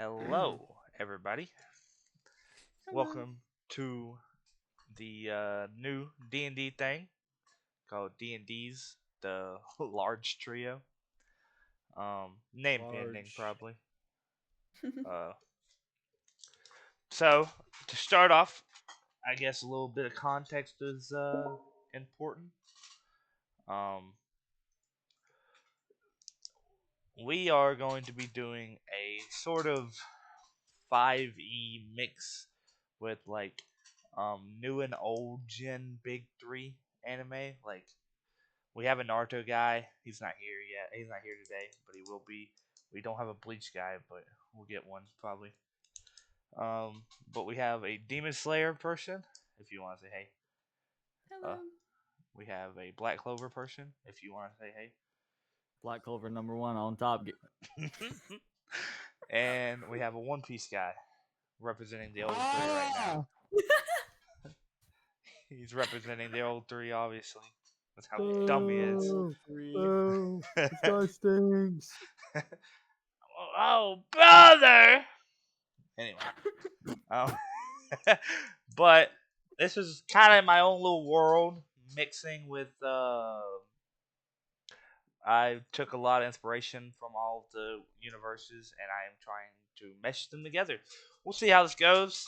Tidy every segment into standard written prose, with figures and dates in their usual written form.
Hello, everybody. Hello. Welcome to the new D&D thing called Dndeez The Large Trio. Name pending, Large. probably. Uh, so, to start off, I guess a little bit of context is important. Um, we are going to be doing a sort of 5e mix with new and old gen big 3 anime. Like, we have a Naruto guy. He's not here yet. He's not here today, but he will be. We don't have a Bleach guy, but we'll get one probably. But we have a Demon Slayer person, if you want to say hey. Uh, Hello. we have a Black Clover person, if you want to say Black Clover #1 on top. hey. And we have a One Piece guy representing the old 3 right now. Ah! He's representing the old 3, obviously. That's how dumb he is. Three. This guy stinks. Oh, brother! Anyway. Um, but this is kind of my own little world mixing with. I took a lot of inspiration from all of the universes, and I am trying to mesh them together. We'll see how this goes.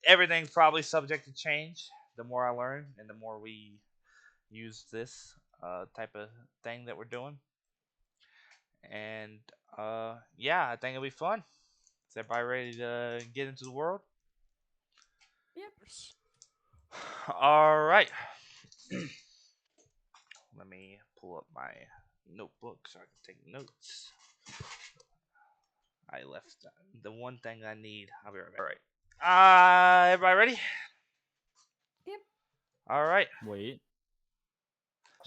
Everything's probably subject to change. The more I learn, and the more we use this type of thing that we're doing, and yeah, I think it'll be fun. Is everybody ready to get into the world? Yep. All right. Let me pull up my notebook so I can take notes. I left the one thing I need. I'll be right back. All right. Everybody ready? Yep. All right. Wait.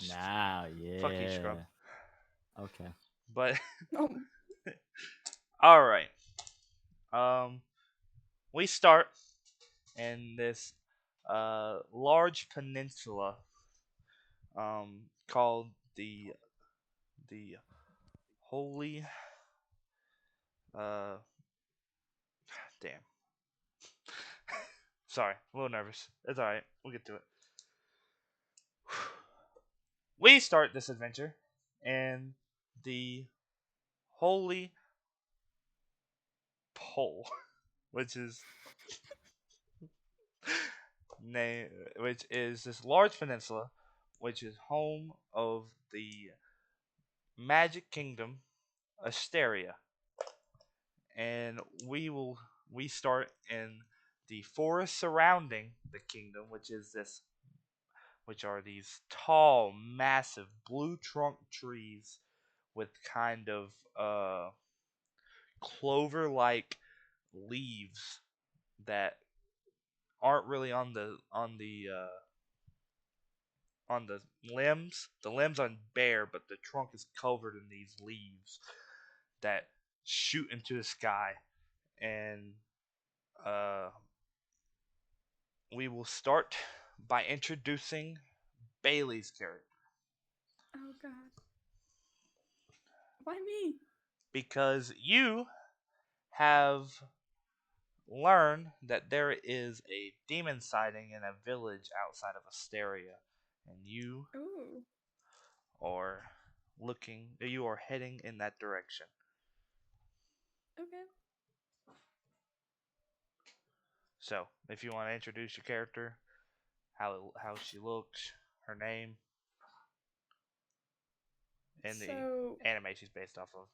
Now, yeah. Fuck you, scrub. Okay. But Oh, all right. We start in this large peninsula called the Holy uh damn. Sorry, a little nervous. It's alright. We'll get to it. We start this adventure in the Holy Pole, which is which is this large peninsula, which is home of the Magic Kingdom, Asteria, and we start in the forest surrounding the kingdom, which are these tall, massive blue trunk trees with kind of clover-like leaves that aren't really on the limbs. The limbs are bare, but the trunk is covered in these leaves that shoot into the sky. And uh, we will start by introducing Bailey's character. oh God. Why me? Because you have learned that there is a demon sighting in a village outside of Asteria, and Ooh. are you are heading in that direction. Okay. So, if you want to introduce your character, how she looks, her name, and the So, anime she's based off of.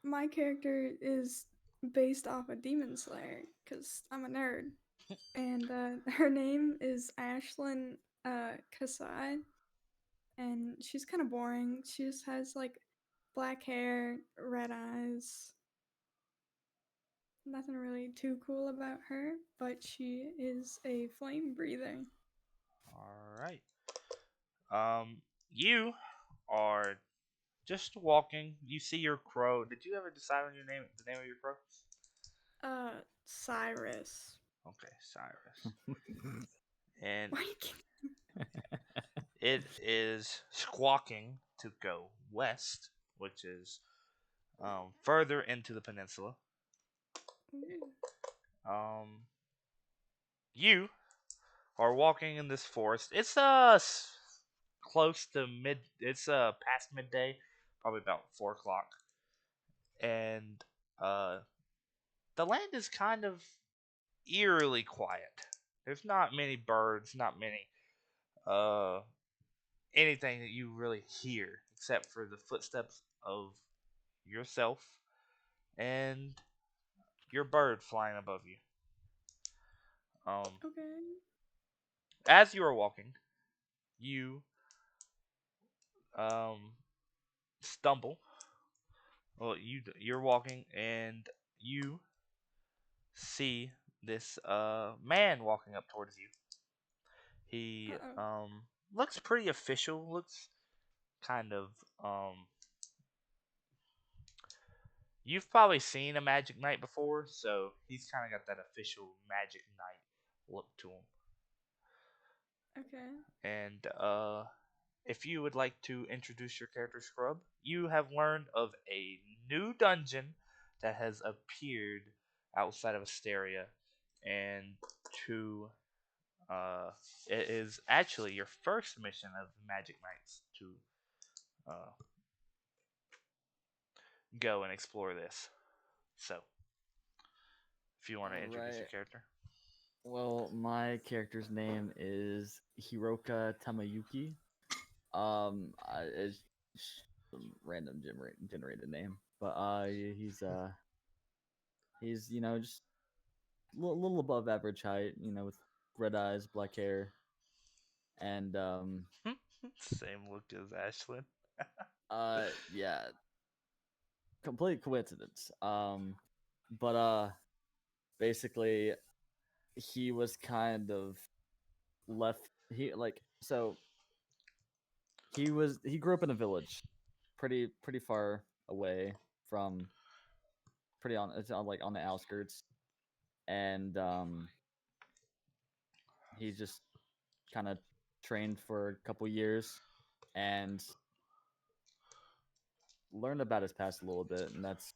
my character is based off a Demon Slayer because I'm a nerd, and her name is Ashlyn Kasai, and she's kind of boring. She just has like black hair, red eyes. Nothing really too cool about her, but she is a flame breather. All right. You are just walking. You see your crow. Did you ever decide on the name of your crow? Cyrus. Okay, Cyrus. And Why you keep... it is squawking to go west, which is further into the peninsula. Ooh. Um, you are walking in this forest. It's close to mid. It's past midday, probably about 4 o'clock, and uh the land is kind of eerily quiet. There's not many birds, not many uh anything that you really hear except for the footsteps of yourself and your bird flying above you. Um, Okay. as you are walking, you um stumble. Well, you're walking and you see this man walking up towards you. He Uh-oh. looks pretty official. Looks kind of um. You've probably seen a Magic Knight before, so he's kind of got that official Magic Knight look to him. Okay. And if you would like to introduce your character, Scrub, you have learned of a new dungeon that has appeared outside of Asteria, and to it is actually your first mission of Magic Knights to uh, go and explore this. So, if you want to All introduce your right. character. Well, my character's name is Hiroka Tamayuki. It's some random generated name, but he's just little above average height, with red eyes, black hair, and Same look as Ashlyn. yeah, complete coincidence. But basically, he was kind of left. He grew up in a village, pretty far away from it's on like on the outskirts, and he just kind of trained for a couple years and learned about his past a little bit, and that's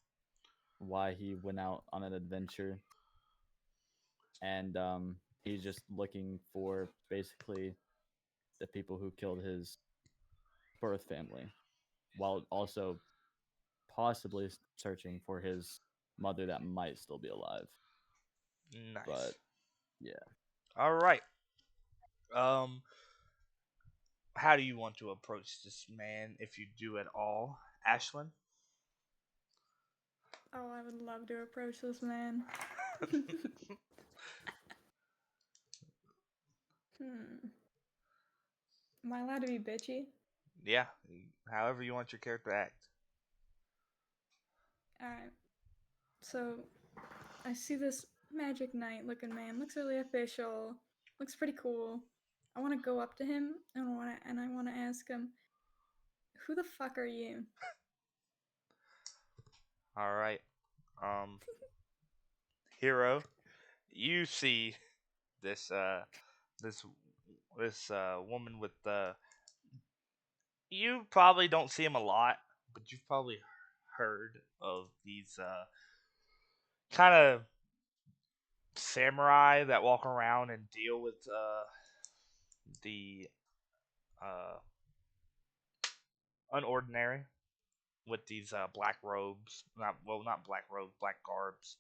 why he went out on an adventure. And he's just looking for basically the people who killed his birth family, while also possibly searching for his mother that might still be alive. Nice. But yeah, All right. Um, how do you want to approach this man, if you do at all, Ashlyn? Oh, I would love to approach this man. Hmm. Am I allowed to be bitchy? Yeah. However you want your character to act. Alright. So, I see this Magic Knight looking man. Looks really official. Looks pretty cool. I want to go up to him and I want to ask him, "Who the fuck are you?" All right. Um, Hero, you see this this woman with you probably don't see him a lot, but you've probably heard of these kind of samurai that walk around and deal with the uh unordinary with these black robes, not black robes, black garbs,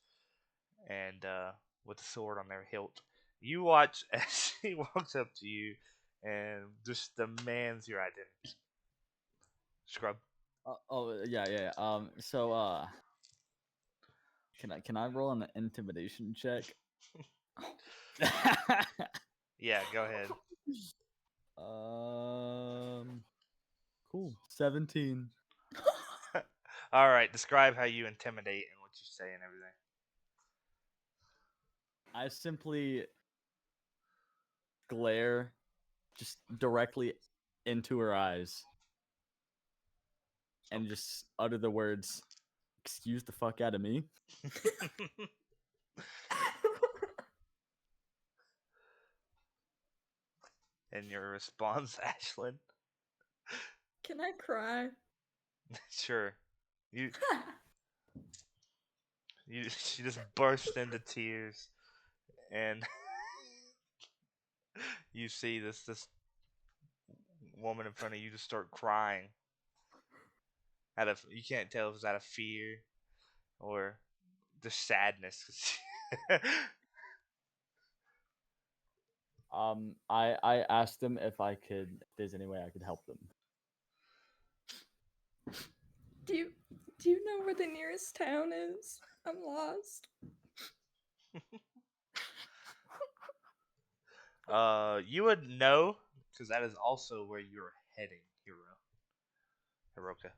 and with a sword on their hilt. You watch as she walks up to you and just demands your identity. Scrub. yeah. So can I roll an intimidation check? Yeah, go ahead. um, cool. 17. All right, describe how you intimidate and what you say and everything. I simply glare just directly into her eyes and just utter the words, "Excuse the fuck out of me." And your response, Ashlyn? Can I cry? Sure. You She just burst into tears, and you see this woman in front of you just start crying. You can't tell if it's out of fear or just sadness. I asked them if there's any way I could help them. Do you know where the nearest town is? I'm lost. You would know because that is also where you're heading, Hiroka.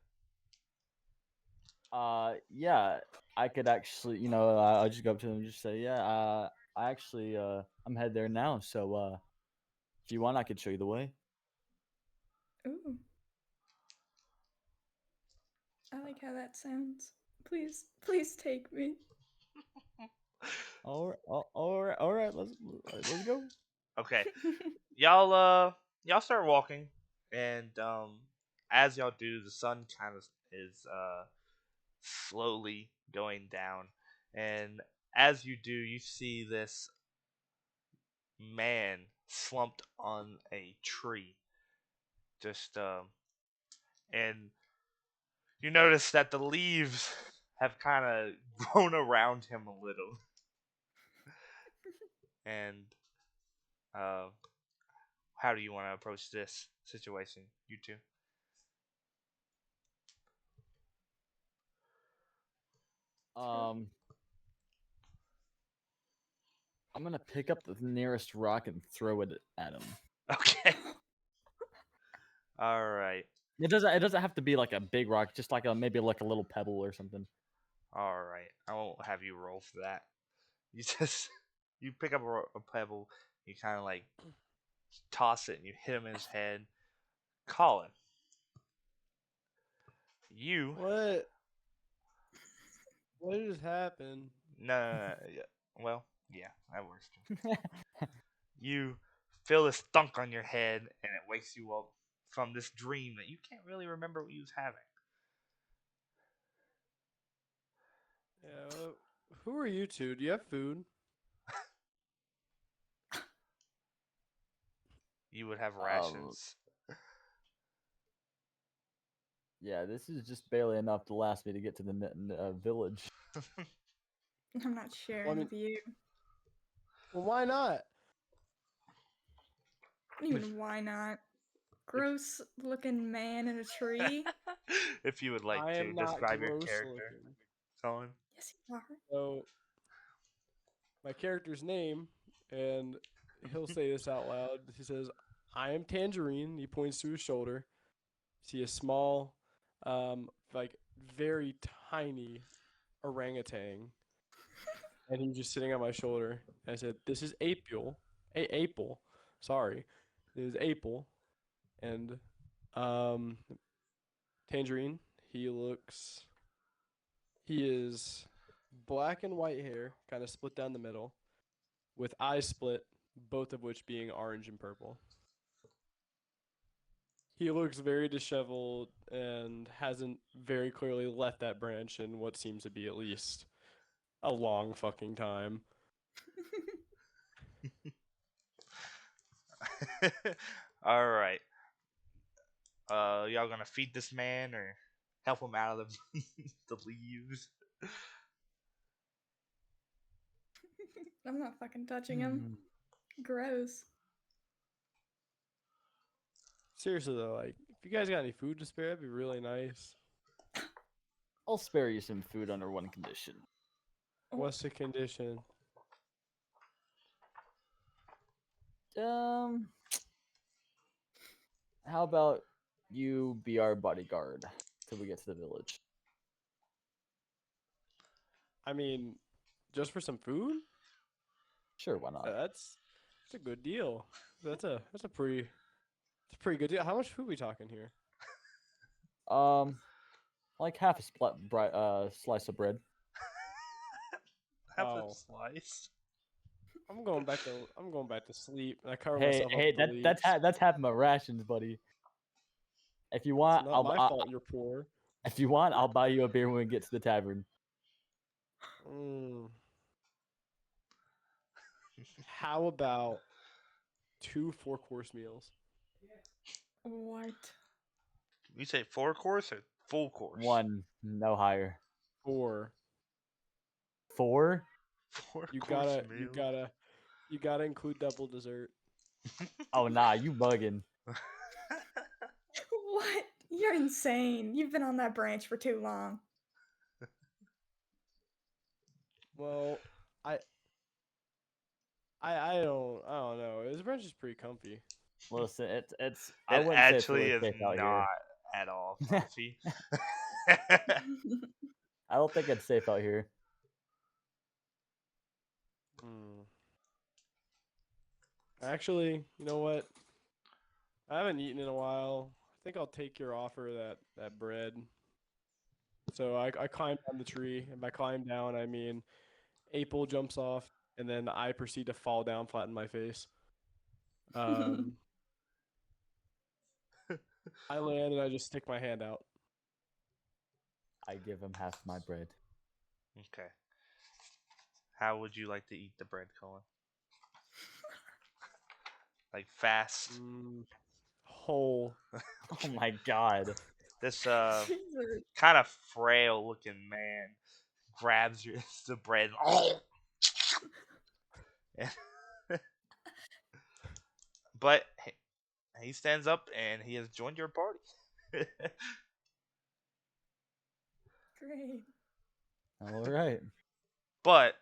Yeah, I could actually, I'll just go up to them and just say, yeah, I actually, I'm headed there now. So, if you want, I could show you the way. Ooh. I like how that sounds. Please take me. All right. Let's go. Okay, y'all start walking, and as y'all do, the sun kind of is slowly going down, and as you do, you see this man slumped on a tree, just and you notice that the leaves have kind of grown around him a little, and uh, how do you want to approach this situation, you two? Um, I'm gonna pick up the nearest rock and throw it at him. Okay. All right. It doesn't have to be like a big rock, just like maybe like a little pebble or something. All right. I won't have you roll for that. You just you pick up a pebble, you kind of like toss it, and you hit him in his head. Colin, you What? What just happened? no, yeah, well, yeah, that works too. You feel this thunk on your head, and it wakes you up from this dream that you can't really remember what you was having. Yeah. Who are you two? Do you have food? You would have Um, rations. Yeah, this is just barely enough to last me to get to the village. I'm not sharing with you. Well, why not? What do you mean, why not? Gross looking man in a tree. If you would like I to am not describe your gross character, looking. Colin. Yes, you are. So, my character's name, and he'll say this out loud. He says, "I am Tangerine." He points to his shoulder. See a small, like very tiny orangutan, and he's just sitting on my shoulder. And I said, "This is April. April. Sorry, this is April." And um, Tangerine. He is black and white hair, kind of split down the middle, with eyes split, both of which being orange and purple. He looks very disheveled and hasn't very clearly left that branch in what seems to be at least a long fucking time. All right. Y'all gonna feed this man or help him out of the the leaves? I'm not fucking touching him. Gross. Seriously though, like if you guys got any food to spare, that'd be really nice. I'll spare you some food under one condition. What's the condition? How about you be our bodyguard till we get to the village? I mean, just for some food? Sure, why not? That's a good deal. That's a pretty good deal. How much food we talking here? Like half a slice of bread. Have a Oh. slice. I'm going back to sleep. And I cover Hey, myself up hey, with the leaves. that's half my rations, buddy. If you It's want, not my fault you're poor. if you want, I'll buy you a beer when we get to the tavern. How about 2 4-course meals? What? You say 4 course or full course? 1, no higher. 4. 4? 4 You course gotta, you meal. gotta, you gotta include double dessert. Oh nah, you bugging. What? You're insane. You've been on that branch for too long. Well, I don't know. His branch is pretty comfy. Listen, it's. I It wouldn't say it's actually really is safe out not here. at all comfy. I don't think it's safe out here. Actually, you know what? I haven't eaten in a while. I think I'll take your offer that bread. So I climb down the tree, and by climb down I mean April jumps off, and then I proceed to fall down flat in my face. Um, I land and I just stick my hand out. I give him half my bread. Okay. How would you like to eat the bread, Colin? Like fast? Whole. Oh my god. This Jesus. kind of frail looking man grabs the bread. But he stands up and he has joined your party. Great. All right. But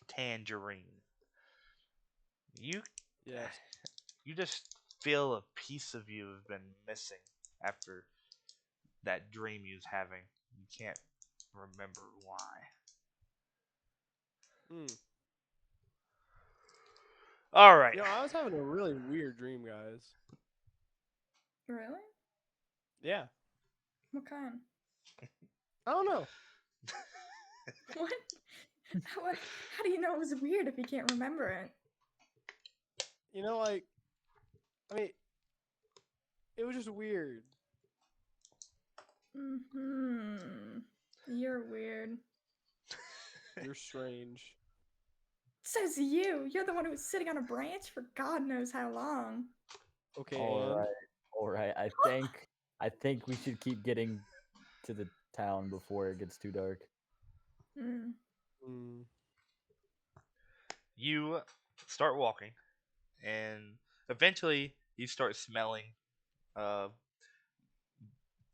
Tangerine, you Yes. you just feel a piece of you have been missing after that dream you was having. You can't remember why. All right. You know, I was having a really weird dream, guys. Really? Yeah. What kind? I don't know. What? How do you know it was weird if you can't remember it? You know, like, I mean, it was just weird. You're weird. You're strange. Says you. You're the one who was sitting on a branch for God knows how long. Okay, All and right. All right. I think we should keep getting to the town before it gets too dark. You start walking, and eventually you start smelling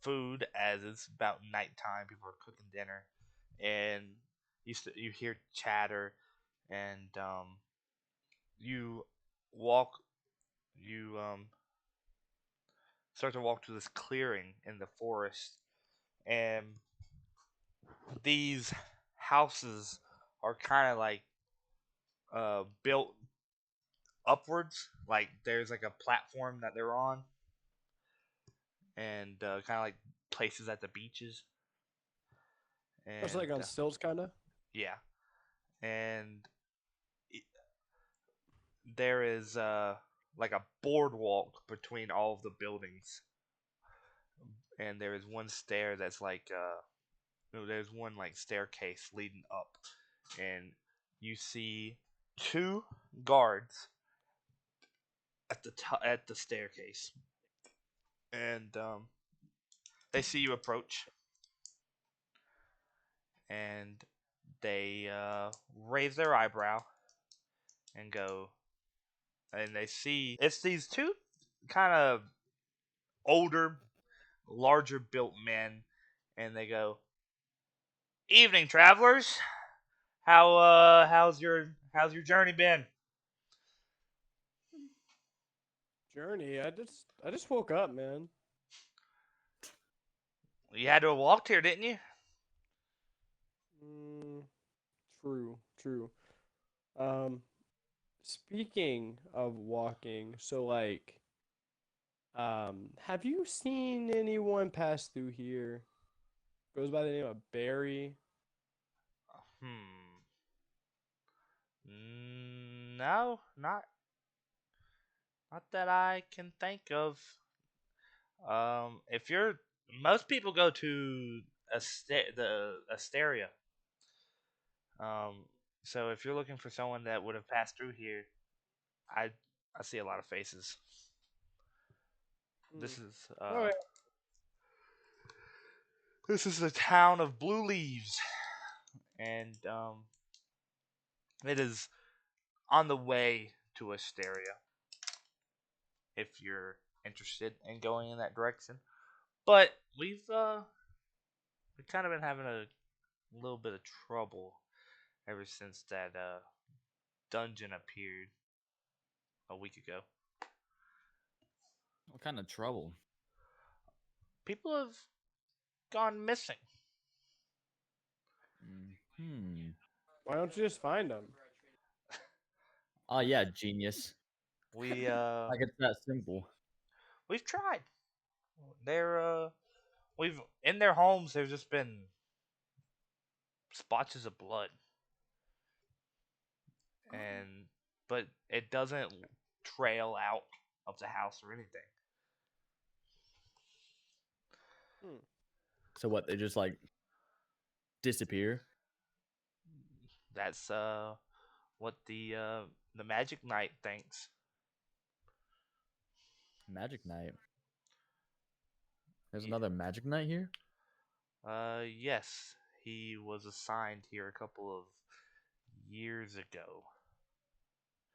food as it's about nighttime. People are cooking dinner, and you hear chatter, and you walk. You start to walk to this clearing in the forest, and these houses are kind of like built upwards. Like there's like a platform that they're on, and kind of like places at the beaches. And it's like on stilts, kind of. yeah, and there is like a boardwalk between all of the buildings, and there is one stair that's like no, there's one like staircase leading up, and you see two guards at at the staircase, and they see you approach, and they raise their eyebrow and go, and they see it's these two kind of older, larger built men, and they go, "Evening, travelers. How's your journey been?" Journey. I just woke up, man. You had to have walked here, didn't you? True. Um, Speaking of walking, so like, have you seen anyone pass through here? Goes by the name of Barry. No, not that I can think of. If you're most people go to the Asteria. Um, so if you're looking for someone that would have passed through here, I I see a lot of faces. Hmm. This is Oh, this is the town of Blue Leaves, and it is on the way to Asteria. If you're interested in going in that direction, but we've kind of been having a little bit of trouble ever since that dungeon appeared a week ago. What kind of trouble? People have gone missing. Hmm. why don't you just find them? Oh yeah, genius. We Like it's that simple. we've tried. They're we've in their homes. There's just been splotches of blood, and but it doesn't trail out of the house or anything. Hmm. So what? They just like disappear? That's what the Magic Knight thinks. Magic Knight. There's Ye- another Magic Knight here. Yes, he was assigned here a couple of years ago.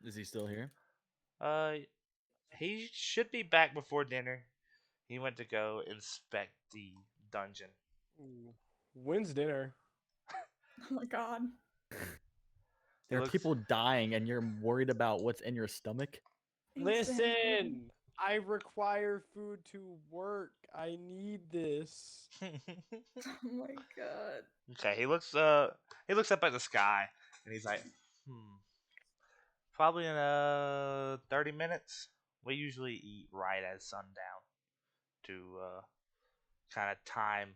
Is he still here? Uh, he should be back before dinner. He went to go inspect the dungeon. Ooh. When's dinner? Oh my god. He There are looks. people dying, and you're worried about what's in your stomach. Exactly. Listen, I require food to work. I need this. Oh my god. Okay, he looks up at the sky and he's like, hmm, probably in 30 minutes. We usually eat right at sundown to kind of time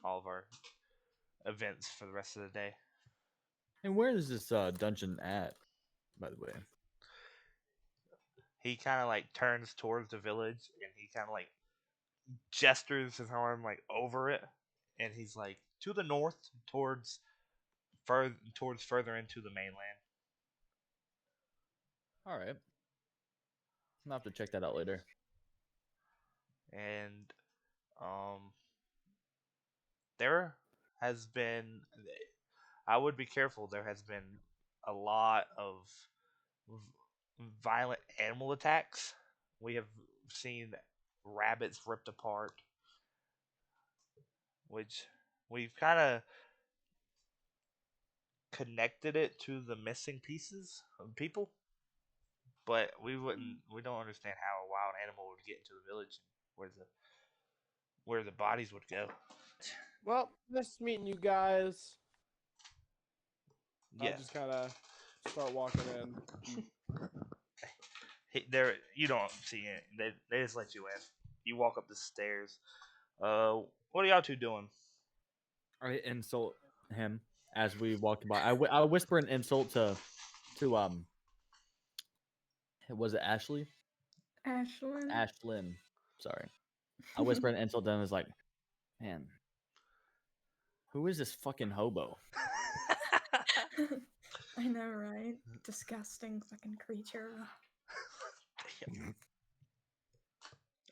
all of our events for the rest of the day. And where is this dungeon at, by the way? He kind of like turns towards the village and he kind of like gestures his arm like over it, and he's like to the north towards further into the mainland. All right, I'll have to check that out later. And um, there has been, I would be careful. There has been a lot of violent animal attacks. We have seen rabbits ripped apart, which we've kind of connected it to the missing pieces of people, but we don't understand how a wild animal would get into the village and where the bodies would go. Well, nice meeting you guys. I'll Yes. just kind of start walking in. There you don't see it. They just let you in. You walk up the stairs. What are y'all two doing? I insult him as we walk by. I whisper an insult to was it Ashley? Ashlyn. Ashlyn. Sorry. I whisper an insult to him. Is like, man, who is this fucking hobo? I know, right? Disgusting fucking creature.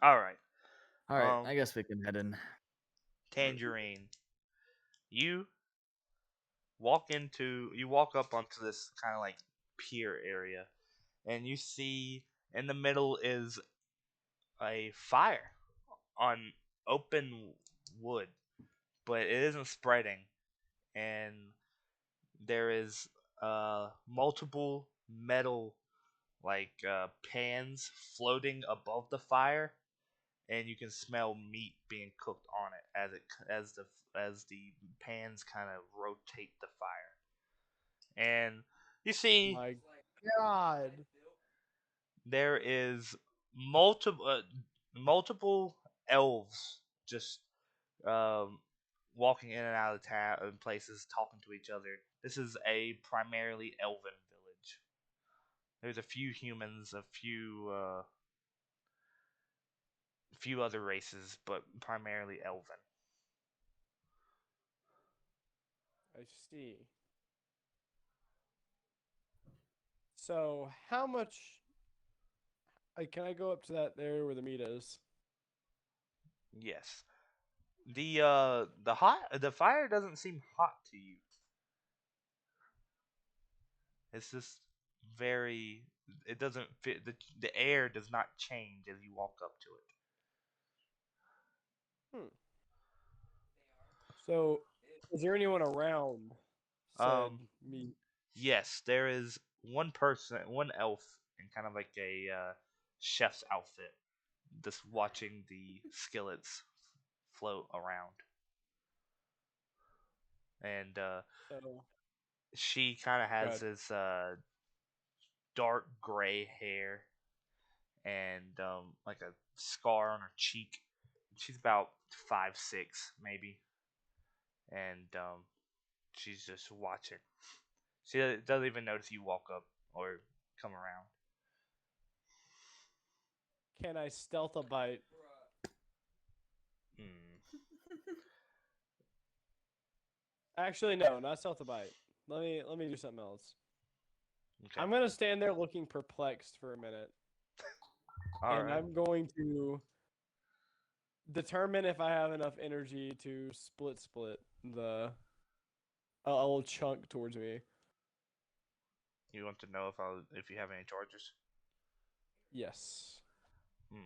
All right, All right, I guess we can head in. Tangerine. You you walk up onto this kind of like pier area, and you see in the middle is a fire on open wood, but it isn't spreading, and there is multiple metal like pans floating above the fire, and you can smell meat being cooked on it as the pans kind of rotate the fire. And you see My God. there is multiple elves just um, walking in and out of town and places, talking to each other. This is a primarily elven village. There's a few humans, a few other races, but primarily elven. I see. So how much? Can I go up to that there where the meat is? Yes. The fire doesn't seem hot to you. It's just very. It doesn't fit. The air does not change as you walk up to Hmm. So, is there anyone around it. said meat? Yes, there is one person, one elf, in kind of like a chef's outfit, just watching the skillets float around, and So, she kind of has good. this dark gray hair and like a scar on her cheek. She's about 5'6", maybe, and she's just watching. She doesn't even notice you walk up or come around. Can I stealth a bite? Hmm. Actually, no, not stealth a bite. Let me do something else. Okay. I'm gonna stand there looking perplexed for a minute, All and right. I'm going to determine if I have enough energy to split the a little chunk towards me. You want to know if you have any charges? Yes. Hmm.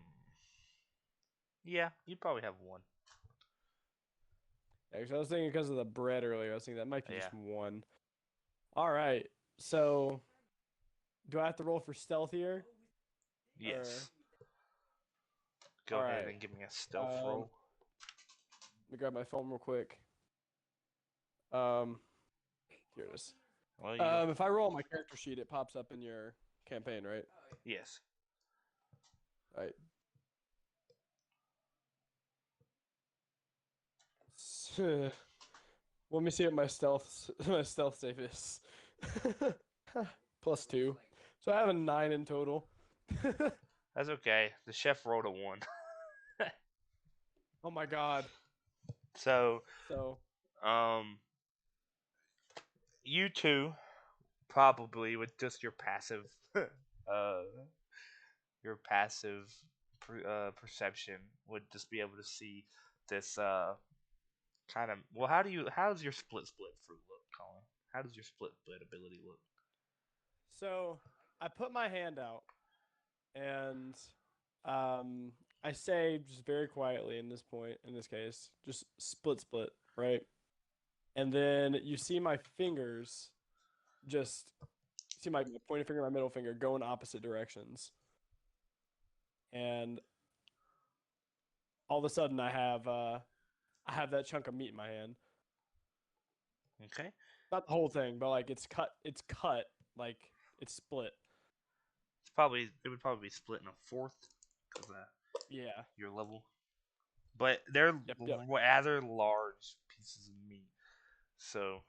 Yeah, you probably have one. Actually, I was thinking because of the bread earlier. I was thinking that might be Yeah. just one. All right. So, do I have to roll for stealth here? Yes. Go All ahead right. and give me a stealth roll. Let me grab my phone real quick. Here it is. Well, you. If I roll on my character sheet, it pops up in your campaign, right? Yes. All right. Let me see what my stealth save is. +2. So I have a 9 in total. That's okay. The chef rolled a 1. Oh my god. So, So um, you two probably with just uh, your passive perception would just be able to see this kind of. Well, how's your split fruit look, Colin? How does your split ability look? so I put my hand out and I say just very quietly in this case, just split, right? And then you see my fingers just see my pointer finger and my middle finger go in opposite directions. And all of a sudden I have that chunk of meat in my hand. Okay. Not the whole thing, but like it's cut, like it's split. It would probably be split in a fourth because Yeah. your level. But they're Yep. rather large pieces of meat. So,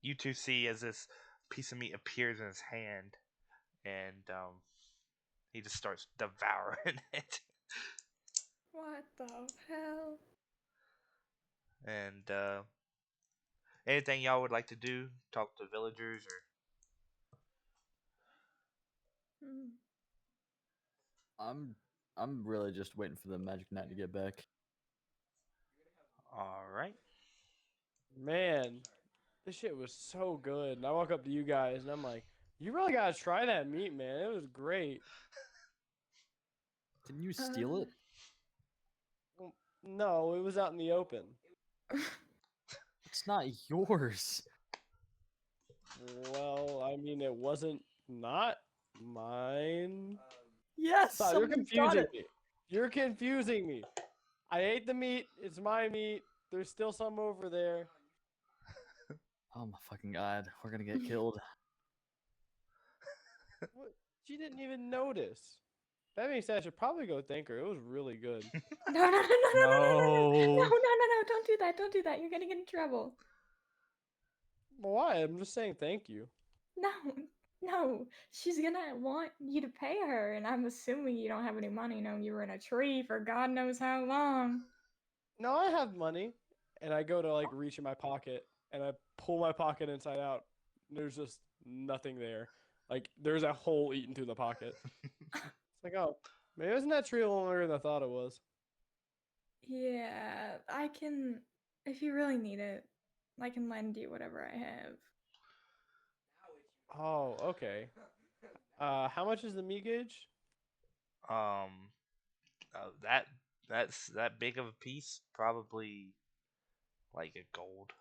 you two see as this piece of meat appears in his hand, and he just starts devouring it. What the hell? And anything y'all would like to do? Talk to villagers or? Hmm. I'm really just waiting for the magic knight to get back. All right. Man, this shit was so good. And I walk up to you guys and I'm like, you really gotta try that meat, man. It was great. Didn't you steal it? Well, no, it was out in the open. It's not yours. Well, I mean, it wasn't not mine. Yes, Stop, you're somebody got confusing it. me. You're confusing me. I ate the meat. It's my meat. There's still some over there. Oh my fucking god, we're gonna get killed. What? She didn't even notice. That being said, I should probably go thank her. It was really good. No, don't do that, don't do that, you're gonna get in trouble. Why? I'm just saying thank you. No, no, she's gonna want you to pay her, and I'm assuming you don't have any money knowing you were in a tree for God knows how long. No, I have money. and I go to like reach in my pocket, and I pull my pocket inside out. There's just nothing there. Like there's a hole eaten through the pocket. It's like, oh, maybe isn't that tree longer than I thought it was? Yeah, I can. If you really need it, I can lend you whatever I have. Oh, okay. How much is the meat gauge? Um, that's that big of a piece, probably like a gold.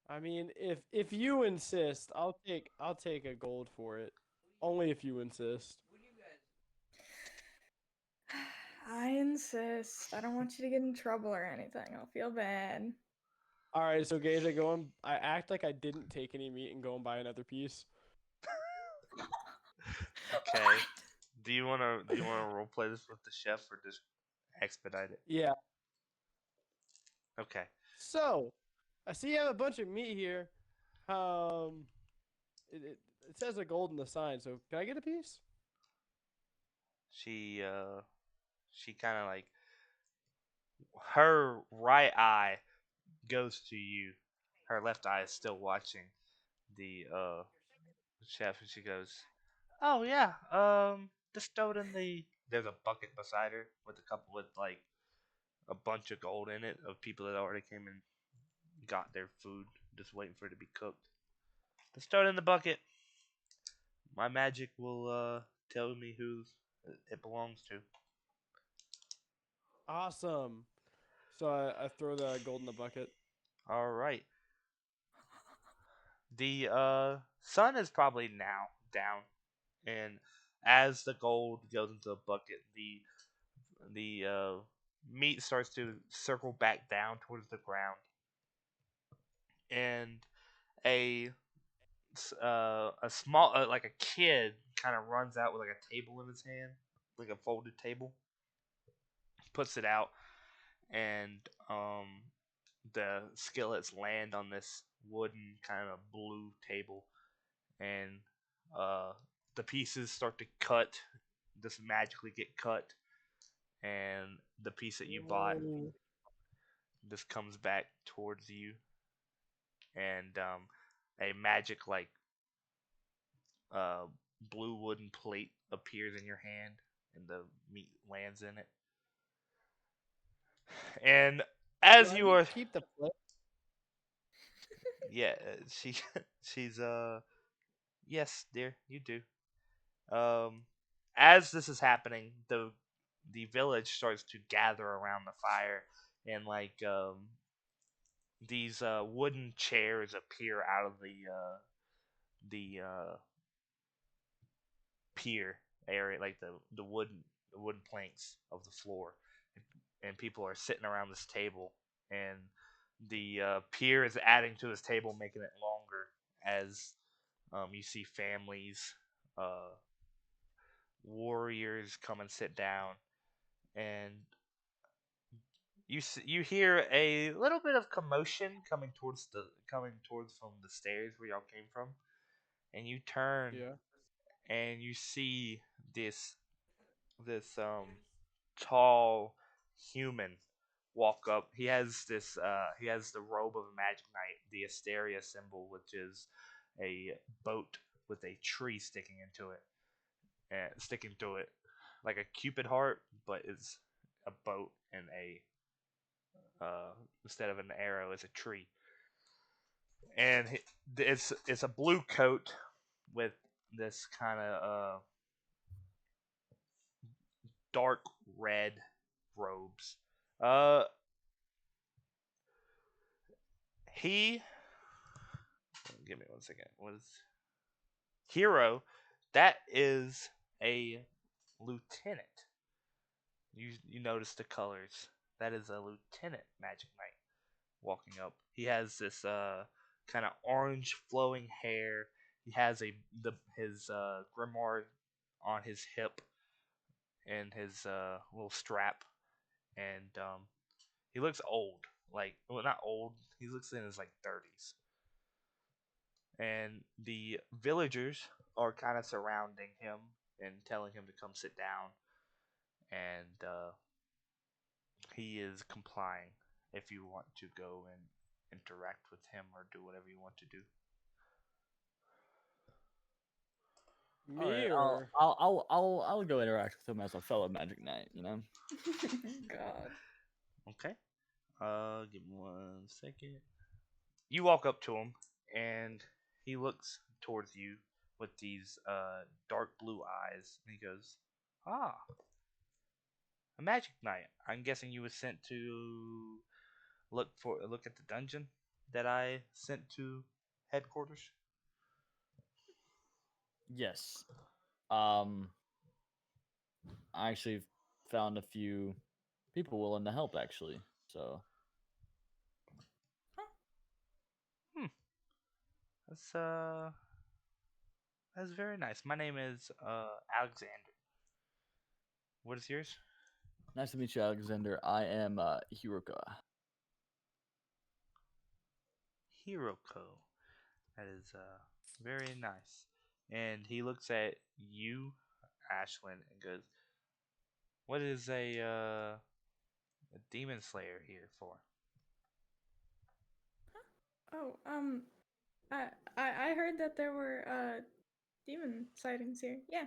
I mean, if you insist, I'll take a gold for it. Only if you insist. I insist. I don't want you to get in trouble or anything. I'll feel bad. All right, so Gage, I act like I didn't take any meat and go and buy another piece. Okay. Do you wanna role play this with the chef or just expedite it? Yeah. Okay. So, I see you have a bunch of meat here. Um, it says a gold in the sign, so can I get a piece? She kind of like her right eye goes to you. Her left eye is still watching the chef, and she goes, "Oh yeah, just throw it in the." There's a bucket beside her with a couple with like a bunch of gold in it of people that already came and got their food, just waiting for it to be cooked. Just throw it in the bucket. My magic will tell me who it belongs to. Awesome. So I throw the gold in the bucket. All right. The sun is probably now down, and as the gold goes into the bucket, the meat starts to circle back down towards the ground, and a a small like a kid kind of runs out with like a table in his hand, like a folded table, puts it out, and the skillets land on this wooden kind of blue table, and uh, the pieces start to cut, just magically get cut, and the piece that you bought Whoa. just comes back towards you, and a magic like uh, blue wooden plate appears in your hand, and the meat lands in it. And Do as I you get are, to keep the plate? yeah, she she's yes, dear, you do. Um, as this is happening, the village starts to gather around the fire, and like these wooden chairs appear out of the pier area, like the wooden planks of the floor, and people are sitting around this table, and the pier is adding to this table, making it longer as you see families, uh, warriors come and sit down, and you hear a little bit of commotion coming towards from the stairs where y'all came from, and you turn Yeah. and you see this tall human walk up. He has the robe of a magic knight, the Asteria symbol, which is a boat with a tree sticking into it and sticking to it like a cupid heart, but it's a boat and a instead of an arrow is a tree. And it's a blue coat with this kind of dark red robes. Uh, he give me 1 second. Was Hiro? That is a lieutenant. You notice the colors. That is a lieutenant magic knight walking up. He has this kind of orange flowing hair. He has his grimoire on his hip and his little strap, and he looks old. Like, well, not old. He looks in his like 30s, and the villagers are kind of surrounding him and telling him to come sit down, and he is complying. if you want to go and interact with him or do whatever you want to do. All right, Me or I'll go interact with him as a fellow Magic Knight. You know. God. Okay. Give me 1 second. You walk up to him, and he looks towards you with these dark blue eyes, and he goes, "Ah, a magic knight. I'm guessing you were sent to look at the dungeon that I sent to headquarters." Yes. I actually found a few people willing to help. Actually, so Hmm. That's that's very nice. My name is Alexander. What is yours? nice to meet you, Alexander. I am Hiroka. Hiroko. That is very nice. And he looks at you, Ashlyn, and goes, "What is a demon slayer here for?" Oh, I heard that there were demon sightings here. Yeah.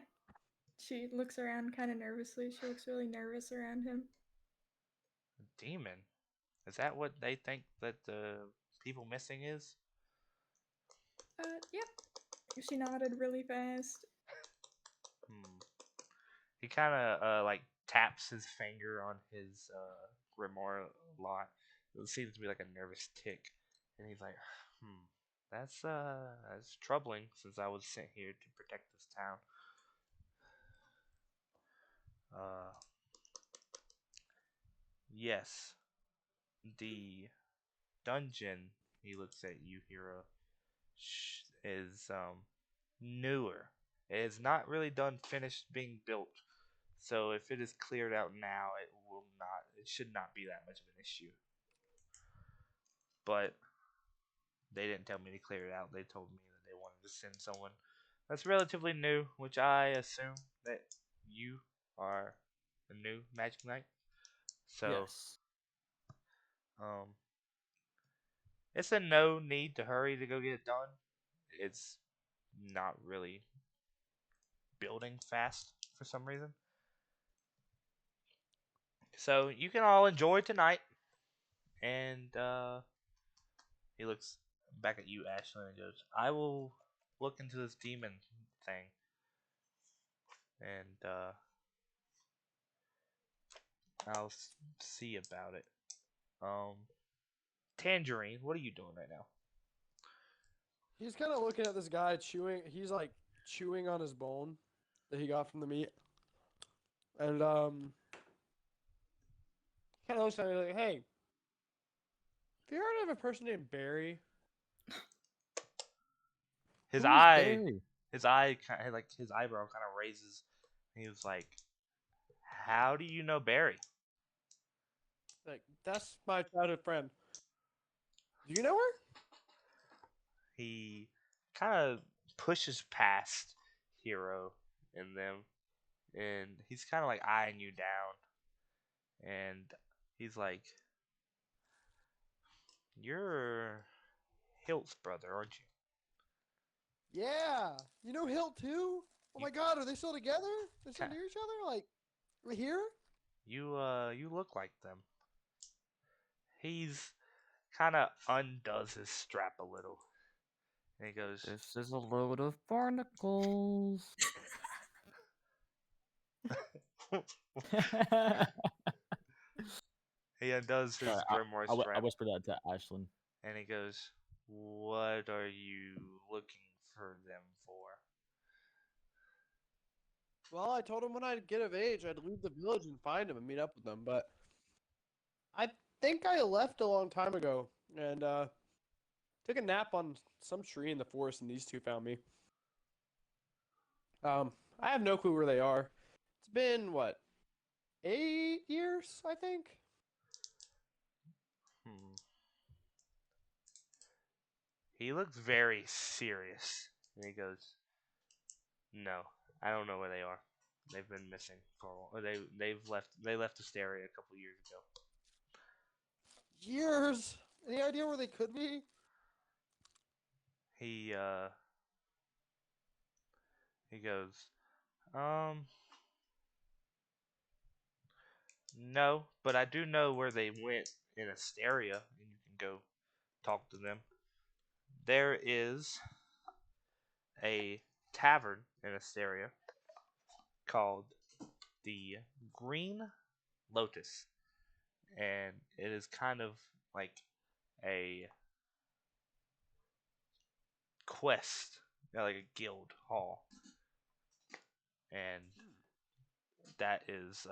She looks around kind of nervously. She looks really nervous around him. A demon? Is that what they think that the people missing is? Yep. She nodded really fast. Hmm. He kind of like taps his finger on his grimoire a lot. It seems to be like a nervous tick, and he's like, "Hmm, that's troubling since I was sent here to protect this town." Uh, yes, the dungeon. He looks at you, Hero. Is newer. It is not really done finished being built. So if it is cleared out now, it will not. It should not be that much of an issue. But they didn't tell me to clear it out. They told me that they wanted to send someone that's relatively new, which I assume that you are a new Magic Knight. So, Yes. um, it's a no need to hurry to go get it done. It's not really building fast for some reason. So you can all enjoy tonight. And he looks back at you, Ashlyn, and goes, "I will look into this demon thing, and I'll see about it." Um, Tangerine, what are you doing right now? he's kind of looking at this guy chewing. He's like chewing on his bone that he got from the meat, and kind of looks at me like, "Hey, have you heard of a person named Barry?" His Who's eye, Barry? his eye, kind of like his eyebrow kind of raises. And he was like, "How do you know Barry?" Like, that's my childhood friend. Do you know her? He kind of pushes past Hero and them, and he's kind of like eyeing you down, and he's like, "You're Hilt's brother, aren't you?" Yeah. You know Hilt too? Oh You my god, are they still together? They're still kind near each other? Like, right here? you look like them. He's kind of undoes his strap a little, and he goes, This is a load of barnacles. he undoes his Sorry, grimoire I strap, whispered that to Ashlyn. and he goes, "What are you looking for them for?" Well, I told him when I'd get of age, I'd leave the village and find him and meet up with them, but I think I left a long time ago and took a nap on some tree in the forest, and these two found me. I have no clue where they are. It's been what, 8 years, I think. Hmm. He looks very serious, and he goes, "No, I don't know where they are. They've been missing for a while. They left this area a couple years ago." years. Any idea where they could be? He goes, um, no, but I do know where they went in Asteria, and you can go talk to them. There is a tavern in Asteria called the Green Lotus, and it is kind of like a quest, like a guild hall, and that is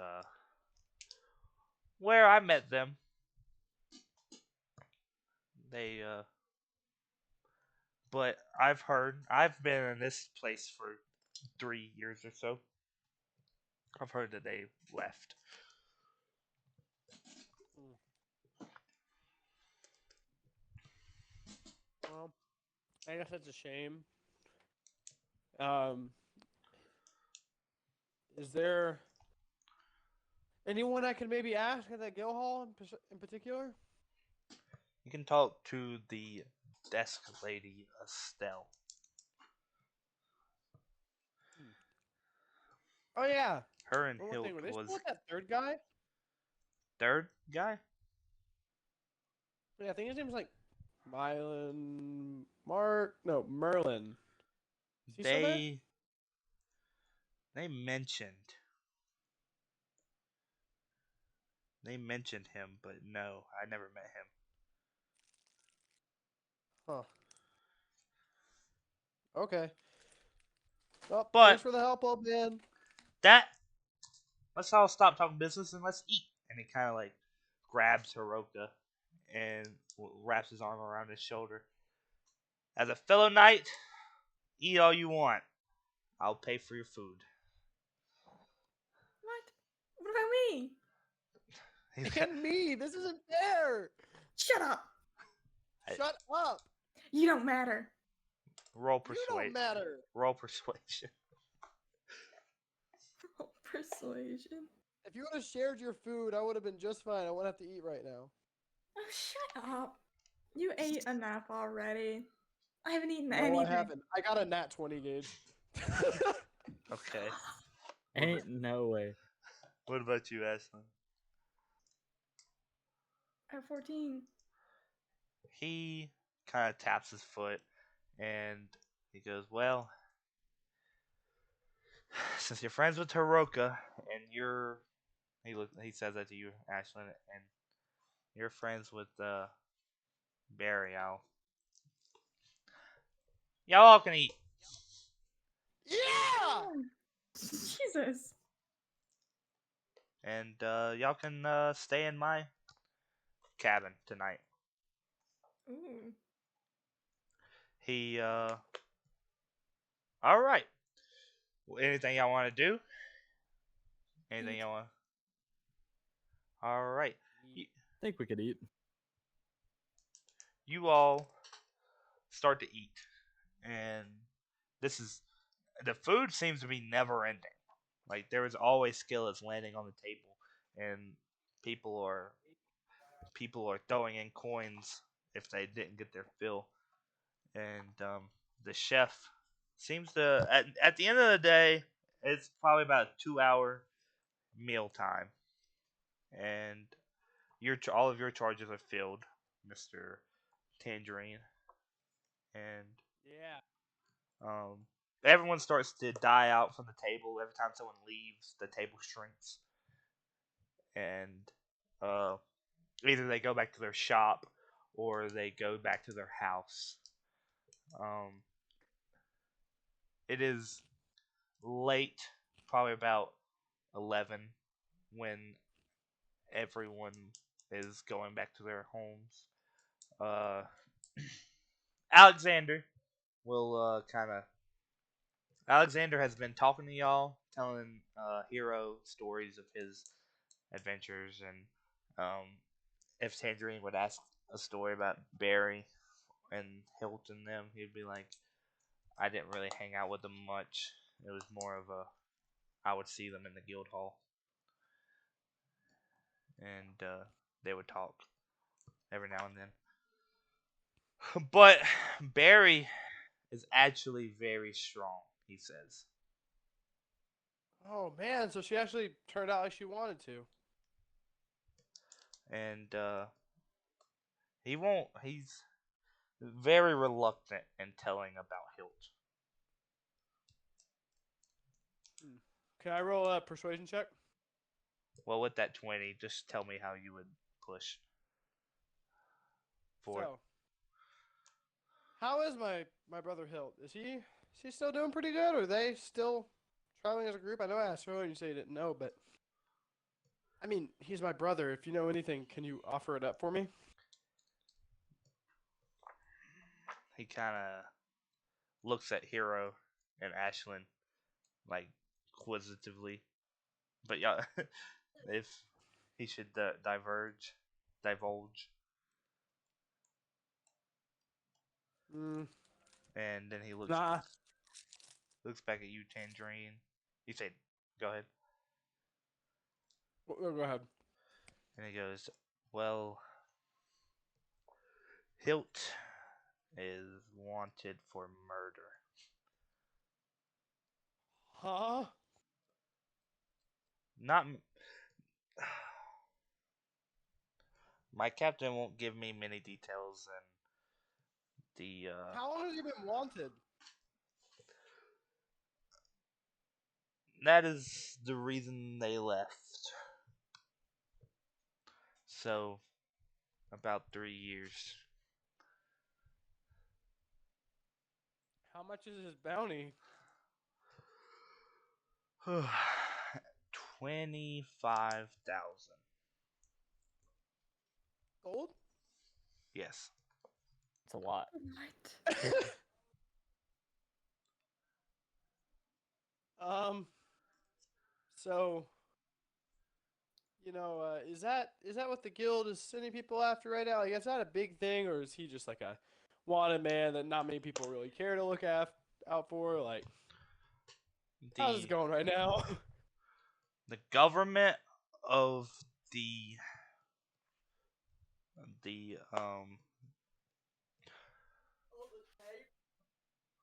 where I met them. They But I've been in this place for 3 years or so. I've heard that they left. Well, I guess that's a shame. Um, is there anyone I could maybe ask at that guild hall in particular? You can talk to the desk lady, Estelle. Oh yeah. Her and One more Hilt thing. Were they was still with that third guy? third guy. Yeah, I think his name's like Merlin. Is he still there? They mentioned they mentioned him, but no, I never met him. Huh. Okay. Well, But thanks for the help, old man. that let's all stop talking business and let's eat. And he kind of like grabs Hiroka and wraps his arm around his shoulder. As a fellow knight, eat all you want. I'll pay for your food. What? What about me? And me. This isn't fair. Shut up. Shut up. You don't matter. Roll You persuasion. don't matter. Roll persuasion. Persuasion. If you would have shared your food, I would have been just fine. I wouldn't have to eat right now. Oh, shut up. You ate enough already. I haven't eaten No, anything. I haven't. I got a nat 20 gauge. Okay. Ain't no way. What about you, Ashlyn? At 14. He kind of taps his foot and he goes, "Well, since you're friends with Hiroka and he says that to you, Ashlyn, and you're friends with Barry, y'all all can eat." Yeah! Jesus. And y'all can stay in my cabin tonight. Ooh. He all right. Well, anything y'all want to do? Anything Eat. y'all want? All right. I think we could eat. You all start to eat, and this is the food seems to be never ending. Like there is always skillets landing on the table, and people are throwing in coins if they didn't get their fill. And the chef seems to at the end of the day, it's probably about a 2 hour meal time, and all of your charges are filled, Mister Tangerine, and Yeah. um, everyone starts to die out from the table. Every time someone leaves, the table shrinks, and uh, either they go back to their shop or they go back to their house. Um, it is late, probably about 11, when everyone is going back to their homes. Uh, Alexander will kind of. Alexander has been talking to y'all, telling Hiro stories of his adventures, and if Tangerine would ask a story about Barry and Hilton, them, he'd be like, "I didn't really hang out with them much. It was more of a I would see them in the guild hall, and they would talk." every now and then. But Barry is actually very strong, he says. Oh man, so she actually turned out like she wanted to. And he won't. He's very reluctant in telling about Hilt. Can I roll a persuasion check? Well, with that 20, just tell me how you would push for it. So, how is my brother Hilt? Is he still doing pretty good? Or are they still traveling as a group? I know I asked earlier and you said you didn't know, but I mean, he's my brother. If you know anything, can you offer it up for me? He kind of looks at Hiro and Ashlyn, like, inquisitively. But yeah, if he should divulge. Mm, And then he nah. looks back at you, Tangerine. You say, go ahead. Go ahead. And he goes, well, Hilt is wanted for murder. Huh? Not. My captain won't give me many details, and the. How long has he been wanted? That is the reason they left. So, about 3 years. How much is his bounty? 25,000. Gold? Yes. It's a lot. What? So, is that what the guild is sending people after right now? Like, is that a big thing, or is he just like a wanted man that not many people really care to look out for? Like, how's this The going right now? the government of the the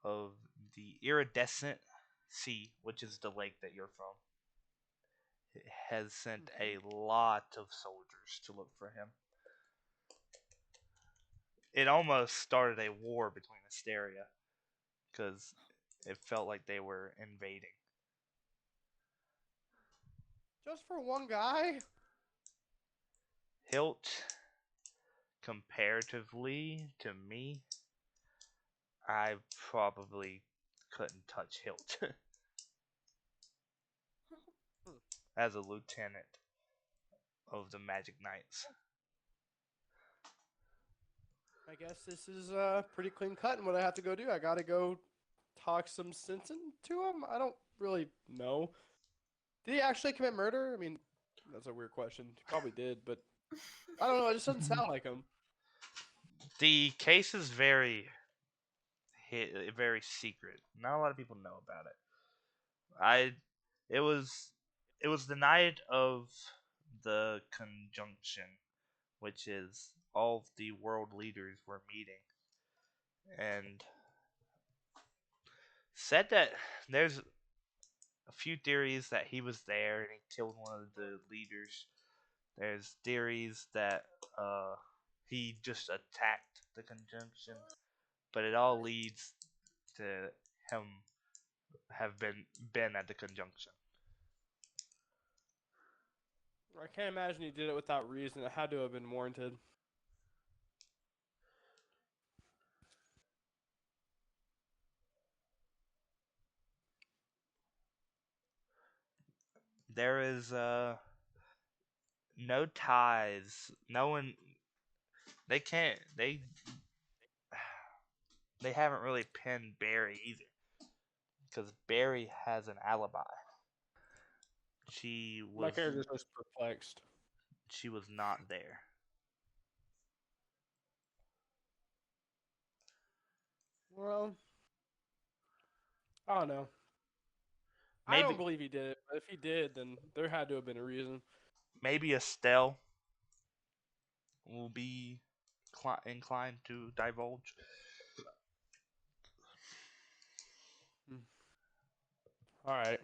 of the iridescent sea, which is the lake that you're from, has sent a lot of soldiers to look for him. It almost started a war between Asteria because it felt like they were invading. Just for one guy? Hilt, comparatively to me, I probably couldn't touch Hilt as a lieutenant of the Magic Knights. I guess this is pretty clean cut, and what I have to go do, I gotta go talk some sense into him. I don't really know. Did he actually commit murder? I mean, that's a weird question. He probably did, but I don't know. It just doesn't sound like him. The case is very secret. Not a lot of people know about it. It was the night of the conjunction, which is all of the world leaders were meeting, and said that there's a few theories that he was there and he killed one of the leaders. There's theories that he just attacked the conjunction, but it all leads to him have been at the conjunction. I can't imagine he did it without reason. It had to have been warranted. There is no ties. No one. They can't. They haven't really pinned Barry either, because Barry has an alibi. She My was character's just perplexed. not there. Well, I don't know. I Maybe don't believe he did it, but if he did, then there had to have been a reason. maybe Estelle will be inclined to divulge. All right.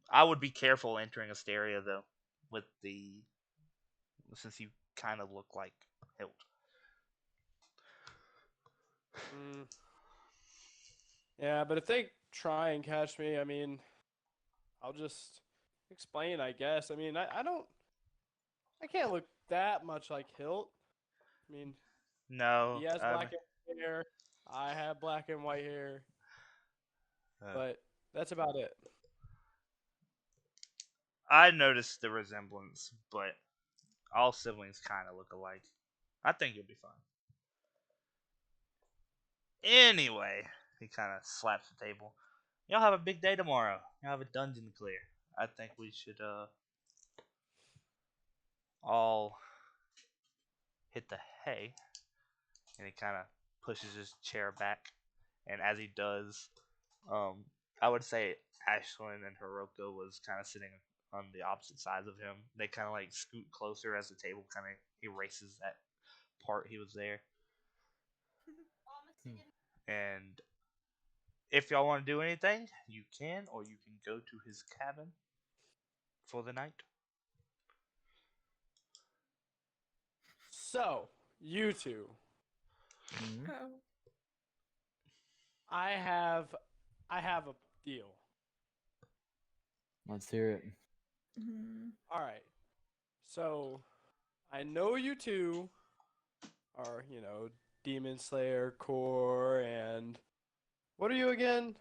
I would be careful entering Asteria though, with the since you kind of look like Hilt. Mm. Yeah, but if they try and catch me, I mean, I'll just explain, I guess. I mean, I can't look that much like Hilt. I mean, No, he has black and white hair. I have black and white hair, but that's about it. I noticed the resemblance, but all siblings kind of look alike. I think you'll be fine. Anyway, he kind of slaps the table. Y'all have a big day tomorrow. You have a dungeon to clear. I think we should all hit the hay. And he kind of pushes his chair back, and as he does, I would say Ashlyn and Hiroko was kind of sitting on the opposite sides of him. They kind of like scoot closer as the table kind of erases that part he was there. And if y'all want to do anything, you can, or you can go to his cabin for the night. So, you two, Mhm. Oh. I have a deal. Let's hear it. Hmm. All right. So, I know you two are, Demon Slayer core and what are you again?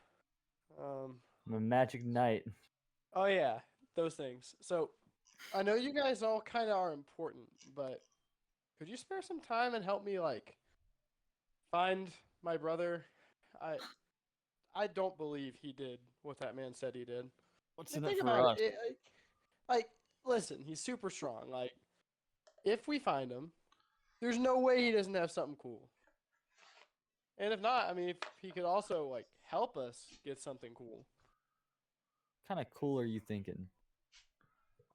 I'm a magic knight. Oh yeah, those things. So, I know you guys all kind of are important, but could you spare some time and help me like find my brother? I I don't believe he did what that man said he did. What's I mean, in it think for about us? it. Like, listen, he's super strong. Like, if we find him, there's no way he doesn't have something cool. And if not, I mean, if he could also like help us get something cool. What kind of cool are you thinking?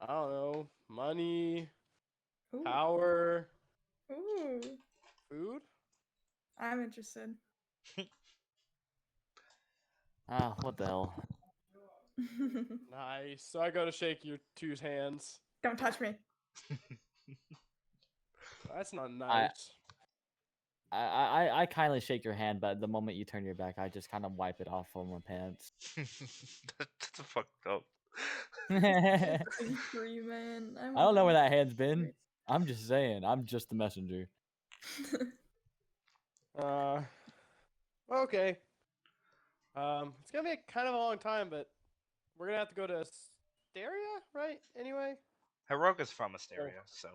I don't know, money, Ooh. power, Ooh. food. I'm interested. Ah, what the hell? Nice. So I go to shake your two's hands. Don't touch me. That's not nice. I kindly shake your hand, but the moment you turn your back, I just kind of wipe it off on my pants. That's fucked up. I Big three, man. don't know where that hand's been. I'm just saying. I'm just the messenger. Okay. It's gonna be kind of a long time, but we're gonna have to go to Asteria, right? Anyway. Hiroka's from Asteria, so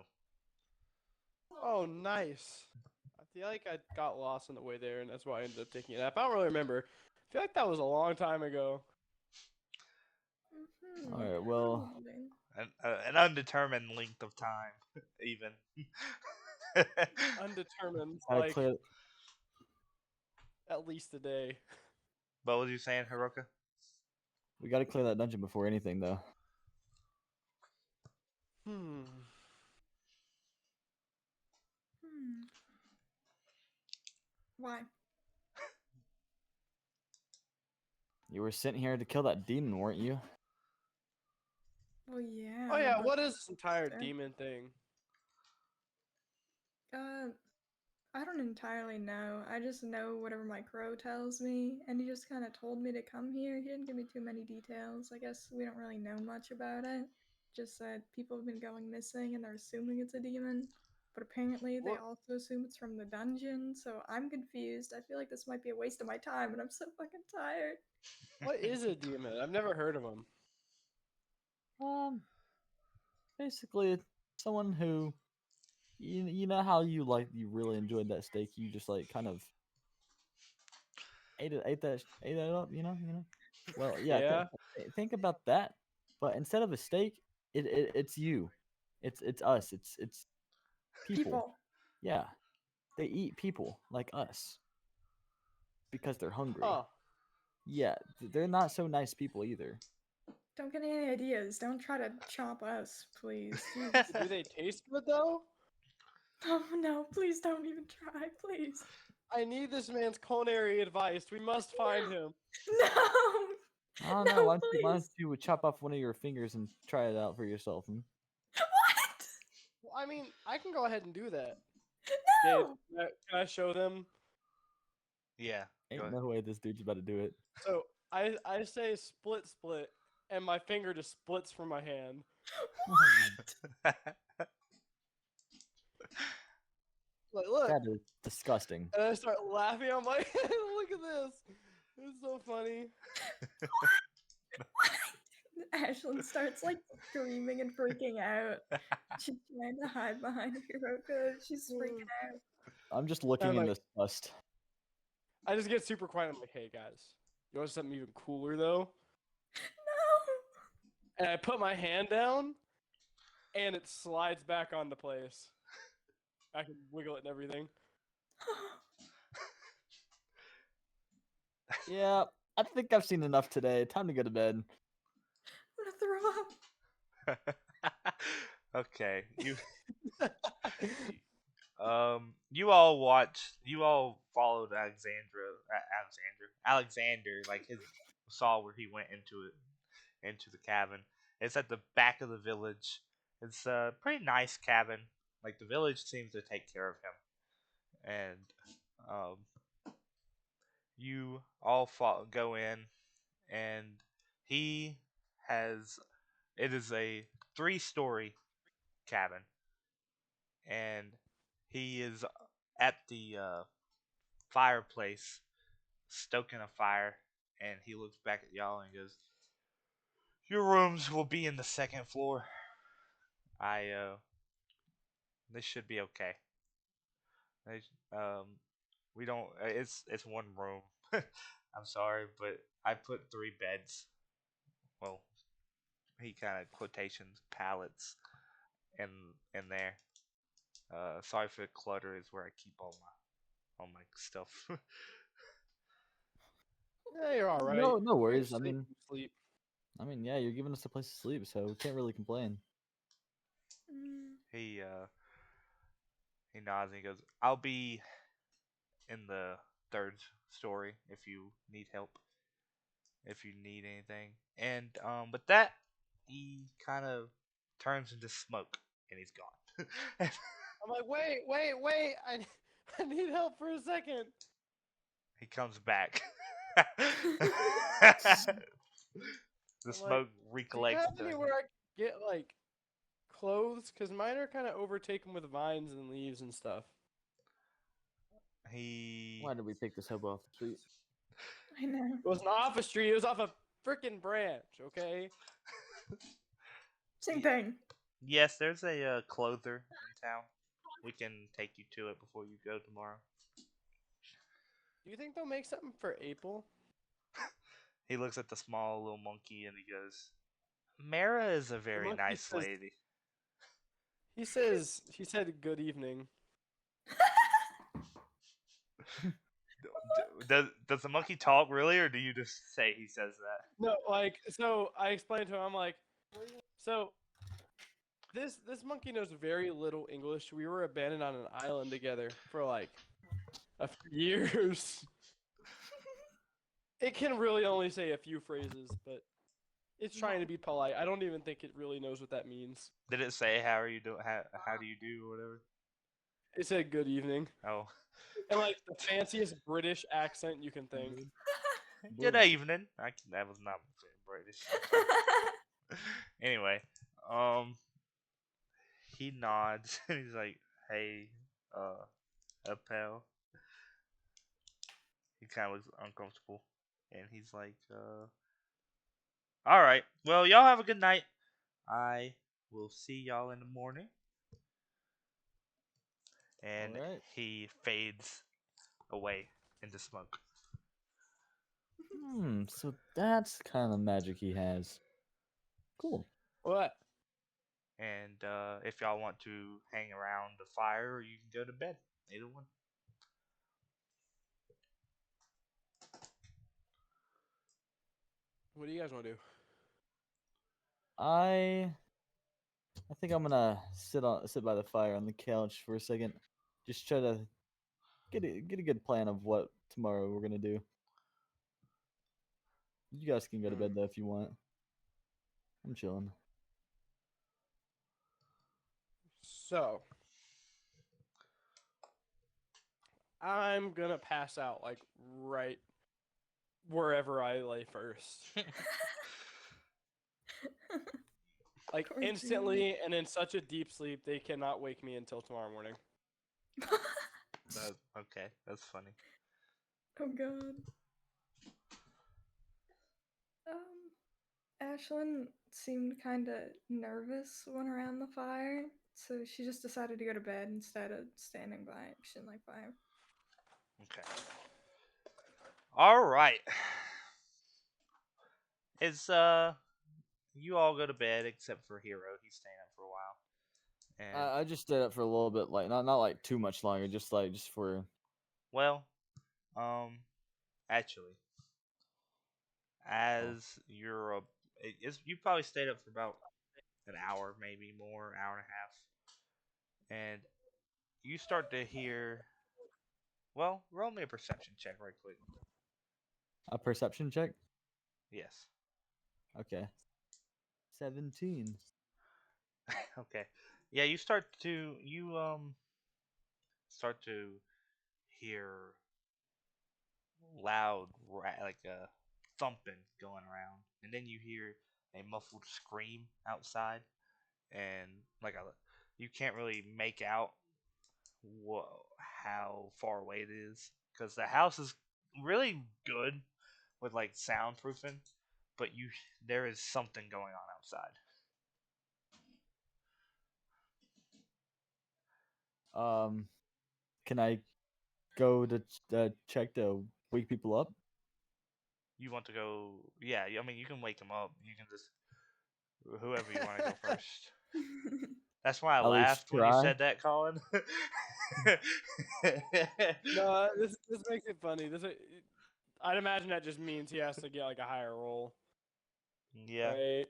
Oh, nice. I feel like I got lost on the way there, and that's why I ended up taking it up. I don't really remember. I feel like that was a long time ago. Mhm, All right, well, probably. an undetermined length of time, even. Undetermined, gotta like clear. at least a day. What was you saying, Hiroka? We gotta clear that dungeon before anything, though. Hmm. Hmm. Why? You were sent here to kill that demon, weren't you? Well, yeah. Oh yeah, but- what is this entire Fair. demon thing? I don't entirely know. I just know whatever my crow tells me, and he just kind of told me to come here. He didn't give me too many details. I guess we don't really know much about it. Just that people have been going missing and they're assuming it's a demon. But apparently they What? also assume it's from the dungeon, so I'm confused. I feel like this might be a waste of my time, and I'm so fucking tired. What is a demon? I've never heard of them. Basically, it's someone who, you know how you really enjoyed that steak. You just like kind of ate that up. You know. Well, yeah. Yeah. Think about that, but instead of a steak, it's you, it's us. It's people. Yeah, they eat people like us because they're hungry. Huh. Yeah, they're not so nice people either. Don't get any ideas. Don't try to chomp us, please. Do they taste good though? Oh no, please don't even try, please. I need this man's culinary advice. We must find him. No! I don't know. No, Why don't please. you chop off one of your fingers and try it out for yourself? What? Well, I mean, I can go ahead and do that. No! Gabe, can I show them? Yeah. Go Ain't ahead. no way this dude's about to do it. So I say split split, and my finger just splits from my hand. What? Like, look, That is disgusting. and I start laughing. I'm like, look at this. It's so funny. Ashlyn starts like screaming and freaking out. She's trying to hide behind Hiroka. She's freaking out. I'm just looking I'm in like- disgust. I just get super quiet. I'm like, hey guys, you want something even cooler though? No! And I put my hand down, and it slides back onto place. I can wiggle it and everything. Yeah, I think I've seen enough today. Time to go to bed. I'm gonna throw up. Okay. You all followed Alexander, like his saw where he went into the cabin. It's at the back of the village. It's a pretty nice cabin. Like the village seems to take care of him, and um, you all go in, and he has it is a 3-story cabin, and he is at the fireplace stoking a fire, and he looks back at y'all and goes, "Your rooms will be in the second floor. I this should be okay. They, we don't. It's one room. I'm sorry, but I put 3 beds. Well, he kind of quotations pallets in there. Sorry for the clutter. Is where I keep all my stuff." Yeah, you're all right. No worries. Sleep, sleep. I mean, yeah, you're giving us a place to sleep, so we can't really complain. He nods and he goes, "I'll be in the 3rd story if you need help. If you need anything." And with that, he kind of turns into smoke and he's gone. I'm like, wait. I need help for a second. He comes back. The I'm smoke like, do you recollects. have anywhere I can get like clothes? Cause mine are kind of overtaken with vines and leaves and stuff. He Why did we pick this hobo off the street? I know. It wasn't off a street. It was off a freaking branch. Okay. Same thing. Yes, there's a clother in town. We can take you to it before you go tomorrow. Do you think they'll make something for April? He looks at the small little monkey and he goes, "Mara is a very monkey nice says- lady." He said good evening. Does the monkey talk really, or do you just say he says that? No, like, so I explained to him, I'm like, so this monkey knows very little English. We were abandoned on an island together for like a few years. It can really only say a few phrases, but it's trying to be polite. I don't even think it really knows what that means. Did it say how are you doing? How do you do or whatever? It said good evening. Oh, And like the fanciest British accent you can think. good evening. That was not British. Anyway, he nods and he's like, "Hey, pal." He kind of looks uncomfortable, and he's like, "All right, well, y'all have a good night. I will see y'all in the morning." And Alright. he fades away into smoke. So that's kind of magic he has. Cool. What? And if y'all want to hang around the fire, or you can go to bed. Either one. What do you guys want to do? I I think I'm gonna sit by the fire on the couch for a second. Just try to get a good plan of what tomorrow we're gonna do. You guys can go to Hmm. bed though if you want. I'm chilling. So I'm gonna pass out like right wherever I lay first. Like Poor instantly and in such a deep sleep they cannot wake me until tomorrow morning. Okay, that's funny. Oh god. Ashlyn seemed kind of nervous when around the fire, so she just decided to go to bed instead of standing by action like fire. Okay. All right. It's you all go to bed except for Hiro. He's staying up for a while. And I just stayed up for a little bit, like not like too much longer, just for. well, um, actually, Oh, as you're you probably stayed up for about an hour, maybe more, hour and a half, and you start to hear. Well, roll me a perception check right quick. a perception check. Yes. Okay. 17. Okay. Yeah, you start to hear loud like a thumping going around, and then you hear a muffled scream outside, and like a you can't really make out how far away it is because the house is really good with like soundproofing, but you there is something going on outside. Um, can I go to check to wake people up? You want to go? Yeah, I mean you can wake them up. You can just whoever you want to go first. That's why I At least laughed when you try. said that, Colin. No, this makes it funny. I'd imagine that just means he has to get like a higher roll, Yeah. right?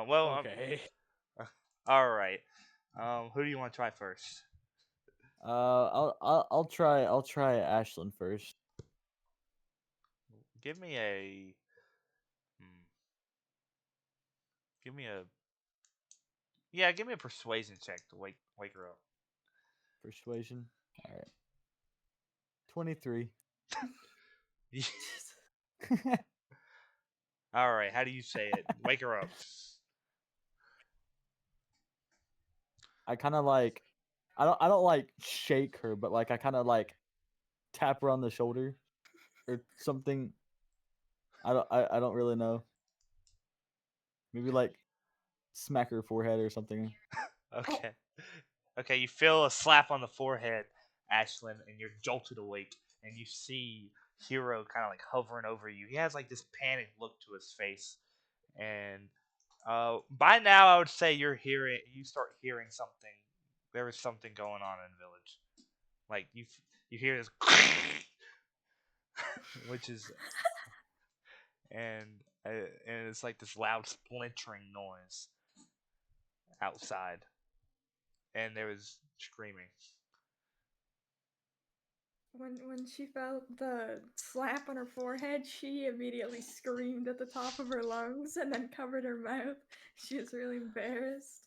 Well, Okay. all right. Who do you want to try first? I'll try Ashlyn first. Give me a. Hmm, give me a. Yeah, give me a persuasion check to wake her up. Persuasion. All right. 23. Jesus. All right. How do you say it? Wake her up. I kind of like. I don't like shake her, but like I kind of like tap her on the shoulder or something. I don't really know. Maybe like smack her forehead or something. Oh, Okay. Okay. You feel a slap on the forehead, Ashlyn, and you're jolted awake, and you see Hiro kind of like hovering over you. He has like this panicked look to his face, and by now I would say you start hearing something. There is something going on in the village. Like you hear this, which is and and it's like this loud splintering noise outside, and there was screaming. when she felt the slap on her forehead, she immediately screamed at the top of her lungs and then covered her mouth. She was really embarrassed.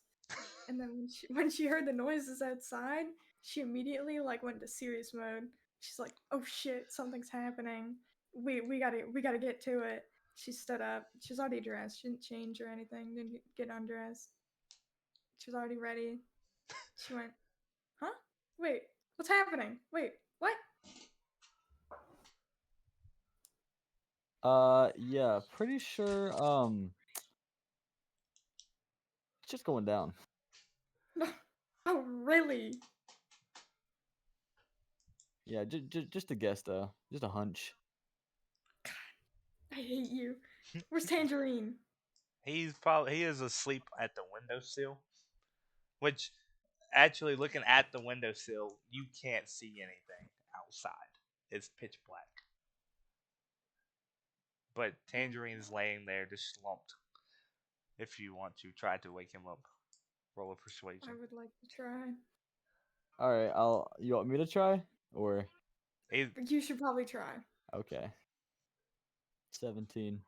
And then when she heard the noises outside, she immediately like went into serious mode. She's like, "Oh shit, something's happening. We gotta get to it." She stood up. She was already dressed. She didn't change or anything. Didn't get undressed. She was already ready. She went, "Huh? Wait, what's happening? Wait, what?" Yeah, pretty sure. It's just going down. Oh, really? Yeah, just a guess though. Just a hunch. I hate you. Where's Tangerine? He is asleep at the windowsill, which actually looking at the windowsill, you can't see anything outside. It's pitch black. But Tangerine is laying there just slumped. If you want to try to wake him up Roll a I persuasion. would like to try. All right, I'll. You want me to try or It, But you should probably try. okay? 17.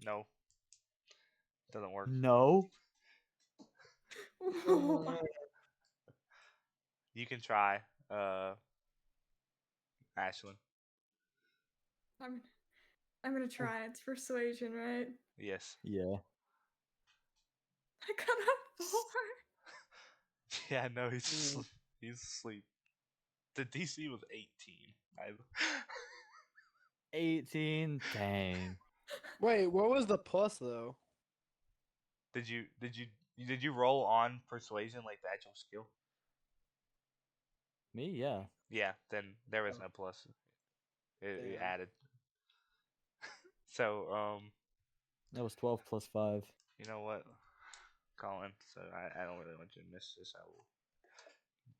no, doesn't work. No. You can try, Ashlyn. I'm I'm gonna try. It's persuasion, right? Yes. Yeah. I got a 4. Yeah, no, he's Mm. asleep. He's asleep. The DC was 18. 18. Dang. Wait, what was the plus though? did you roll on persuasion like the actual skill? Me? Yeah. Yeah, then there is Oh. no plus. It Damn. added. So That was 12 plus 5. you know what, Colin? So I don't really want you to miss this. I will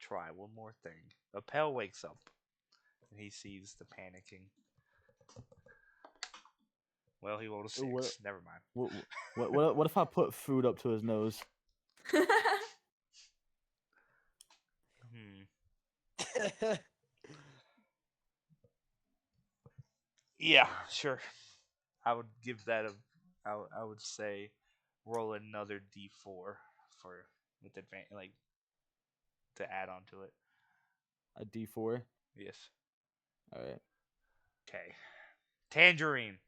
try one more thing. Appel wakes up and he sees the panicking. Well, he rolled a 6. Ooh, what- Never mind. What if I put food up to his nose? Yeah, sure. I would give that a. I would say, roll another D4 for with advantage, like to add on to it. A D4. Yes. All right. Okay. Tangerine.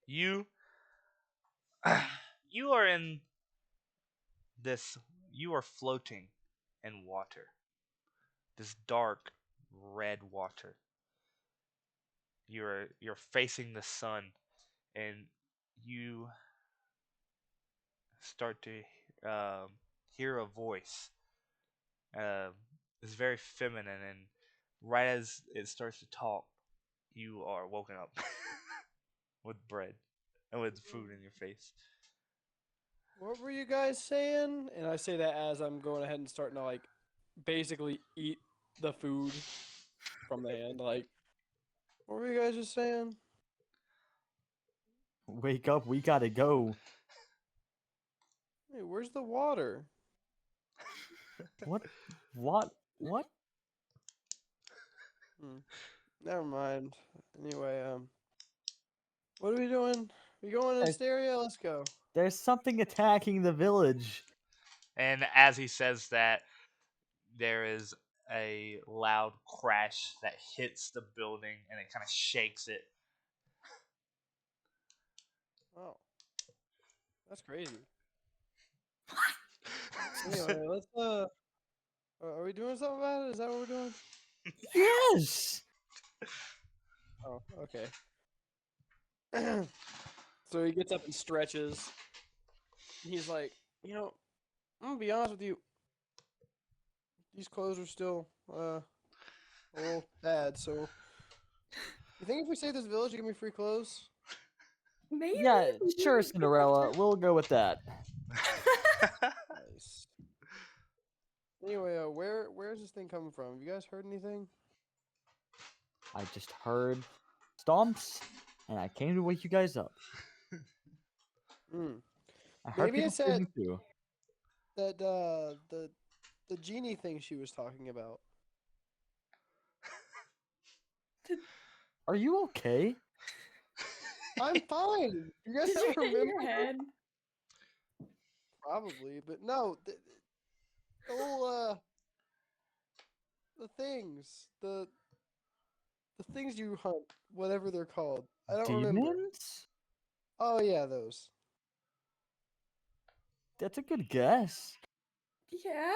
You. You are in this. You are floating in water. This dark red water. You're facing the sun, and you start to hear a voice. It's very feminine, and right as it starts to talk, you are woken up with bread and with food in your face. What were you guys saying? And I say that as I'm going ahead and starting to like basically eat the food from the hand. Like, what were you guys just saying? Wake up. We gotta go. Hey, where's the water? What? What? What? Hmm. Never mind. Anyway, what are we doing? We going in There's, stereo? Let's go. there's something attacking the village. And as he says that, there is a loud crash that hits the building, and it kind of shakes it. Oh, that's crazy. Anyway, let's are we doing something about it? Is that what we're doing? Yes. Oh, okay. So he gets up and stretches. He's like, I'm gonna be honest with you. These clothes are still a little bad. So, you think if we save this village, you give me free clothes? Maybe. Yeah. we do Sure, it Cinderella. We'll go with that. Nice. Anyway, where's this thing coming from? Have you guys heard anything? I just heard stomps, and I came to wake you guys up. Hmm. I heard Maybe people it's that screaming too. the genie thing she was talking about. Are you okay? I'm fine. You guys Did you don't hit remember? your head? Probably, but no. The whole the things you hunt, whatever they're called. I don't remember. Demons? Oh yeah, those. That's a good guess. Yeah,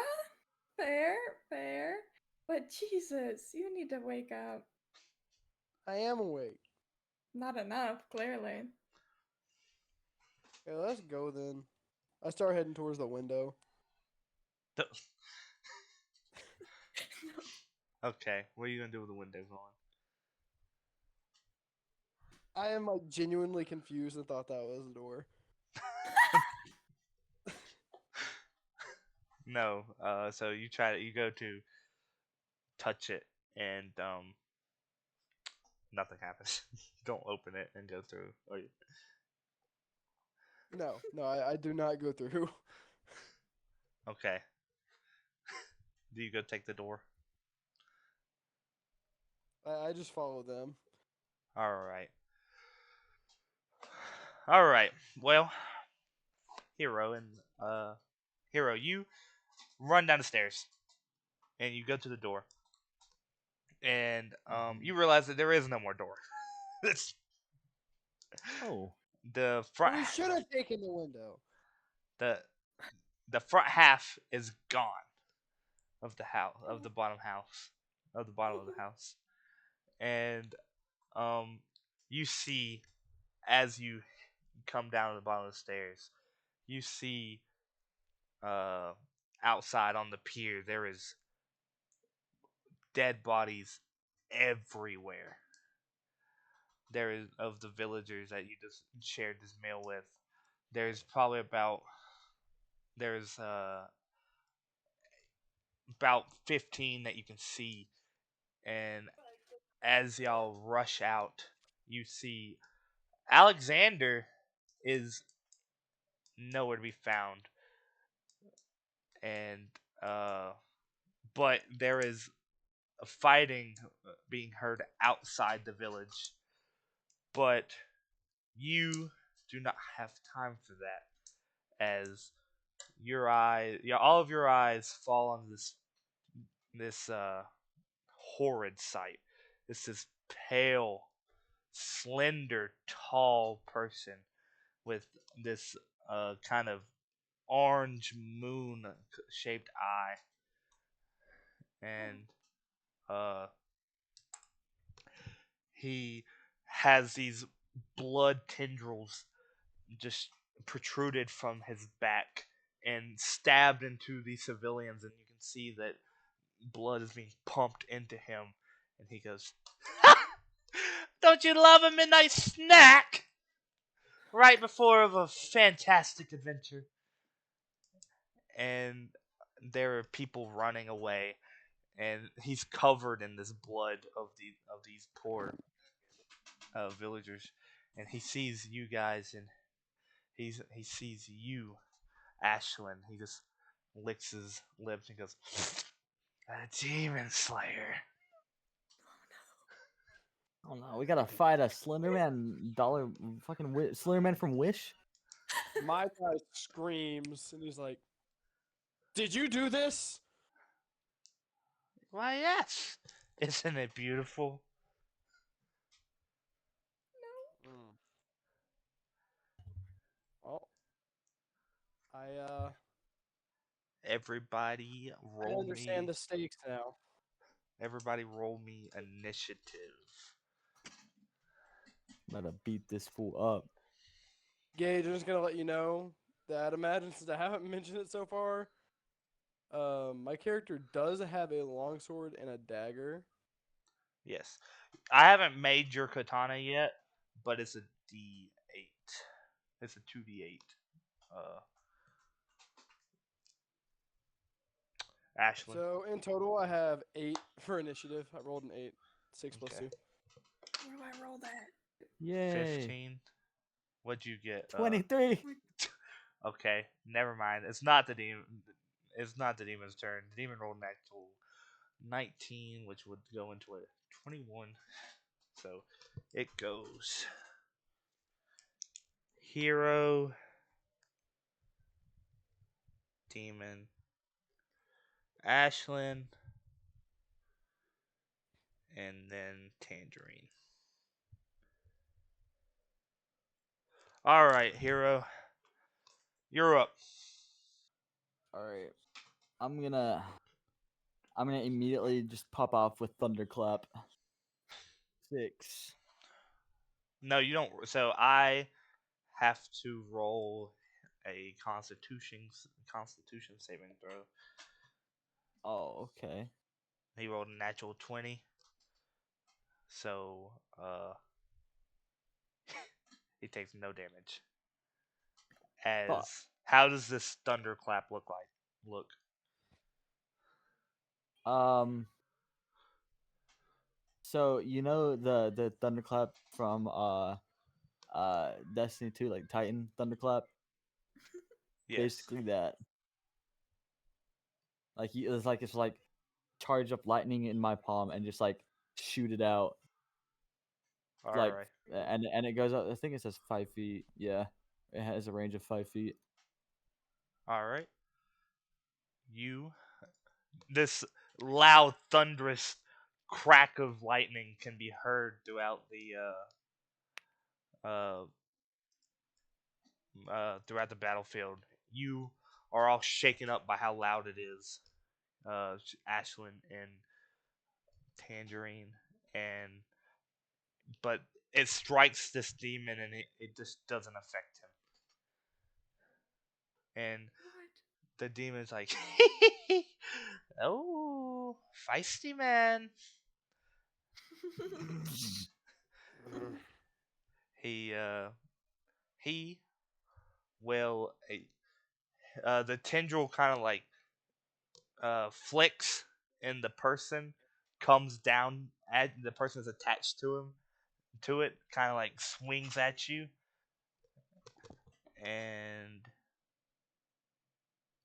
fair, fair. But Jesus, you need to wake up. I am awake. Not enough, clearly. Okay, let's go then. I start heading towards the window. Okay, what are you gonna do with the window on? I am like genuinely confused and thought that was the door. No, so you go to touch it, and nothing happens. Don't open it and go through. No, no, I do not go through. Okay. Do you go take the door? I just follow them. All right. All right. Well, Hero and Hero, you run down the stairs and you go to the door, and you realize that there is no more door. It's Oh, the front We should have taken the window. the the front half is gone of the house of the bottom house of the bottom of the house, and um you see as you come down to the bottom of the stairs, you see uh outside on the pier there is dead bodies everywhere. There is of the villagers that you just shared this meal with. There's probably there's about 15 that you can see, and as y'all rush out, you see Alexander is nowhere to be found, and uh, but there is a fighting being heard outside the village, but you do not have time for that as all of your eyes fall on this horrid sight. It's this pale, slender, tall person with this kind of orange moon shaped eye, and uh, he has these blood tendrils just protruded from his back and stabbed into the civilians, and you can see that blood is being pumped into him, and he goes, "Don't you love a midnight snack right before of a fantastic adventure?" And there are people running away, and he's covered in this blood of these poor villagers, and he sees you guys, and he sees you, Ashlyn. He just licks his lips and goes, "A demon slayer." oh no, we gotta fight a Slender Man fucking Slender Man from Wish. My guy screams and he's like, "Did you do this?" Why, yes. Isn't it beautiful? Mm. Well, Everybody I roll understand me. the stakes now. Everybody roll me initiative. Gotta beat this fool up. Gage, I'm just gonna let you know that imagine since I haven't mentioned it so far, my character does have a longsword and a dagger. Yes. I haven't made your katana yet, but it's a D8. It's a 2D8. Uh, Ashlyn. So in total, I have 8 for initiative. I rolled an 8, 6 plus Okay. 2. Where do I roll that? Yay! 15. What'd you get? 23. Okay, never mind. It's not the demon. It's not the demon's turn. The demon rolled an actual 19, which would go into a 21. So it goes Hero, Demon, Ashlyn, and then Tangerine. All right, Hero, you're up. All right, I'm gonna immediately just pop off with Thunderclap. 6. No, you don't. So I have to roll a Constitution saving throw. Oh, okay. He rolled a natural 20, so he takes no damage. Fuck. As how does this thunderclap look like? Look. Um. So you know the thunderclap from Destiny 2, like Titan thunderclap. Yes. Basically that. Like it's like charge up lightning in my palm and just like shoot it out. All Like right. and it goes up. I think it says 5 feet. Yeah, it has a range of 5 feet. All right. You. This loud, thunderous crack of lightning can be heard throughout uh, throughout the battlefield. You are all shaken up by how loud it is. Ashlyn and Tangerine, and but it strikes this demon and it just doesn't affect him. And What? the demon's like, "Oh, feisty man." He he will the tendril kind of like flicks and the person comes down at the person is attached to it kind of like swings at you and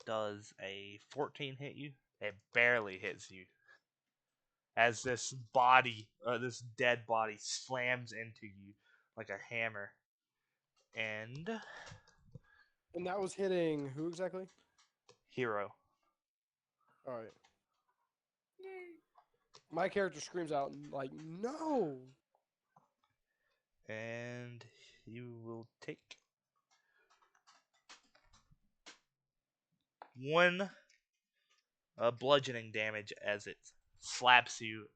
does a 14 hit you? It barely hits you as this body this dead body slams into you like a hammer and And that was hitting who exactly? Hiro. All right. Yay. My character screams out like, "No!" And you will take one bludgeoning damage as it slaps you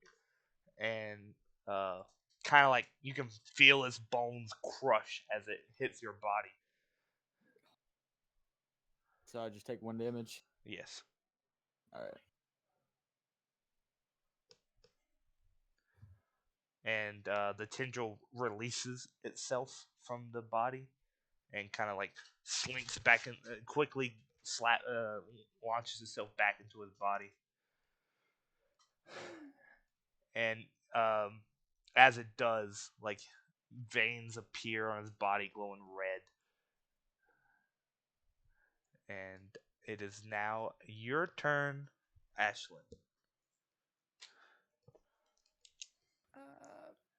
and kind of like you can feel his bones crush as it hits your body. So I just take 1 damage. Yes. All right. And the tendril releases itself from the body and kind of like slinks back and quickly launches itself back into his body. And as it does, like veins appear on his body glowing red. And it is now your turn, Ashlyn.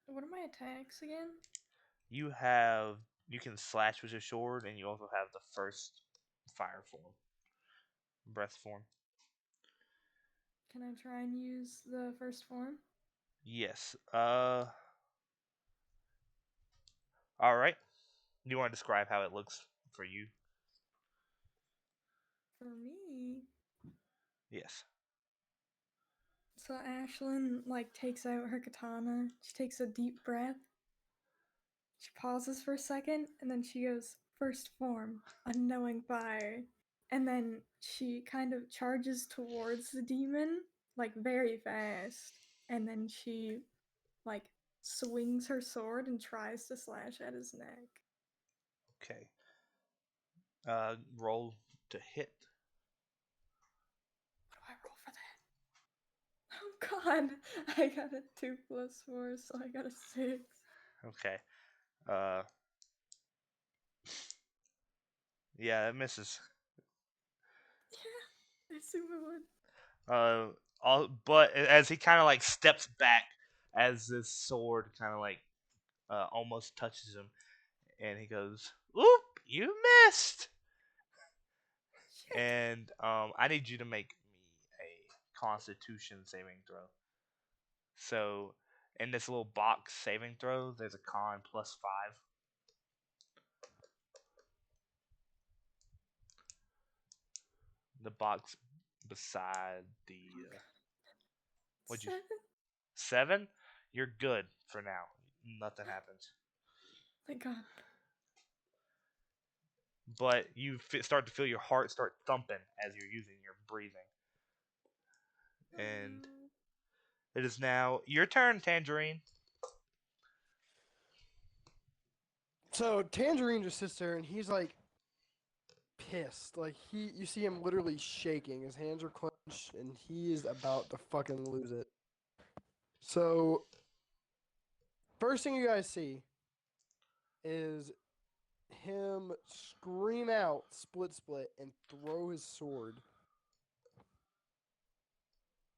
What are my attacks again? You can slash with your sword, and you also have the first fire form, breath form. Can I try and use the first form? Yes. All right. Do you want to describe how it looks for you? For me, Yes. so Ashlyn like takes out her katana. She takes a deep breath. She pauses for a second, and then she goes, "First form, unknowing fire." And then she kind of charges towards the demon, like very fast. And then she like swings her sword and tries to slash at his neck. Okay. Roll to hit. What do I roll for that? Oh god, I got a 2+4, so I got a 6. Okay. Uh. Yeah, it misses. Yeah, I assume it would. But as he kind of like steps back, as this sword kind of like almost touches him, and he goes, "Oop, you missed!" Shit. And I need you to make me a Constitution saving throw. So in this little box saving throw, there's a con +5. The box beside the what'd you 7? 7? You're good for now. Nothing happens. Thank god. But you start to feel your heart start thumping as you're using your breathing. And it is now your turn, Tangerine. So Tangerine just sits there and he's like pissed. Like you see him literally shaking. His hands are clenched and he is about to fucking lose it. So first thing you guys see is him scream out split and throw his sword.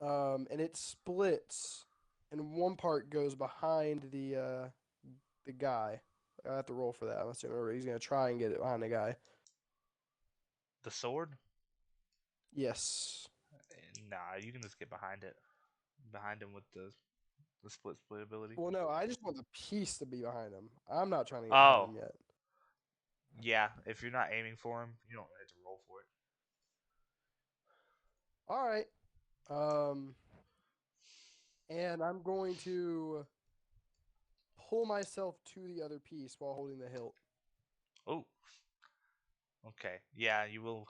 And it splits, and one part goes behind the guy. I have to roll for that. I'm assuming he's gonna try and get it behind the guy. The sword? Yes. Nah, you can just get behind it. Behind him with the split ability. Well, no, I just want the piece to be behind him. I'm not trying to get behind him yet. Yeah, if you're not aiming for him, you don't have to roll for it. All right. And I'm going to pull myself to the other piece while holding the hilt. Oh. Okay. Yeah, you will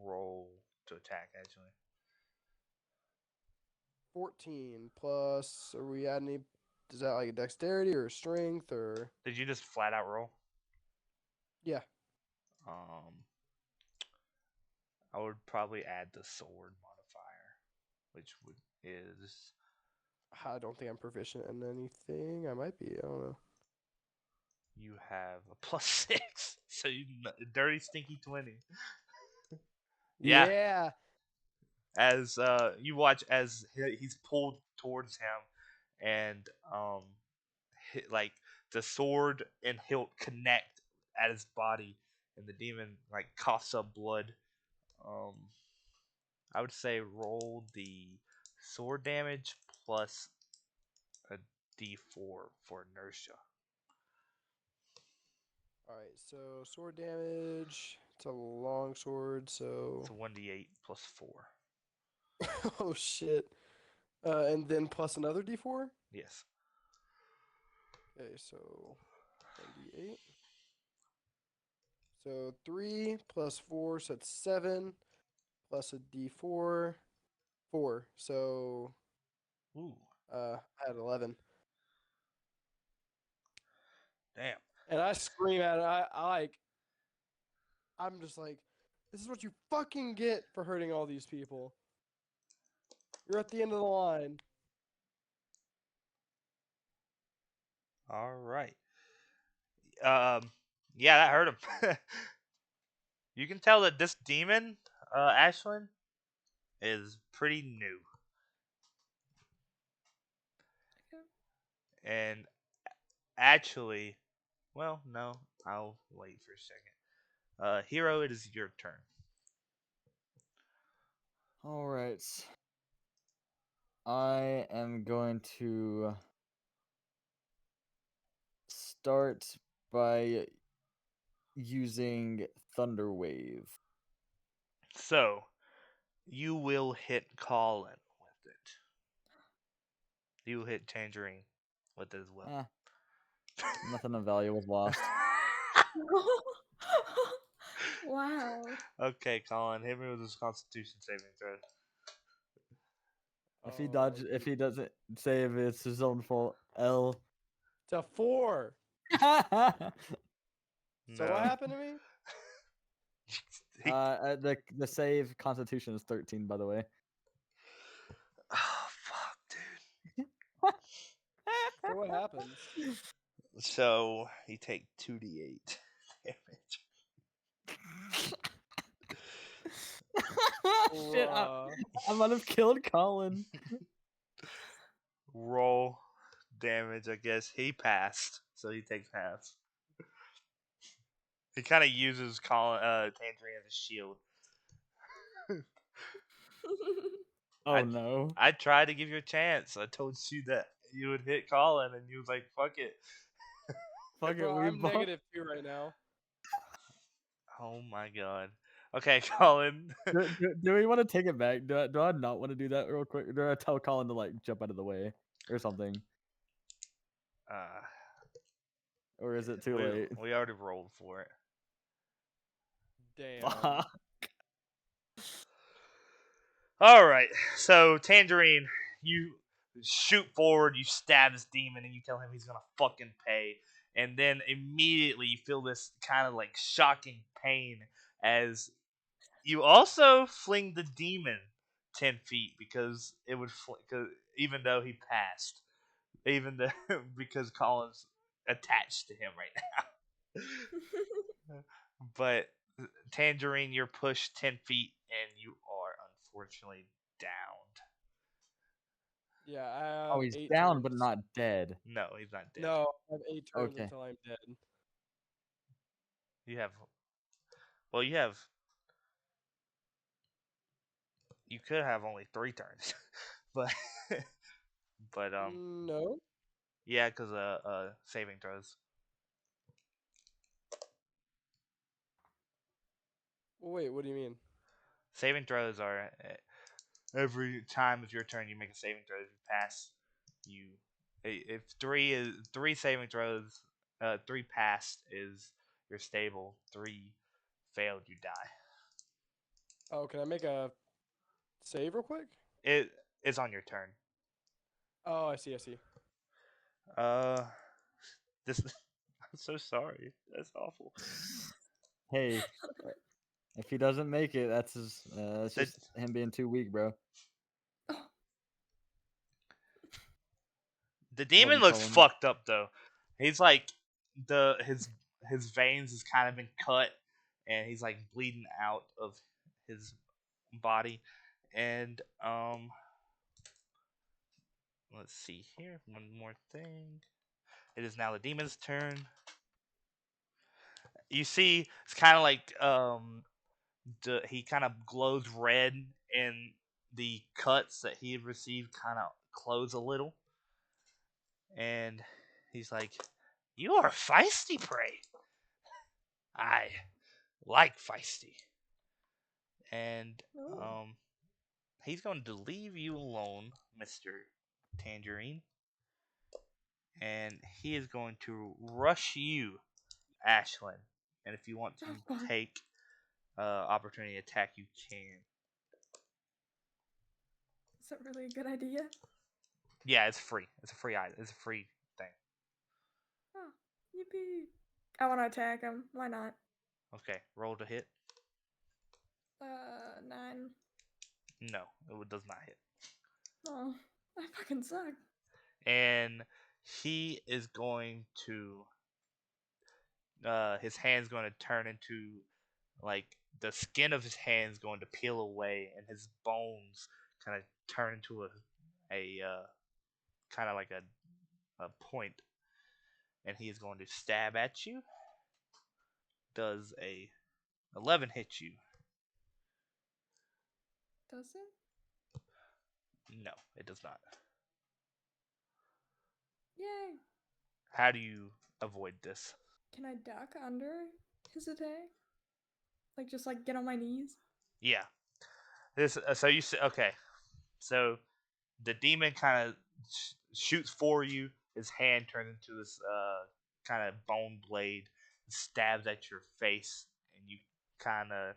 roll to attack, actually. 14 plus. Are we adding any? Is that like a dexterity or a strength or? Did you just flat out roll? Yeah. I would probably add the sword modifier, which is I don't think I'm proficient in anything. I might be. I don't know. you have a +6, so you dirty stinky 20. Yeah. Yeah. As you watch as he's pulled towards him, and like the sword and hilt connect at his body, and the demon like coughs up blood. Um, I would say roll the sword damage plus a D4 for inertia. All right. So sword damage. It's a long sword. So. It's a 1d8 plus 4. Oh shit. And then plus another d4. Yes. Okay, so 1d8. So 3 plus 4, so it's 7 plus a d4, 4. So Ooh. I had 11. Damn. And I scream at it. I'm just like, this is what you fucking get for hurting all these people. You're at the end of the line. All right. Yeah, that hurt him. You can tell that this demon, Ashlyn, is pretty new. And actually, well, no, I'll wait for a second. Hiro, it is your turn. All right. I am going to start by using Thunder Wave. So, you will hit Colin with it. You will hit Tangerine with it as well. Nothing of value was lost. Wow. Okay, Colin, hit me with his Constitution saving throw. If he doesn't save, it's his own fault. L. It's a 4. No. So what happened to me? The save Constitution is 13, by the way. Oh, fuck, dude. So what happens? So, you take 2d8 damage. Shit, I might have killed Colin. Roll damage, I guess. He passed, so he takes half. He kind of uses Tangerine as a shield. Oh no. I tried to give you a chance. I told you that you would hit Colin, and you was like, fuck it. Fuck it, Bro, we I'm both. -2 right now. Oh my god. Okay, Colin. Do we want to take it back? Do I not want to do that real quick? Do I tell Colin to like jump out of the way or something? Or is it too late? We already rolled for it. Damn. All right. So Tangerine, you shoot forward, you stab this demon, and you tell him he's gonna fucking pay. And then immediately you feel this kind of like shocking pain as you also fling the demon 10 feet because it would cause, even though he passed, even though because Colin's attached to him right now. But Tangerine, you're pushed 10 feet and you are unfortunately downed. Yeah, I have Oh, he's 8 down but turns. not dead. No, he's not dead. No, I have 8 turns Okay. until I'm dead. You have. Well, you have. You could have only 3 turns, but No. yeah, because saving throws. Wait, what do you mean? Saving throws are every time of your turn you make a saving throw. If you pass, you if three saving throws, 3 passed is you're stable. 3 failed, you die. Oh, can I make a save real quick? It's on your turn. Oh, I see, I see. Uh, this. I'm so sorry. That's awful. Hey, if he doesn't make it, that's his. That's The- just him being too weak, bro. Oh, The What demon you looks calling him? fucked up though. He's like his veins has kind of been cut, and he's like bleeding out of his body. And let's see here. One more thing. It is now the demon's turn. You see, it's kind of like he kind of glows red, and the cuts that he had received kind of close a little. And he's like, "You are feisty, prey. I like feisty." And oh. he's going to leave you alone, Mr. Tangerine. And he is going to rush you, Ashlyn. And if you want to Oh, fuck. take opportunity attack, you can. Is that really a good idea? Yeah, it's free. It's a free item. It's a free thing. Oh, yippee. I want to attack him. Why not? Okay, roll to hit. 9. No, it does not hit. Oh, I fucking suck. And he is going to his hand's going to turn into like the skin of his hand's going to peel away and his bones kind of turn into a kind of like a point, and he is going to stab at you. Does a 11 hit you? Does it? No, it does not. Yay. How do you avoid this? Can I duck under his attack? Like, just like get on my knees? Yeah, this so you okay, so the demon kind of shoots for you. His hand turns into this kind of bone blade, stabs at your face, and you kind of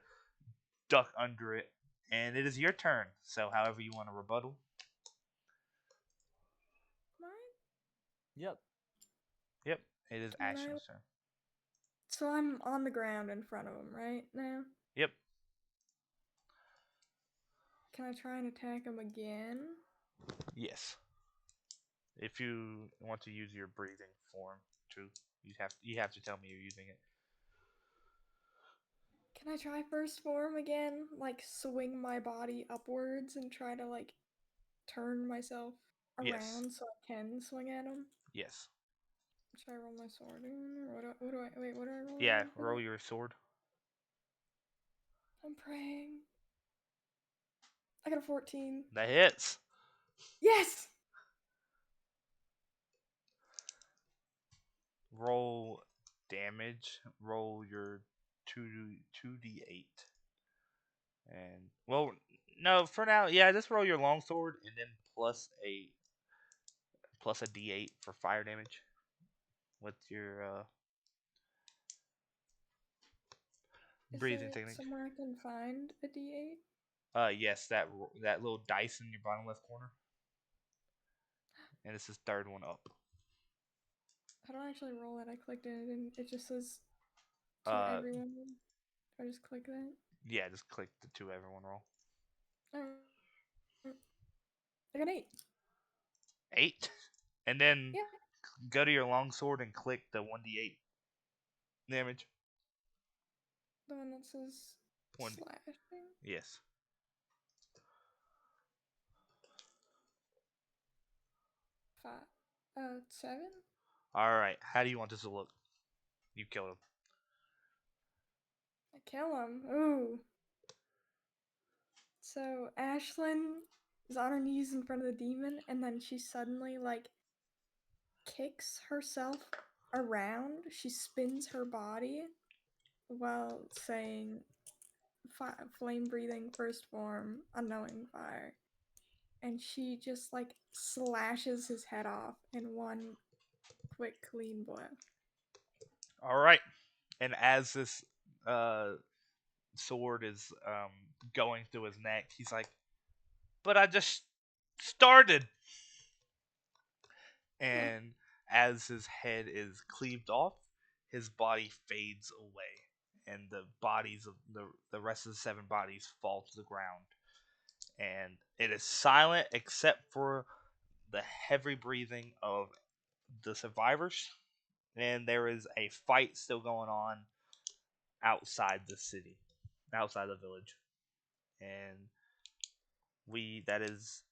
duck under it. And it is your turn. So, however you want to rebuttal. Mine? Yep. Yep, it is Can I- Ashlyn's turn. So I'm on the ground in front of him right now. Yep. Can I try and attack him again? Yes. If you want to use your breathing form too, you have to tell me you're using it. Can I try first form again? Like swing my body upwards and try to like turn myself Yes. around so I can swing at him? Yes. Should I roll my sword in? Or what do I wait, what do I roll? Yeah. again for Roll that? your sword. I'm praying. I got a 14. That hits. Yes! Roll damage. Roll your 2d8. And well, no, for now, yeah, just roll your longsword and then plus a d8 for fire damage with your Is breathing there technique. somewhere I can find a D8? Yes, that little dice in your bottom left corner, and this is third one up. I don't actually roll it. I clicked it and it just says to Uh, everyone. I just click that. yeah, just click the to everyone roll. Mm. I got 8. 8, and then Yeah. go to your longsword and click the 1d8 damage. The one that says 20. slashing? Yes. 7? All right. How do you want this to look? You killed him. I kill him. Ooh. So Ashlyn is on her knees in front of the demon, and then she suddenly like kicks herself around. She spins her body while saying flame breathing first form, unknowing fire. And she just like slashes his head off in one quick clean blow. All right. And as this sword is going through his neck, he's like, "But I just started." And as his head is cleaved off, his body fades away, and the bodies of the rest of the 7 bodies fall to the ground. And it is silent except for the heavy breathing of the survivors, and there is a fight still going on outside the city, outside the village, and that is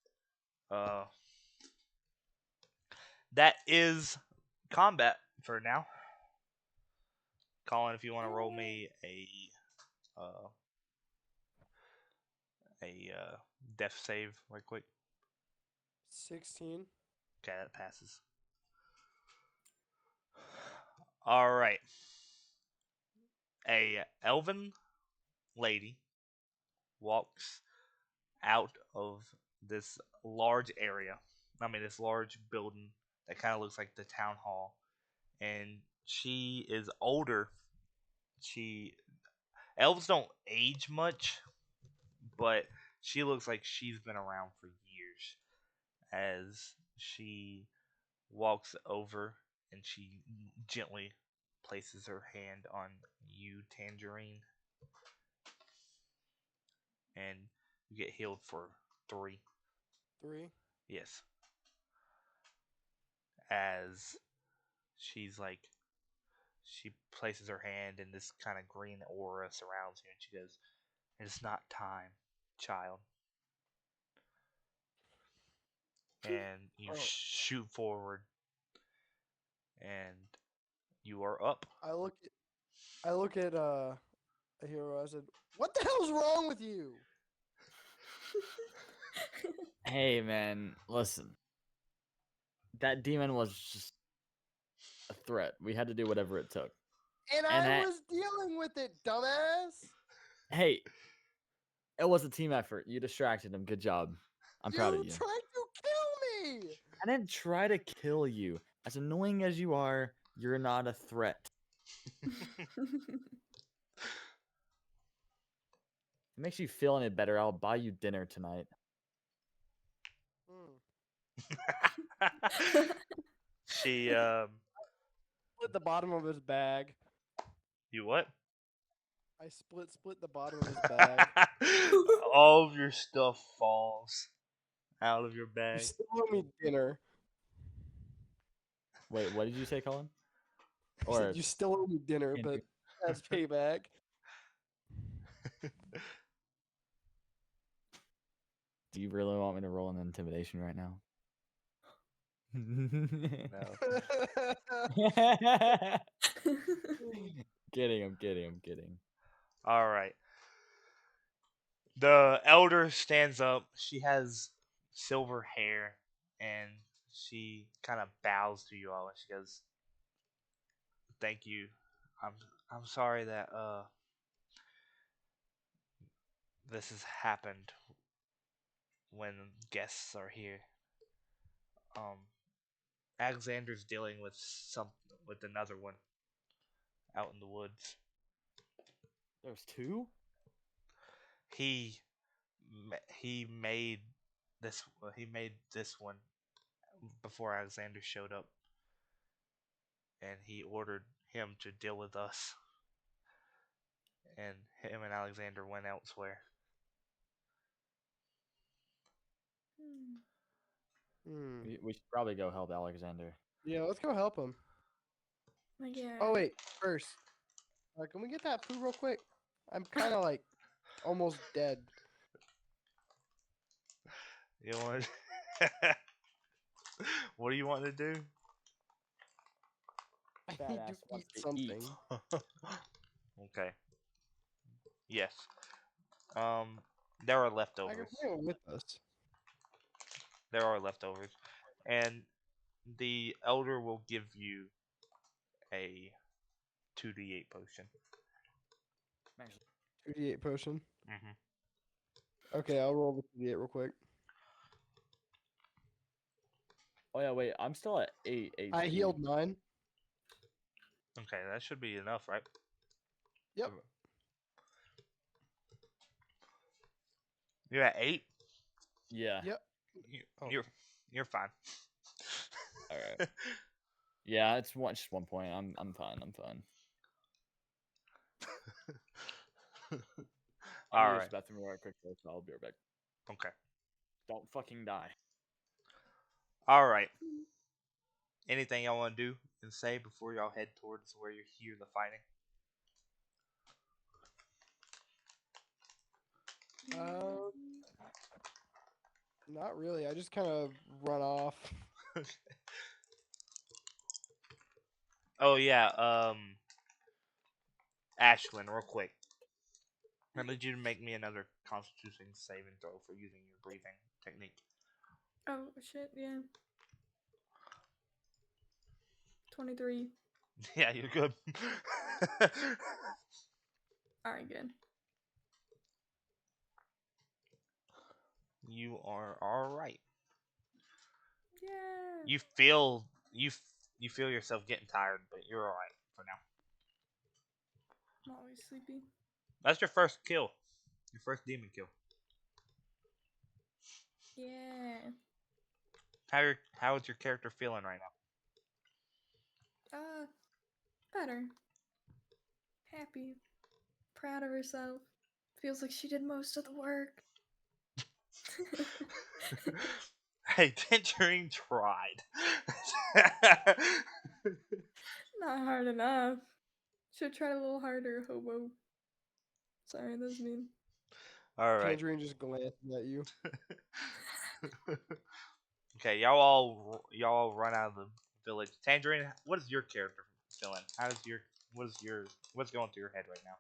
uh that is combat for now. Colin, if you want to roll me uh a death save right quick. 16. Okay, that passes. All right. A elven lady walks out of this large area. I mean, this large building that kind of looks like the town hall, and she is older. She elves don't age much, but she looks like she's been around for years. As she walks over and she gently places her hand on you, Tangerine, and you get healed for 3. 3. Yes. As she's like, she places her hand and this kind of green aura surrounds you, and she goes, "It's not time, child." And you Oh, shoot forward, and you are up. I look at a hero. I said, "What the hell's wrong with you?" Hey, man, listen. That demon was just a threat. We had to do whatever it took. And And I was dealing with it, dumbass. hey, it was a team effort. You distracted him. Good job. I'm proud of You you. tried to kill me. I didn't try to kill you. As annoying as you are, you're not a threat. If it makes you feel any better, I'll buy you dinner tonight. She Split the bottom of his bag. you what? I split the bottom of his bag. All of your stuff falls out of your You bag. still owe me dinner. Wait, what did you say, Colin? I said you still owe me dinner, Andrew. but that's payback. Do you really want me to roll an intimidation right now? No. Kidding, I'm kidding, I'm kidding. All right. The elder stands up. She has silver hair, and she kind of bows to you all, and she goes, "Thank you. I'm I'm sorry that this has happened when guests are here. Um, Alexander's dealing with another one out in the woods. There's 2? He he made this one before Alexander showed up, and he ordered him to deal with us. And him and Alexander went elsewhere." We should probably go help Alexander. Yeah, let's go help him. Like, yeah. Oh wait, first, can we get that food real quick? I'm kind of like almost dead. You want? What do you want to do? I need to Badass wants eat to something. Okay. Yes. There are I can leftovers. bring it with us. There are leftovers, and the elder will give you a 2d8 potion. 2d8 potion. Hmm. Okay, I'll roll the 2d8 real quick. Oh yeah, wait. I'm still at 8 HP. I healed 9. Okay, that should be enough, right? Yep. You're at 8. Yeah. Yep. You, Oh. you're fine. All right. Yeah, it's just 1 point. I'm fine. I'm fine. All I'm right. just bathroom real quick, so I'll be right back. Okay. Don't fucking die. All right. Anything y'all want to do and say before y'all head towards where you hear the fighting? Not really. I just kind of run off. Oh yeah. Ashlyn, real quick. I need you to make me another Constitution saving throw for using your breathing technique. Oh shit, yeah. 23. Yeah, you're good. Alright, good. You are all right. Yeah. You feel you feel yourself getting tired, but you're all right for now. I'm always sleepy. That's your first kill. Your first demon kill. Yeah. How is your character feeling right now? Better. Happy. Proud of herself. Feels like she did most of the work. Hey, Tangerine tried. Not hard enough. Should try a little harder, hobo. Sorry, that's mean. All right. Tangerine just glancing at you. Okay, y'all all run out of the village. Tangerine, what is your character feeling? What's going through your head right now?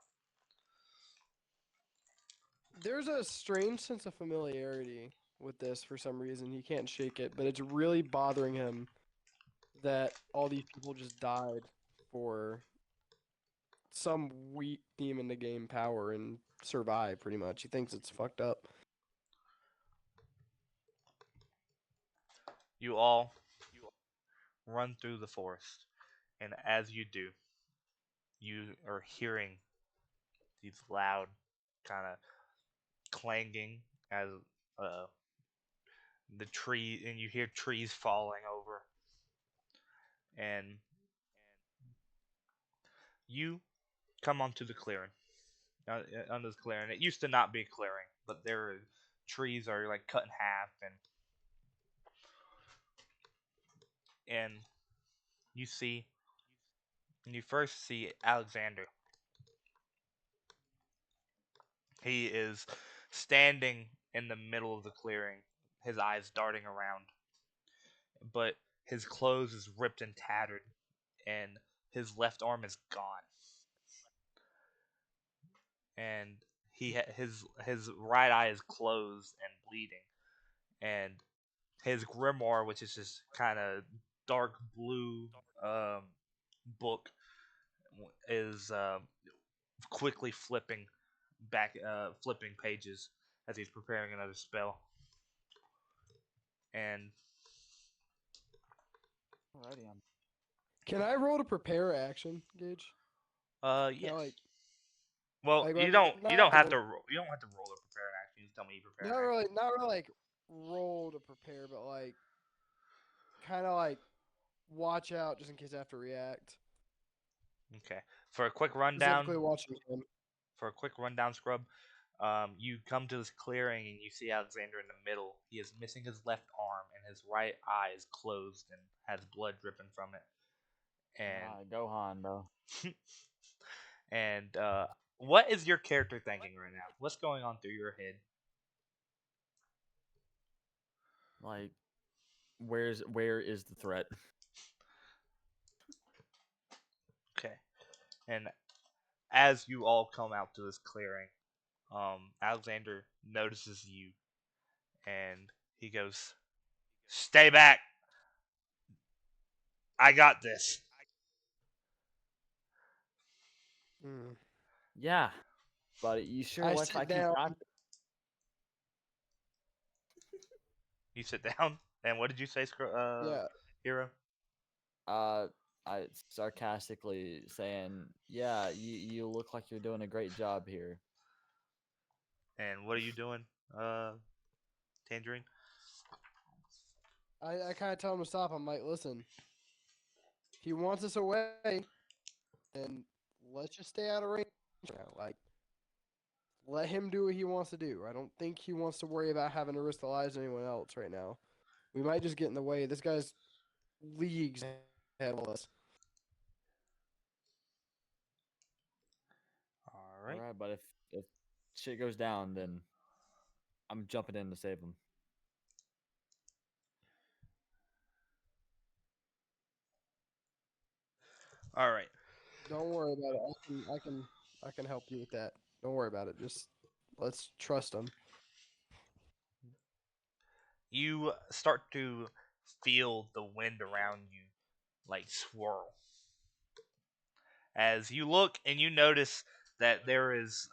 There's a strange sense of familiarity with this for some reason. He can't shake it, but it's really bothering him that all these people just died for some weak demon to gain power and survive, pretty much. He thinks it's fucked up. You all run through the forest, and as you do, you are hearing these loud kind of clanging as uh, and you hear trees falling over, and you come onto the clearing. Onto this clearing, it used to not be a clearing, but trees are like cut in half, and you see, and you first see Alexander. He is standing in the middle of the clearing, his eyes darting around, but his clothes is ripped and tattered, and his left arm is gone, and his right eye is closed and bleeding, and his grimoire, which is just kind of dark blue um, book, is quickly flipping pages as he's preparing another spell, and Alrighty, I'm. Can I roll to prepare action, Gage? Can yeah. I, like, Well, like, you like, don't not you don't have roll- to you don't have to roll to prepare an action. You just tell me you prepare not an really, not really like roll to prepare, but like kind of like watch out just in case I have to react. action. Okay. For a quick rundown, Specifically watching him. Scrub, you come to this clearing and you see Alexander in the middle. He is missing his left arm and his right eye is closed and has blood dripping from it. And Gohan, bro. and what is your character thinking right now? What's going on through your head? Like, where is the threat? Okay. And as you all come out to this clearing, Alexander notices you, and he goes, "Stay back! I got this." Mm. Yeah, but you sure I wish I sit keep down. practice? You sit down, and what did you say, Yeah. Hero? Uh, I sarcastically saying, yeah, you look like you're doing a great job here. And what are you doing, Tangerine? I kind of tell him to stop. I'm like, listen, he wants us away, and let's just stay out of range now. Like, let him do what he wants to do. I don't think he wants to worry about having to risk the lives of anyone else right now. We might just get in the way. This guy's leagues ahead of us. All All right. right, but if shit goes down, then I'm jumping in to save him. All right. Don't worry about it. I can help you with that. Don't worry about it. Just let's trust him. You start to feel the wind around you like swirl as you look, and you notice that there is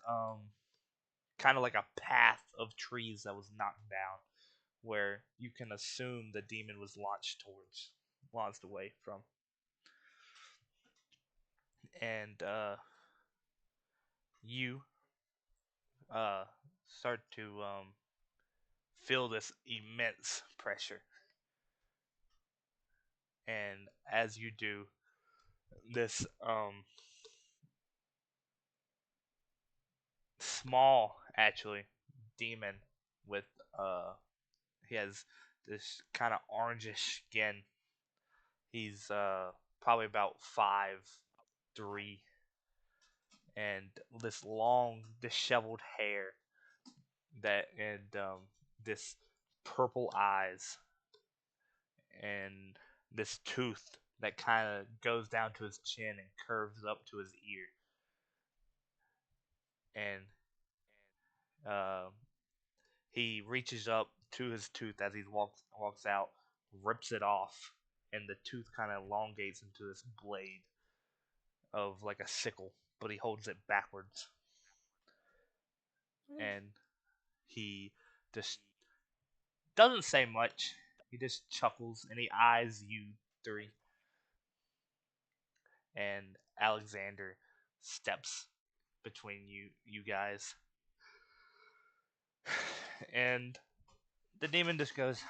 kind of like a path of trees that was knocked down, where you can assume the demon was launched away from. And you uh, start to feel this immense pressure. And as you do, this small, actually, demon with he has this kind of orangish skin. He's probably about 5'3", and this long, disheveled hair that and this purple eyes and this tooth that kind of goes down to his chin and curves up to his ear. And uh, he reaches up to his tooth as he walks out, rips it off, and the tooth kind of elongates into this blade of like a sickle, but he holds it backwards. And he just doesn't say much. He just chuckles and he eyes you three. And Alexander steps between you guys. And the demon just goes,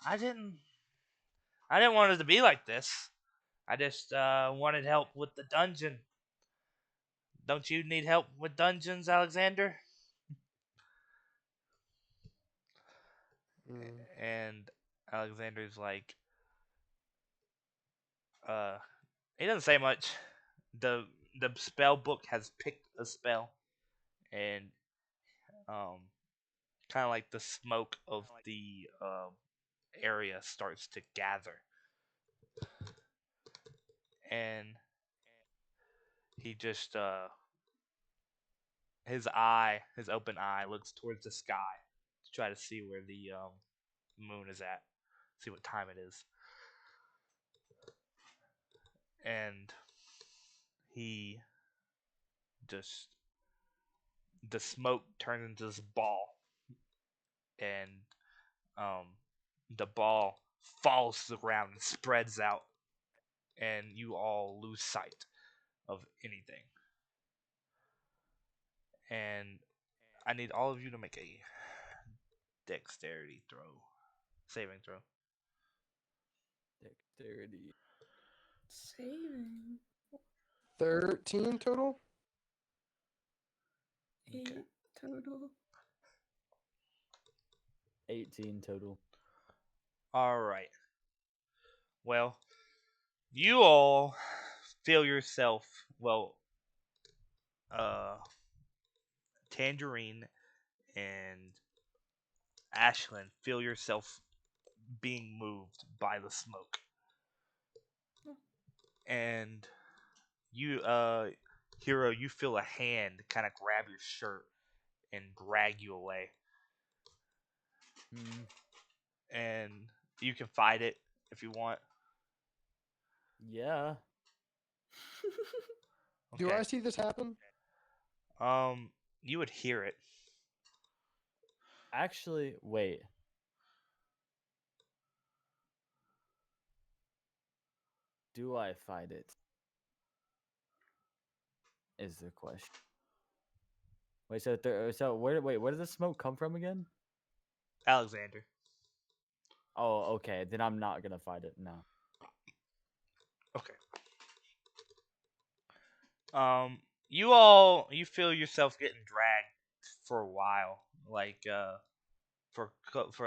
I didn't want it to be like this. I just wanted help with the dungeon. Don't you need help with dungeons, Alexander? Mm. And Alexander's like, uh, he doesn't say much. The the spell book has picked a spell, and um, kind of like the smoke of the area starts to gather, and he just his open eye looks towards the sky to try to see where the moon is at, see what time it is, and he just the smoke turns into this ball, and um, the ball falls to the ground and spreads out, and you all lose sight of anything. And I need all of you to make a dexterity saving throw. Dexterity. Saving 13 total. Okay. 8 total. 18 total. All right. Well, you all feel yourself, well, uh, Tangerine and Ashlyn feel yourself being moved by the smoke. And you, Hiro, you feel a hand kind of grab your shirt and drag you away. Hmm. And you can fight it if you want. Yeah. Do Okay. I see this happen? You would hear it. Actually, wait. Do I fight it? Is the question. Wait, so where does the smoke come from again? Alexander. Oh, okay. Then I'm not gonna fight it. No. Okay. You feel yourself getting dragged for a while, like for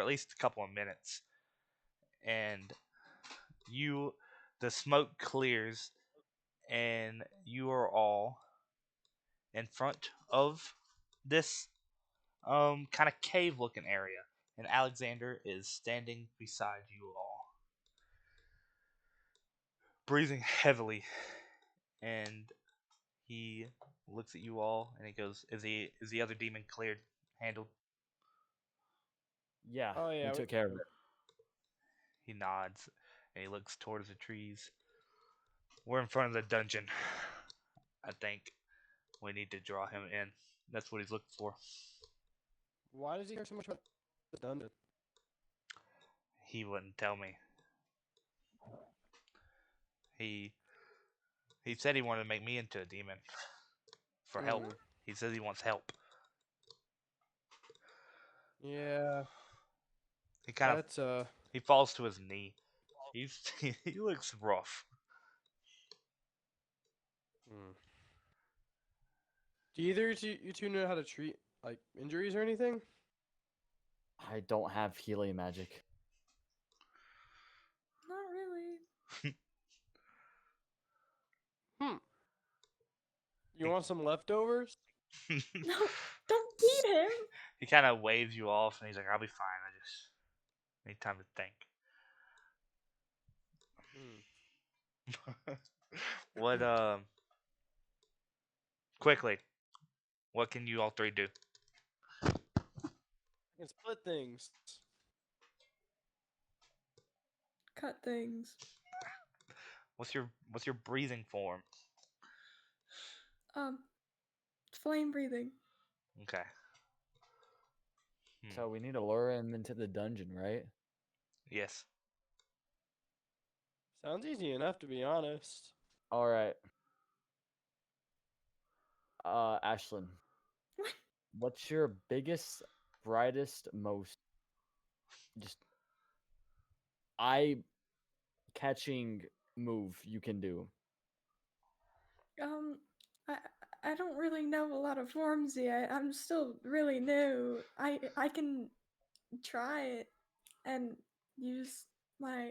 at least a couple of minutes, and you the smoke clears, and you are all in front of this kind of cave looking area, and Alexander is standing beside you all, breathing heavily, and he looks at you all and he goes, "Is the other demon cleared, handled?" Yeah, Oh yeah, we took care of it. He nods and he looks towards the trees. We're in front of the dungeon. I think we need to draw him in. That's what he's looking for. Why does he care so much about the dungeon? He wouldn't tell me. He he said he wanted to make me into a demon for help. Mm. He says he wants help. Yeah, He kind of that's he falls to his knee. He's he looks rough. Mm. Do either you two know how to treat like injuries or anything? I don't have healing magic. Not really. Hmm. You want some leftovers? No, don't beat him. He kind of waves you off and he's like, "I'll be fine. I just need time to think." Hmm. What quickly, what can you all three do? I can split things. Cut things. What's your breathing form? Um, flame breathing. Okay. So we need to lure him into the dungeon, right? Yes. Sounds easy enough, to be honest. All right. Ashlyn, what's your biggest, brightest, most just eye catching move you can do? Um, I I don't really know a lot of forms yet. I'm still really new. I can try it and use my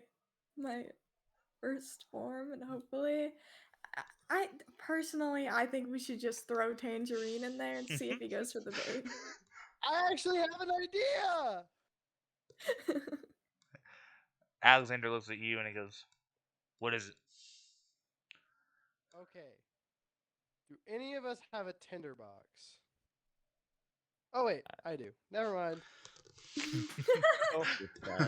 first form and hopefully I personally I think we should just throw Tangerine in there and see if he goes for the bait. I actually have an idea. Alexander looks at you and he goes, "What is it?" Okay. Do any of us have a tinderbox? Oh wait, I do. Never mind. So This guy.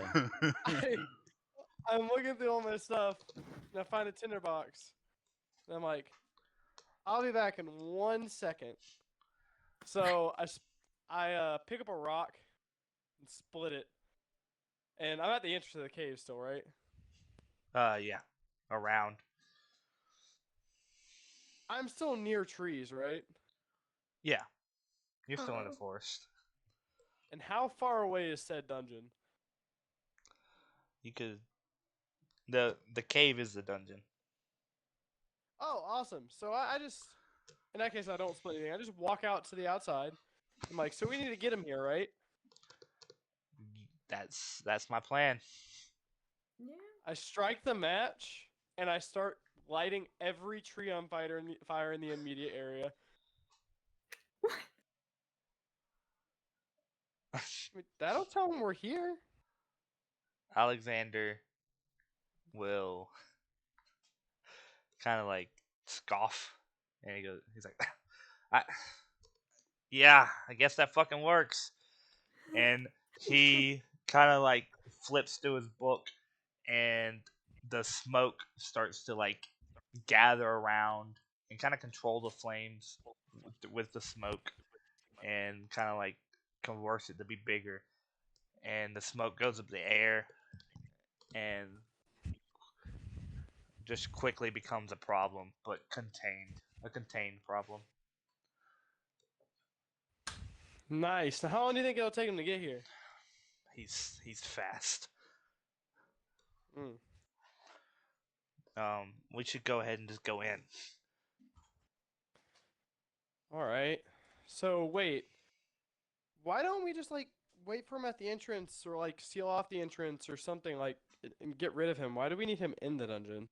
I'm looking through all my stuff and I find a tinderbox. And I'm like, I'll be back in 1 second. So I pick up a rock and split it. And I'm at the entrance of the cave still, right? Yeah. Around. I'm still near trees, right? Yeah. You're still in the Oh. forest. And how far away is said dungeon? You could the cave is the dungeon. Oh, awesome. So I just, in that case, I don't split anything. I just walk out to the outside. I'm like, so we need to get him here, right? That's my plan. Yeah. I strike the match and I start lighting every tree on fire in the immediate area. What? Wait, that'll tell him we're here. Alexander will kind of like scoff, and he's like, I, yeah, I guess that fucking works. And he kind of like flips through his book, and the smoke starts to like gather around and kind of control the flames with the smoke, and kind of like converse it to be bigger. And the smoke goes up the air, and just quickly becomes a problem, but a contained problem. Nice. Now, how long do you think it'll take him to get here? He's fast. Mm. We should go ahead and just go in. All right. So wait, why don't we just like wait for him at the entrance or like seal off the entrance or something like and get rid of him? Why do we need him in the dungeon?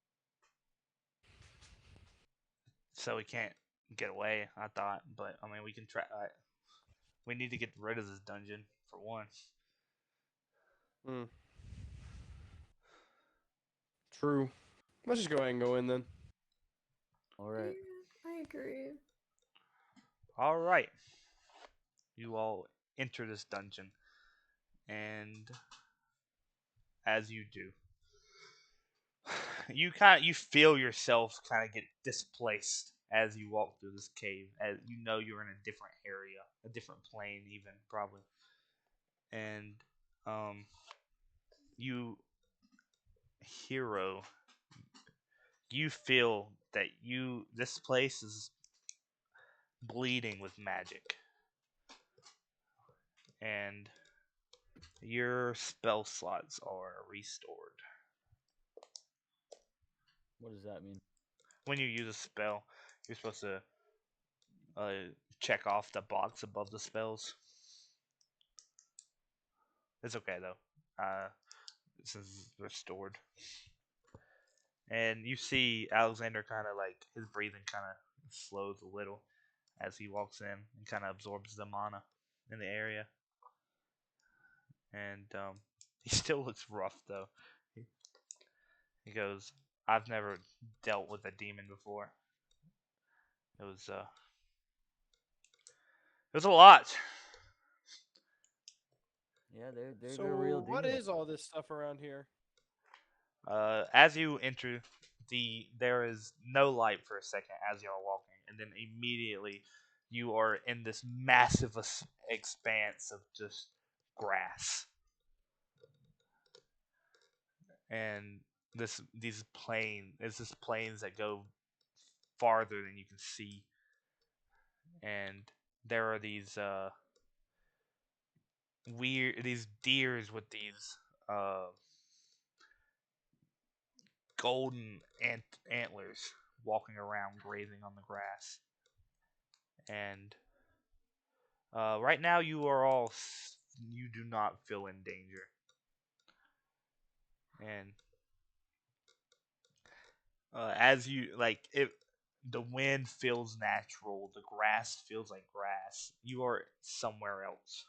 So we can't get away, I thought, but I mean we can try. We need to get rid of this dungeon for one. Hmm. True. Let's just go ahead and go in then. All right. Yeah, I agree. All right, you all enter this dungeon, and as you do, you feel yourself kind of get displaced as you walk through this cave. As you know, you're in a different area, a different plane, even probably, and you Hiro, you feel that this place is bleeding with magic, and your spell slots are restored. What does that mean? When you use a spell, you're supposed to uh, check off the box above the spells. It's okay though. This is restored. And you see Alexander kind of like his breathing kind of slows a little as he walks in and kind of absorbs the mana in the area. And he still looks rough though. He goes, "I've never dealt with a demon before. It was a lot." Yeah, they're So real what demons. is all this stuff around here? As you enter, there is no light for a second as you are walking, and then immediately you are in this massive expanse of just grass, and this plains that go farther than you can see, and there are these deers with these uh golden antlers walking around grazing on the grass. And right now you do not feel in danger. And as you like it the wind feels natural, the grass feels like grass. You are somewhere else.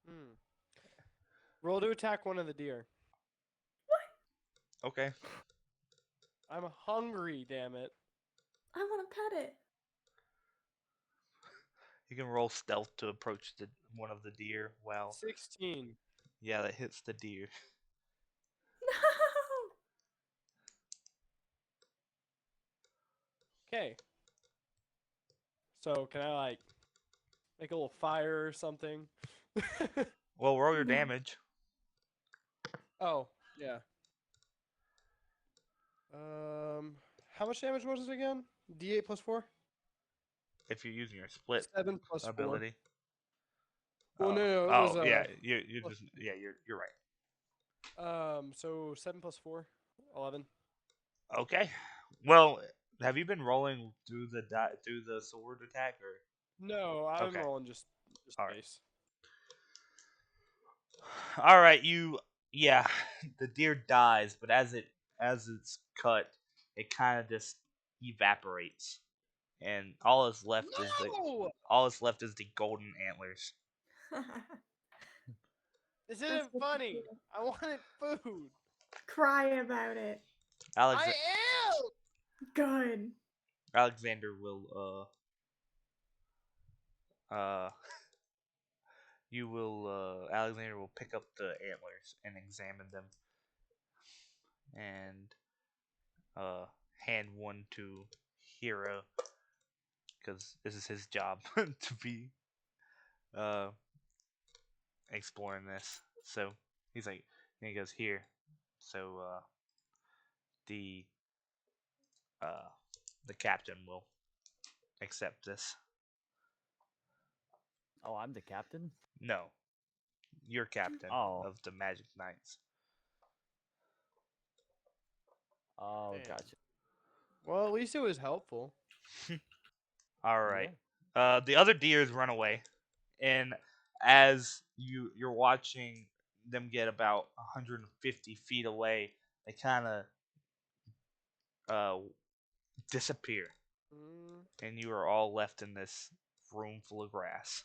Hmm. Roll to attack one of the deer. Okay. I'm hungry, damn it. I want to pet it. You can roll stealth to approach one of the deer. Well, 16. yeah, that hits the deer. No. Okay. So can I like make a little fire or something? Well, roll your No. damage. Oh, yeah. How much damage was it again? D8 plus 4? If you're using your split 7 plus 4. ability. Well, Oh, no, it was yeah, you're plus- just you're right. So 7 plus 4, 11. Okay. Well, have you been rolling through through the sword attack or? No, I'm Okay. rolling just All right. base. All right, yeah, the deer dies, but as it's cut, it kind of just evaporates, and all that's left is No! the golden antlers. This That's isn't what funny. you feel. I wanted food. Cry about it. Alex I am. Good. Alexander will Alexander will pick up the antlers and examine them and hand one to Hiro because this is his job to be uh exploring this. So he's like, and he goes here. So the uh the captain will accept this. Oh, I'm the captain? No, you're captain Oh. of the Magic Knights. Oh, Damn. gotcha. Well, at least it was helpful. All right. The other deers run away, and as you're watching them get about 150 feet away, they kind of disappear, Mm, and you are all left in this room full of grass.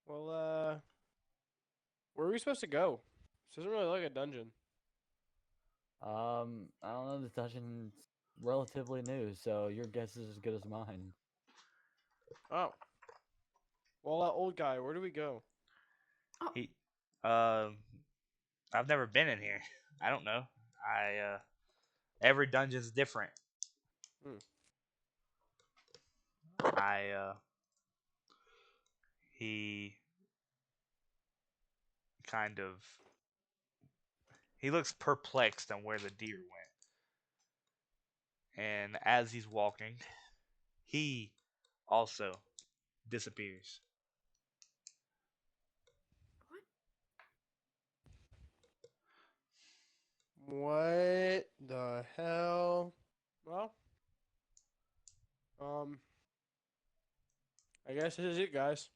well, where are we supposed to go? This doesn't really look like a dungeon. I don't know. The dungeon's relatively new, so your guess is as good as mine. Oh. Well, that old guy, where do we go? He, I've never been in here. I don't know. Every dungeon's different. Hmm. He kind of he looks perplexed on where the deer went, and as he's walking, he also disappears. What the hell? Well, I guess this is it, guys.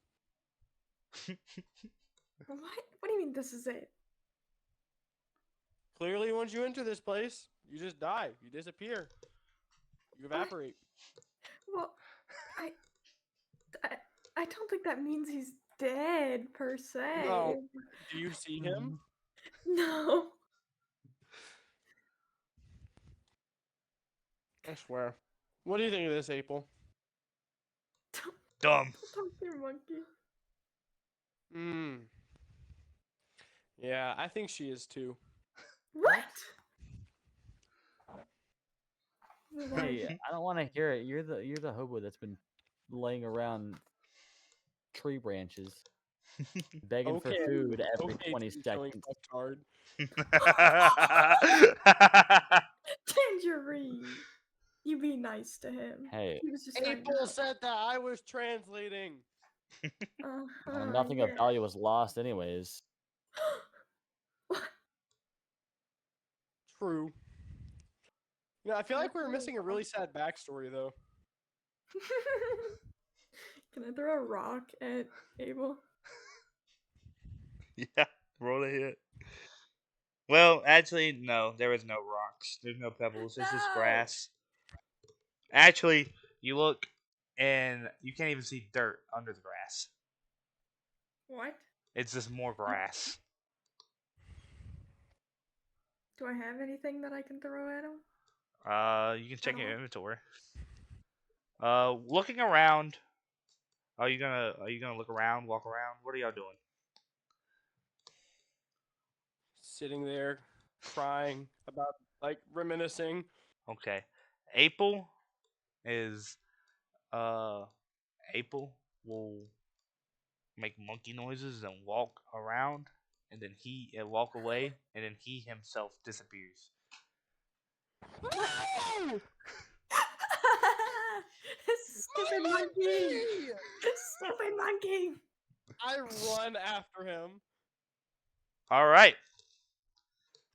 What? What do you mean this is it? Clearly, once you enter this place, you just die. You disappear. You evaporate. Well, I, I, I don't think that means he's dead per se. No. Do you see him? No. I swear. What do you think of this, April? Dumb. Don't talk to your monkey. Hmm. Yeah, I think she is too. What? Hey, I don't want to hear it. You're the hobo that's been laying around tree branches, begging for Okay, food every okay, 20 you showing seconds. fucked hard. Tangerine. You be nice to him. Hey, He was just trying to April help. said that I was translating. nothing of Yeah. value was lost, anyways. True. Yeah, I feel Can I like we were throw missing a really sad backstory, though. Can I throw a rock at Abel? Yeah, roll a hit. Well, actually, no. There is no rocks. There's no pebbles. It's just No! grass. Actually, you look, and you can't even see dirt under the grass. What? It's just more grass. Do I have anything that I can throw at him? You can check your all? inventory. Looking around. Are you gonna look around, walk around? What are y'all doing? Sitting there, crying about, like, reminiscing. Okay. April is April will make monkey noises and walk around, and then he walk away, and then he himself disappears. No! Stupid monkey! Stupid monkey! I run after him. All right.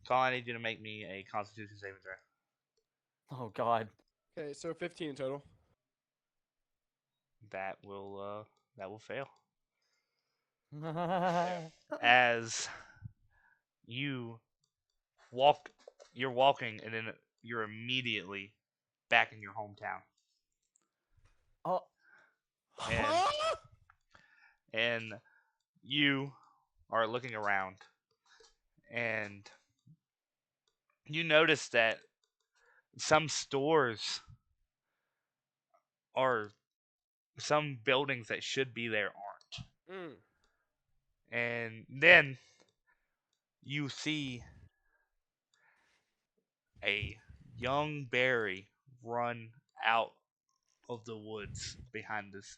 Call, I need you to make me a Constitution saving throw. Oh God. Okay, so 15 total. That will fail. Uh-oh. As you walk, you're walking, and then you're immediately back in your hometown. Oh, And and you are looking around, and you notice that some stores or some buildings that should be there aren't. Mm. And then you see a young Barry run out of the woods behind this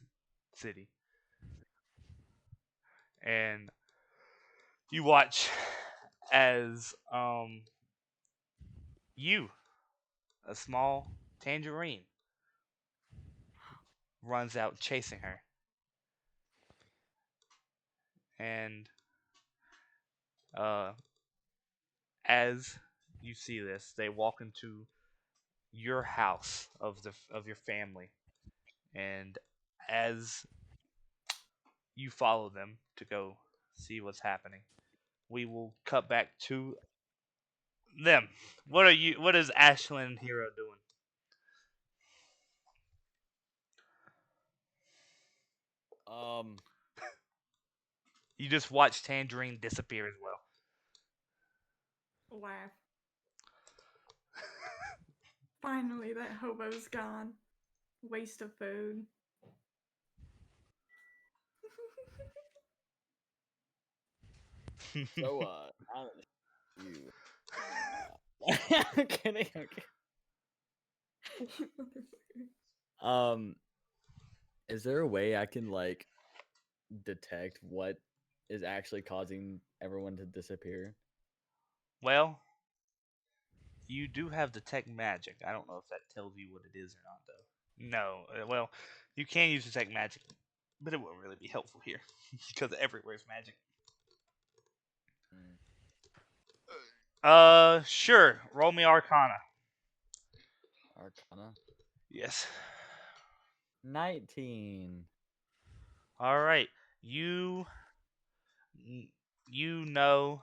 city. And you watch as you, a small Tangerine, runs out chasing her. And uh, as you see this, they walk into your house of your family, and as you follow them to go see what's happening, we will cut back to them. What is Ashlyn and Hiro doing? um, You just watch Tangerine disappear as well. Laugh. Finally, that hobo's gone. Waste of food. so now that you. I'm kidding. I'm kidding. You motherfucker. Is there a way I can like detect what is actually causing everyone to disappear? Well, you do have detect magic. I don't know if that tells you what it is or not, though. No, well, you can use detect magic, but it won't really be helpful here because everywhere's magic. Mm. Sure. Roll me Arcana. Arcana. Yes. 19. All right. You you know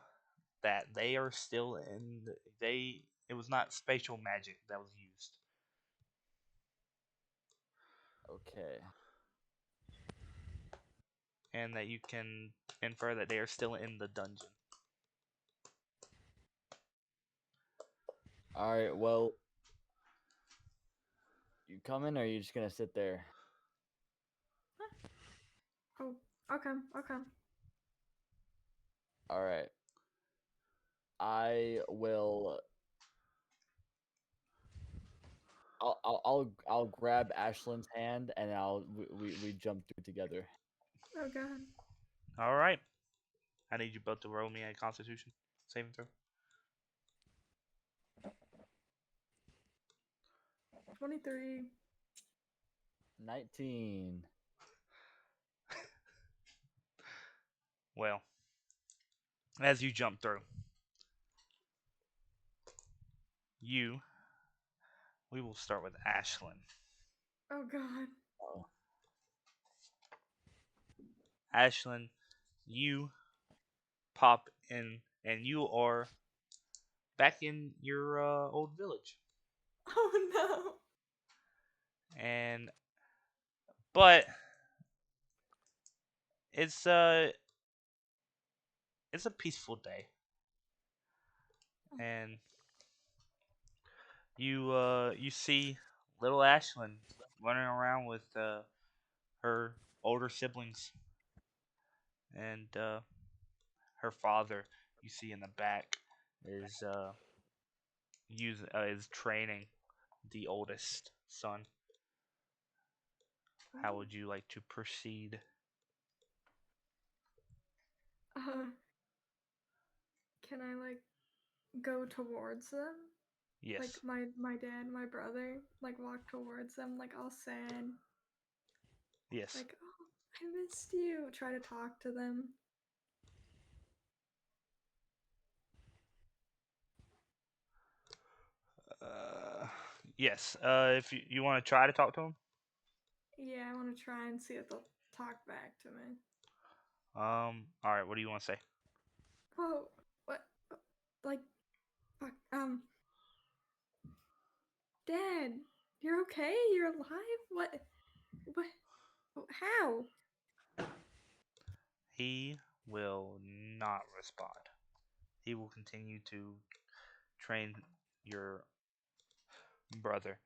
that they are still in. They. It was not spatial magic that was used. Okay. And that you can infer that they are still in the dungeon. All right. Well, you coming or are you just gonna sit there? Oh, okay, okay. All right. I will. I'll grab Ashlyn's hand and we jump through together. Oh god. All right. I need you both to roll me a Constitution saving throw. 23. 19. Well, as you jump through, you. We will start with Ashlyn. Oh god. Oh. Ashlyn, you pop in, and you are back in your old village. Oh no. And but it's it's a peaceful day, and you see little Ashlyn running around with her older siblings, and her father you see in the back is is training the oldest son. How would you like to proceed? Uh, can I like go towards them? Yes. Like my dad, my brother, like walk towards them, like all sad. Yes. Like, oh, I missed you. Try to talk to them. Uh, yes. If you want to try to talk to him, Yeah, I want to try and see if they'll talk back to me. all right. What do you want to say? Oh, what? Like, fuck. Dad, You're okay? You're alive? What? What? How? He will not respond. He will continue to train your brother,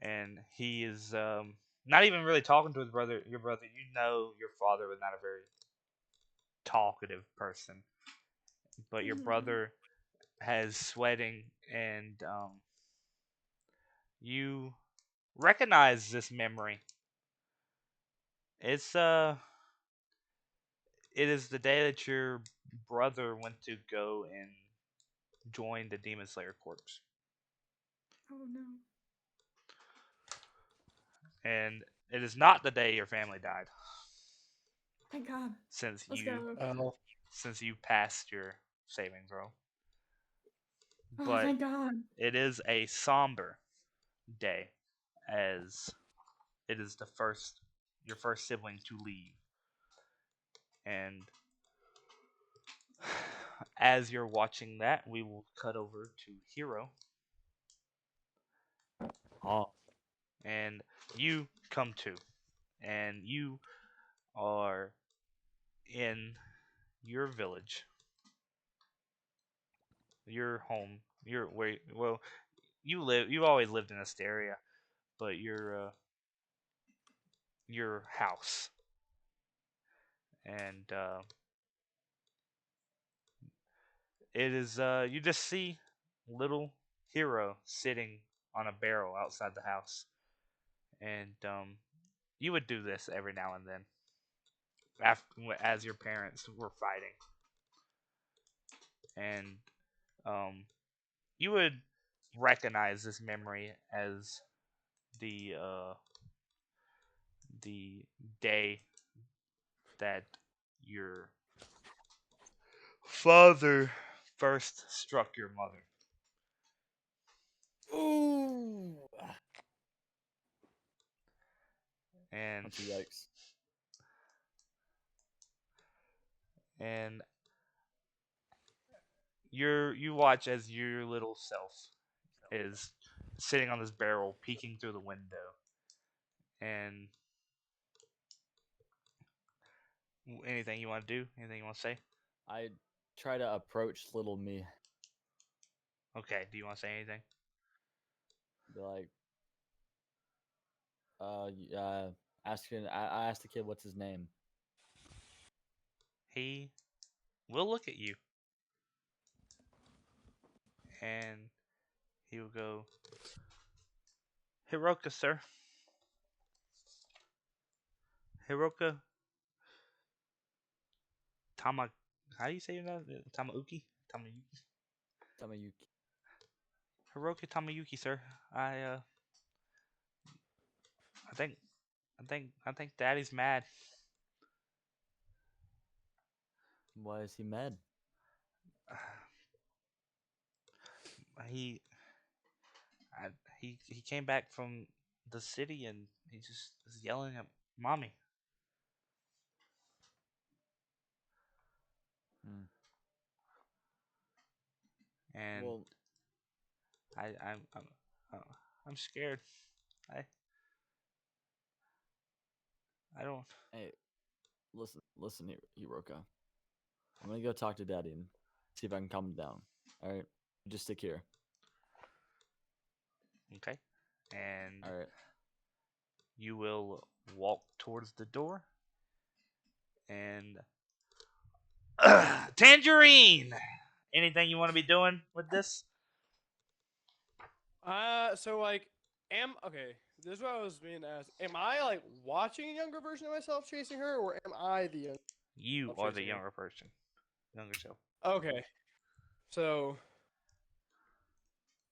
and he is not even really talking to his brother. Your brother, you know, your father was not a very talkative person, but your Mm-hmm. brother has sweating, and you recognize this memory. It's it is the day that your brother went to go and join the Demon Slayer Corps, Oh no. and it is not the day your family died, Thank God. since Let's you go. Oh, since you passed your saving throw. Oh, But thank God. it is a somber day, as it is the first your first sibling to leave, and as you're watching that, we will cut over to Hiro, Oh, and you come to, and you are in your village, your home, your where well you've always lived in Asteria, but your house, and it is you just see little Hero sitting on a barrel outside the house, and you would do this every now and then after, as your parents were fighting, and um, you would recognize this memory as the uh, the day that your father first struck your mother, ooh, and bunch of yikes. and you watch as your little self is sitting on this barrel, peeking through the window, and anything you want to do, anything you want to say? I try to approach little me, Okay, do you want to say anything? be like, asking. I asked the kid what's his name. He will look at you, and he will go, Hiroka, sir. Hiroka Tama. How do you say your name? Tamauki? Tamayuki? Tamayuki. Hiroka Tamayuki, sir. I I think I think Daddy's mad. Why is he mad? He I, he came back from the city, and he just is yelling at mommy. Hmm. And Well, I I'm scared. I I don't. hey, listen here, Hiroka. I'm gonna go talk to Daddy and see if I can calm him down. All right, just stick here. Okay. And All right. you will walk towards the door, and Tangerine. Anything you want to be doing with this? so like, okay. This is what I was being asked. Am I like watching a younger version of myself chasing her, or am I the younger You self are the chasing her? younger person, younger self. Okay, so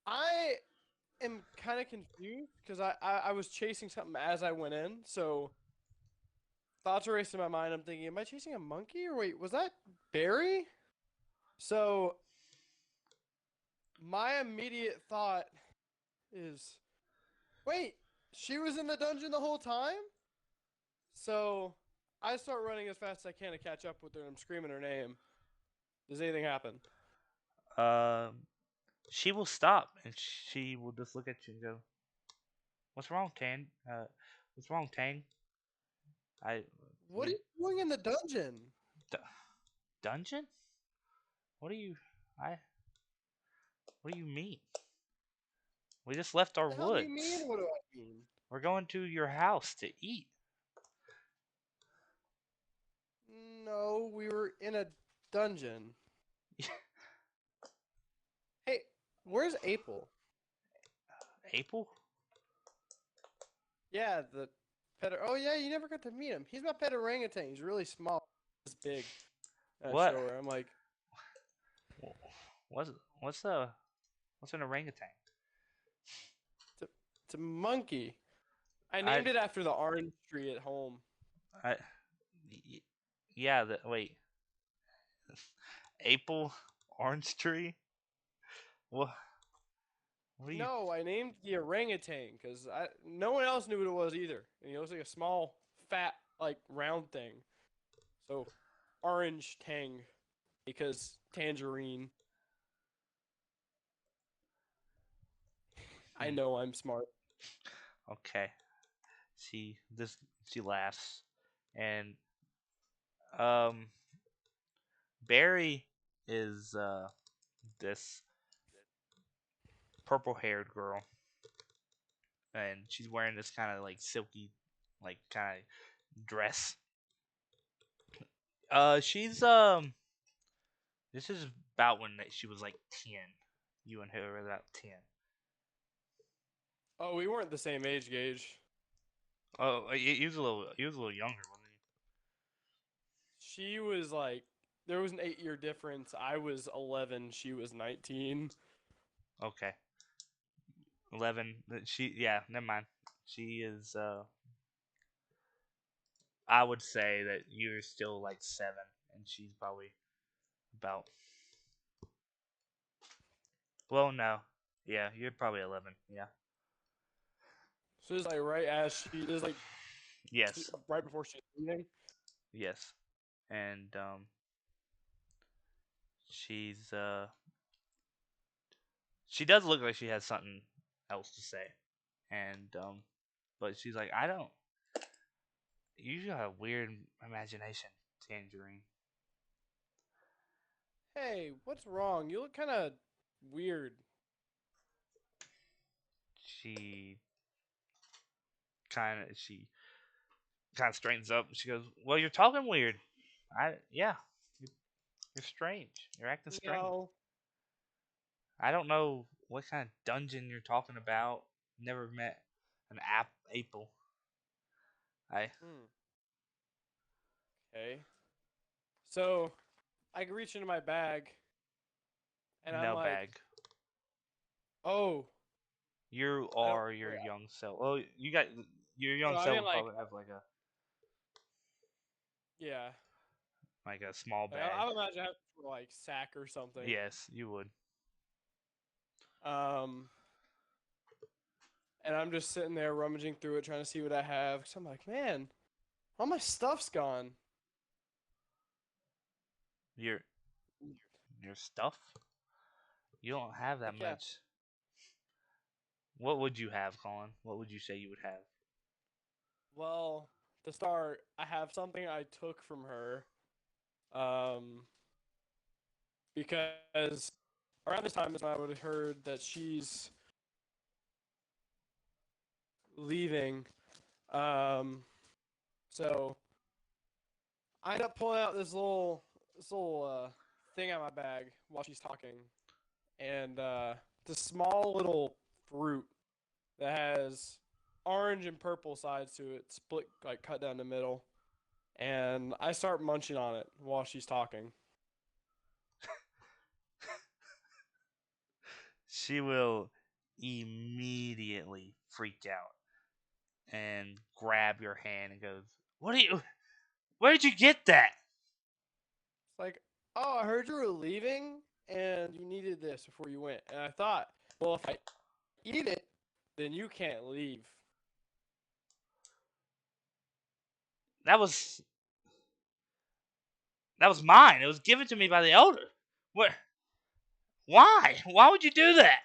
I am kind of confused because I was chasing something as I went in, so thoughts are racing in my mind. I'm thinking, am I chasing a monkey, or wait, was that Barry? So my immediate thought is, wait, she was in the dungeon the whole time? So I start running as fast as I can to catch up with her. I'm screaming her name. Does anything happen? Um, she will stop, and she will just look at you and go, What's wrong, Tan? What's wrong, Tang? I What are we you doing in the dungeon? d- dungeon? What do you I? What do you mean? We just left our What the hell do you mean? woods. What do I mean? We're going to your house to eat. No, we were in a dungeon. Hey, where's April? April? Yeah, the pet. Oh yeah, you never got to meet him. He's my pet orangutan. He's really small. He's big. I What? show her. I'm like, What's what's a what's an orangutan? it's a monkey. I I named it after the orange tree at home. I y- yeah. Wait. April orange tree. What? What are you? No, I named the orangutan because no one else knew what it was either. And it was like a small, fat, like round thing. So, orange tang, because tangerine. I Hmm. know I'm smart. Okay. She laughs, and um Barry is this purple haired girl, and she's wearing this kind of like silky, like kind of dress. She's this is about when she was like 10. You and her were about 10. Oh, we weren't the same age, Gage. Oh, he was a little younger, wasn't She was like, there was an 8-year difference. I was 11. She was 19. he? Okay, 11. Yeah, never mind. She is. I would say that you're still like 7, and she's probably about. Well, no. Yeah, you're probably 11. Yeah. So it was like right as she it was like Yes. right before she was leaving. Yes. And she's she does look like she has something else to say, and but she's like, I don't. You got a weird imagination, Tangerine. Hey, what's wrong? You look kind of weird. She kind of straightens up. And she goes, "Well, you're talking weird. Yeah, you're strange. You're acting strange. No. I don't know what kind of dungeon you're talking about. Never met an Apple. I Hmm. Okay. So I reach into my bag, and I'm no like, bag. oh, You I don't. are your young self. Oh, you got your young No, I self mean would probably have yeah. like a small Like, bag. I would imagine I have to like sack or something. Yes, you would. Um, and I'm just sitting there rummaging through it, trying to see what I have. Cause I'm like, man, all my stuff's gone. Your your stuff. You don't have that Like, yeah. much. What would you have, Colin? What would you say you would have? Well, to start, I have something I took from her. Um, because around this time is when I would have heard that she's leaving. Um, so I end up pulling out this little thing out of my bag while she's talking, and it's a small little fruit that has orange and purple sides to it, split like cut down the middle, and I start munching on it while she's talking. She will immediately freak out and grab your hand and goes, "What are you? Where did you get that?" It's like, oh, I heard you were leaving and you needed this before you went, and I thought, well, if I eat it, then you can't leave. That was that was mine. It was given to me by the elder. What? Why? Why would you do that?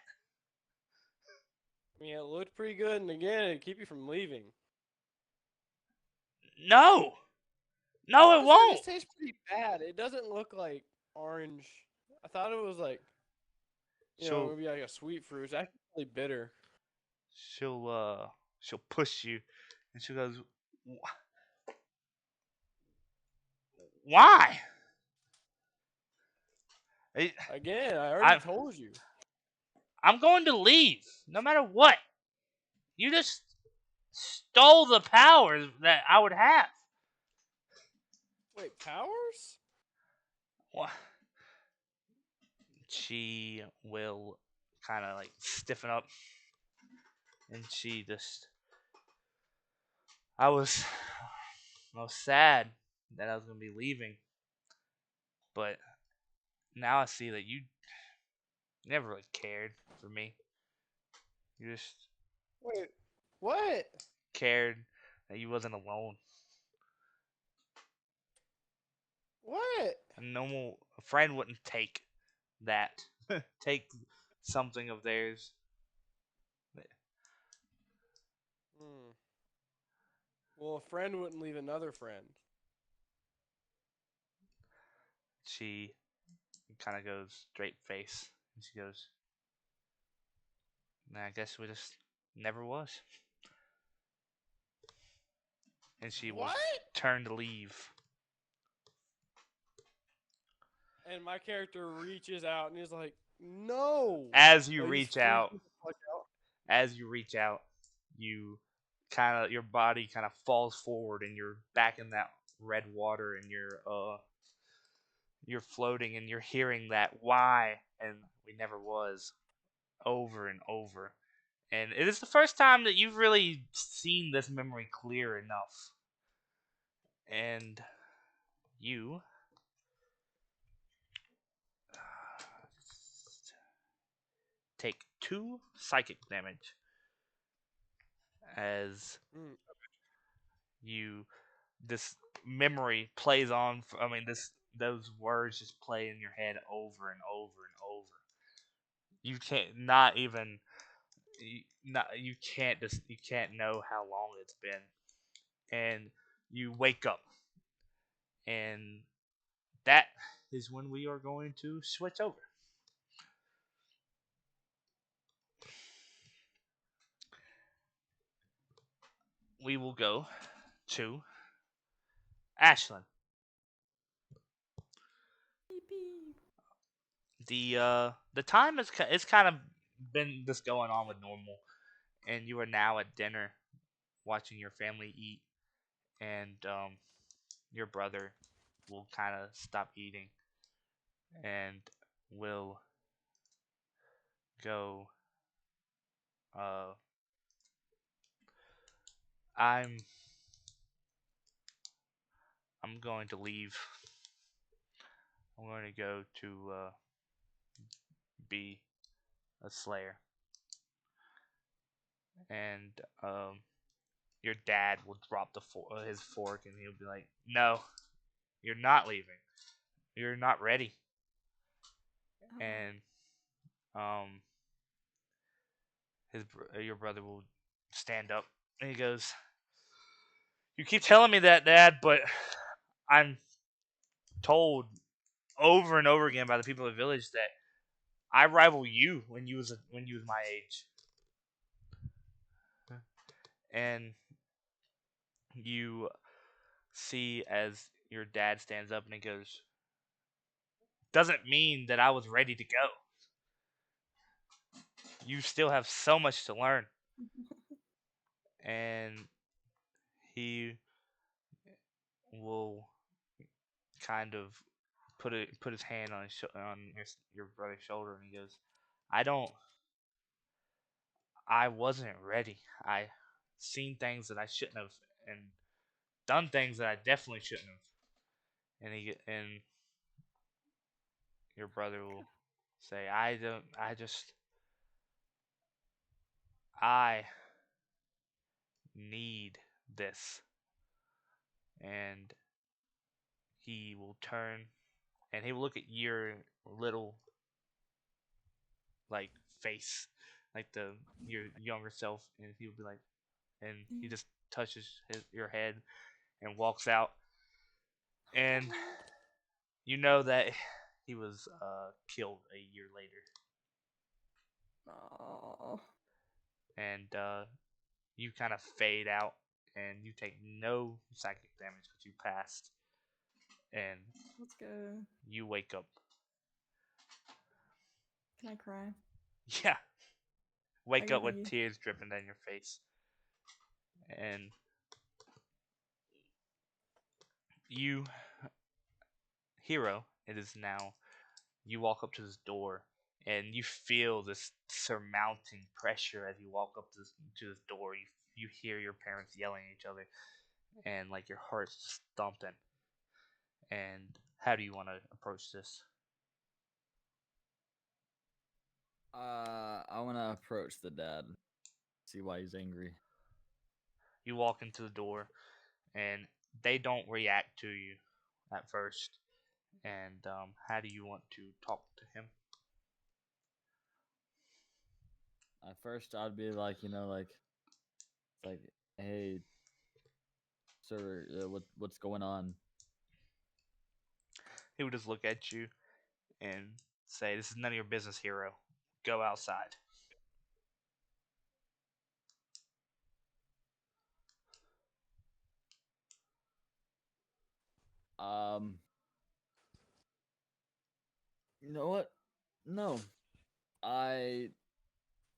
I mean, it looked pretty good, and again, it'd keep you from leaving. No, no, it Honestly, this won't. tastes pretty bad. It doesn't look like orange. I thought it was like, She'll maybe like a sweet fruit. It's actually bitter. she'll push you, and she goes, "Why?" Again, I already I told you. I'm going to leave, no matter what. You just stole the powers that I would have. Wait, powers? What? She will kind of like stiffen up, and she just. I was sad that I was gonna be leaving, but now I see that you never really cared for me. You just Wait, what? cared that you wasn't alone. What? A friend wouldn't take that. Take something of theirs. Hmm. Well, a friend wouldn't leave another friend. She kind of goes straight face, and she goes, "Nah, I guess we just never was." And she will What? turn to leave. And my character reaches out and is like, "No!" As you Like, he's reach freaking out, the fuck out. you kind of your body kind of falls forward, and you're back in that red water, and you're floating, and you're hearing that "why" and "we never was" over and over. And it is the first time that you've really seen this memory clear enough. And you take 2 psychic damage as Mm. you this memory plays on. I mean, this those words just play in your head over and over and over. You can't not even you can't know how long it's been, and you wake up, and that is when we are going to switch over. We will go to Ashlyn. Beep, beep. The time is it's kind of been just going on with normal, and you are now at dinner, watching your family eat, and your brother will kind of stop eating, and will go. Uh, I'm I'm going to leave. I'm going to go to be a slayer, and your dad will drop his fork, and he'll be like, "No, you're not leaving. You're not ready." Oh. And um, your brother will stand up, and he goes, "You keep telling me that, Dad, but I'm told over and over again by the people of the village that I rival you when you was my age." And you see as your dad stands up, and he goes, "Doesn't mean that I was ready to go. You still have so much to learn." And he will kind of put his hand on your brother's shoulder, and he goes, "I don't. I wasn't ready. I seen things that I shouldn't have, and done things that I definitely shouldn't have." And your brother will say, "I don't. I need this." And he will turn, and he will look at your little like face like the your younger self, and he would be like, and he Mm. just touches your head and walks out, and you know that he was killed a year later, Oh. and you kind of fade out, and you take no psychic damage because you passed, and Let's go. you wake up. Can I cry? Yeah, wake Okay, up thank with you. tears dripping down your face, and you, Hiro, it is now. You walk up to this door, and you feel this surmounting pressure as you walk up to this door. You hear your parents yelling at each other, and like your heart's thumping. And how do you want to approach this? I want to approach the dad, see why he's angry. You walk into the door, and they don't react to you at first. And how do you want to talk to him? At first, I'd be like, it's like, hey, sir, what's going on? He would just look at you and say, "This is none of your business, Hiro. Go outside." Um, you know what? No, I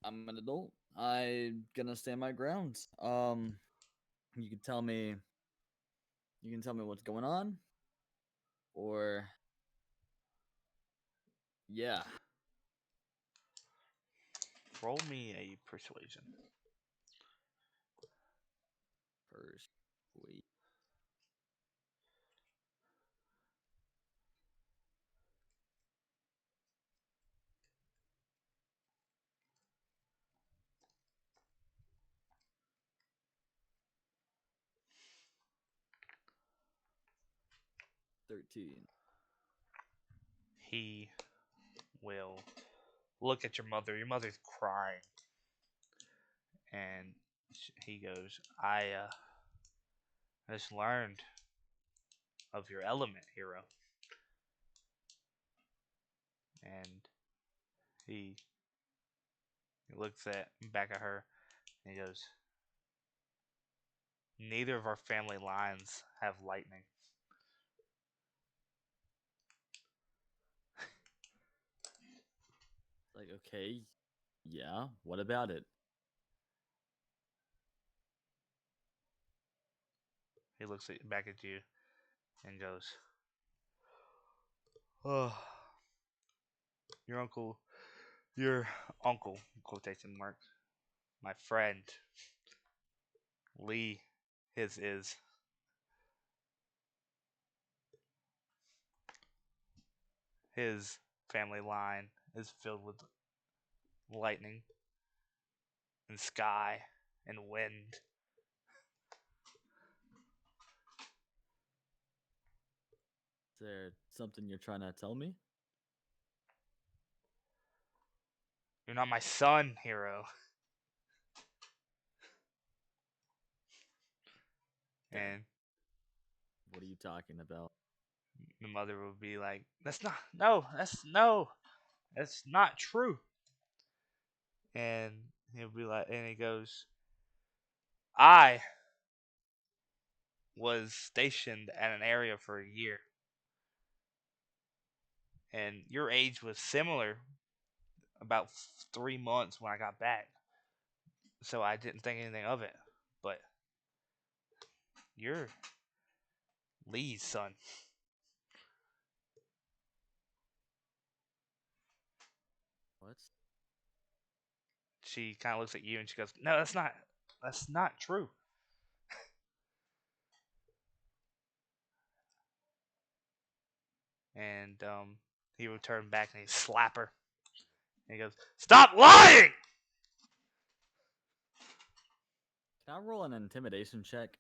I'm an adult. I'm gonna stand my grounds. You can tell me what's going on, or yeah, Roll me a persuasion. first. Wait, 13. He will look at your mother. Your mother's crying, and he goes, I just learned of your element, Hiro." And he looks at back at her, and he goes, "Neither of our family lines have lightning." Like, okay, yeah. What about it? He looks back at you and goes, "Oh, your uncle, your uncle," quotation marks, "my friend, Lee, his family line is filled with lightning and sky and wind." Is there something you're trying to tell me? "You're not my son, Hiro." Okay, And what are you talking about? the mother would be like, "That's not, no, that's not true." And he'll be like, and he goes, "I was stationed at an area for a year, and your age was similar, about 3 months when I got back. So I didn't think anything of it. But you're Lee's son." What? She kind of looks at you and she goes, "No, that's not true." And he would turn back and he'd slap her. And he goes, "Stop lying!" Can I roll an intimidation check?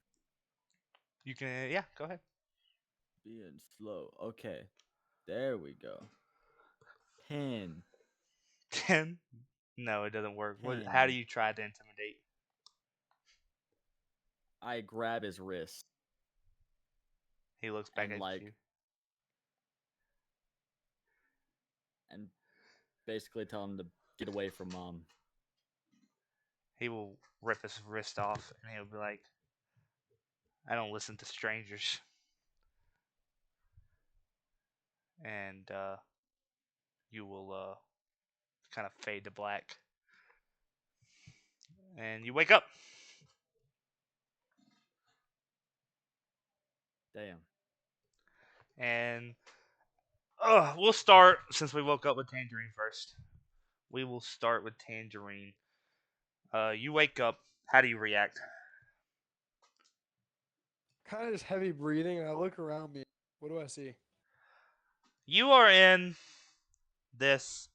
You can, yeah, go ahead. Being slow. Okay, there we go. 10. 10. No, it doesn't work. How do Damn. you try to intimidate? I grab his wrist He looks back and at like you. and basically tell him to get away from mom. He will rip his wrist off, and he'll be like, "I don't listen to strangers." And you will kind of fade to black, and you wake up. Damn. And we'll start since we woke up with Tangerine first. We will start with Tangerine. You wake up. How do you react? Kind of just heavy breathing, and I look around me. What do I see? You are in this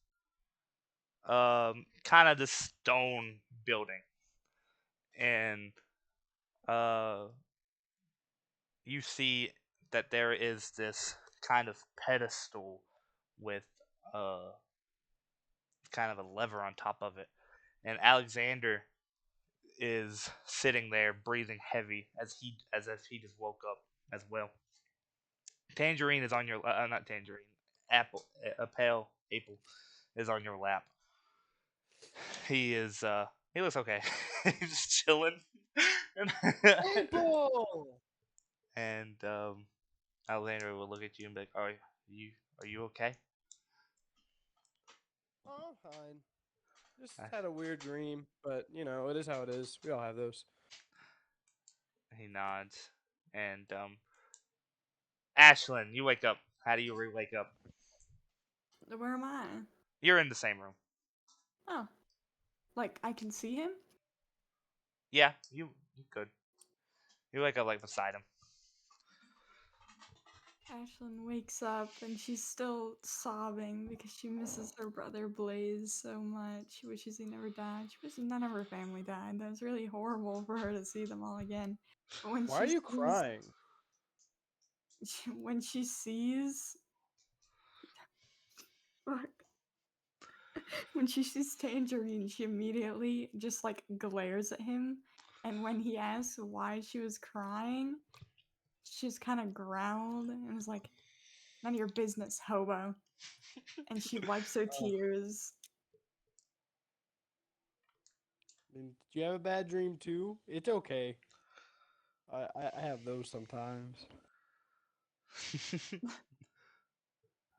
kind of this stone building, and uh, you see that there is this kind of pedestal with uh, kind of a lever on top of it, and Alexander is sitting there breathing heavy as if he just woke up as well. Tangerine is on your not Tangerine, apple a pale apple is on your lap. He is he looks okay. He's just chilling. April! And Alexander will look at you and be like, you are you okay?" Oh, I'm fine. Just Uh, had a weird dream, but it is how it is. We all have those. He nods. And Ashlyn, you wake up. How do you wake up? Where am I? You're in the same room. Oh, like I can see him? Yeah, you could. You wake up like beside him. Ashlyn wakes up and she's still sobbing because she misses her brother Blaze so much. She wishes he never died. She wishes none of her family died. That was really horrible for her to see them all again. But when Why are she you sees, crying? when she sees, fuck, when she sees Tangerine, she immediately just like glares at him. And when he asks why she was crying, she's kind of growled and was like, "None of your business, hobo." And she wipes her Oh, tears. I mean, did you have a bad dream too? It's okay. I have those sometimes.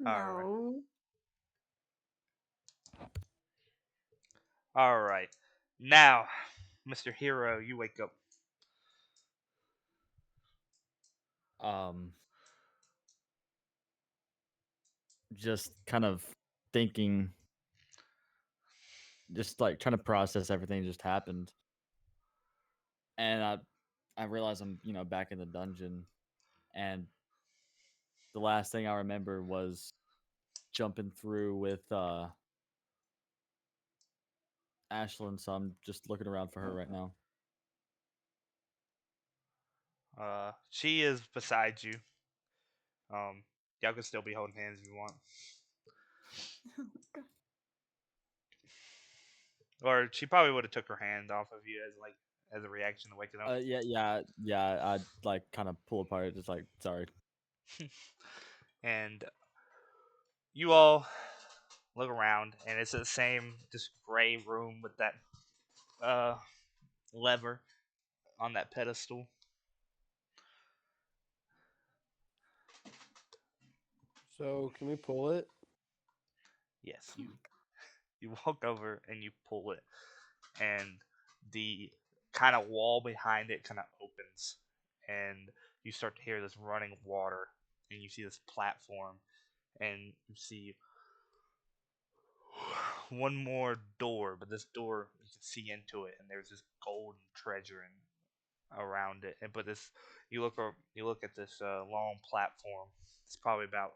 All right. No. All right. Now, Mr. Hero, you wake up. Um, just kind of thinking, just like trying to process everything that just happened, and I realize I'm back in the dungeon, and the last thing I remember was jumping through with Ashlyn, so I'm just looking around for her right now. She is beside you. Y'all can still be holding hands if you want, or she probably would have took her hand off of you as a reaction to waking up. Yeah. I like kind of pull apart, just like sorry. And you all look around, and it's the same just gray room with that uh lever on that pedestal. So can we pull it? Yes, Oh my you walk over and you pull it, and the kind of wall behind it kind of opens, and you start to hear this running water, and you see this platform, and you see one more door, but this door you can see into it, and there's this golden treasure around it. And but this, you look at this long platform. It's probably about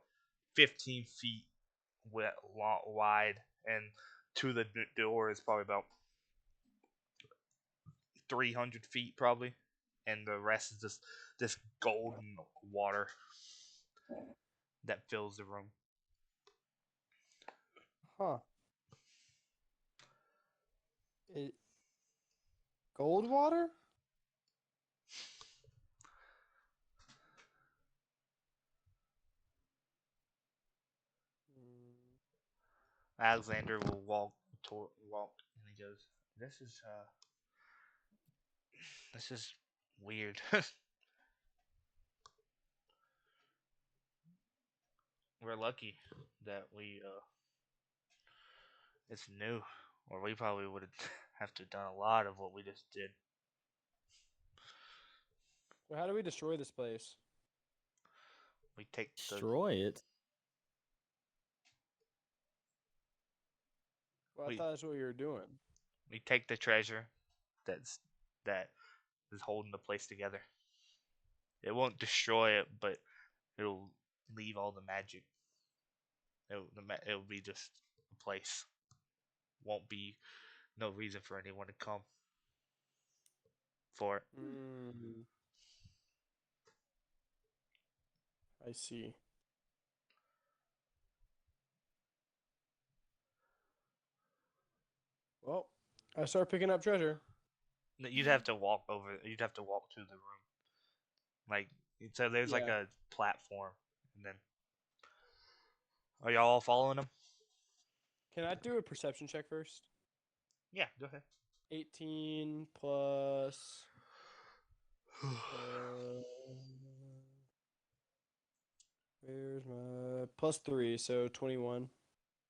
15 feet wide, and to the door is probably about 300 feet probably, and the rest is just this golden water that fills the room. Huh. Goldwater? Alexander will walk, and he goes, This is weird. We're lucky that it's new, or we probably would have to done a lot of what we just did. Well, how do we destroy this place? We take Destroy it. Well, I We- thought that's what you were doing. we take the treasure that is holding the place together. It won't destroy it, but it'll leave all the magic. It'll be just a place. Won't be no reason for anyone to come for it. I see. Well, I start picking up treasure. You'd have to walk over. You'd have to walk to the room. Like so, there's like Yeah. a platform, and then are y'all all following him? Can I do a perception check first? Yeah, go ahead. 18 plus. Where's my +3? So 21.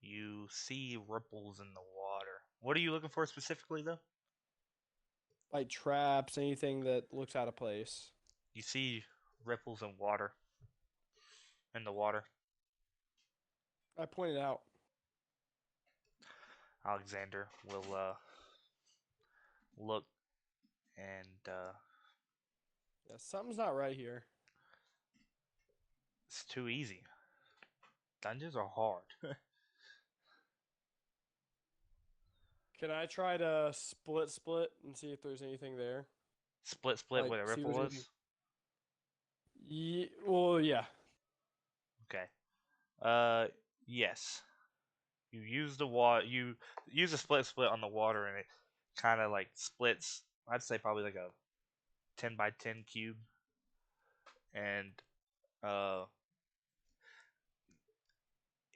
You see ripples in the water. What are you looking for specifically, though? Like traps, anything that looks out of place. You see ripples in water. In the water. I pointed out. Alexander will look and Yeah, something's not right here. it's too easy. Dungeons are hard. Can I try to split and see if there's anything there? split Like, where the see if ripple there's was. Well, yeah. Okay. Yes. You use the water. You use a split on the water, and it kind of like splits. I'd say probably like a 10 by 10 cube, and uh,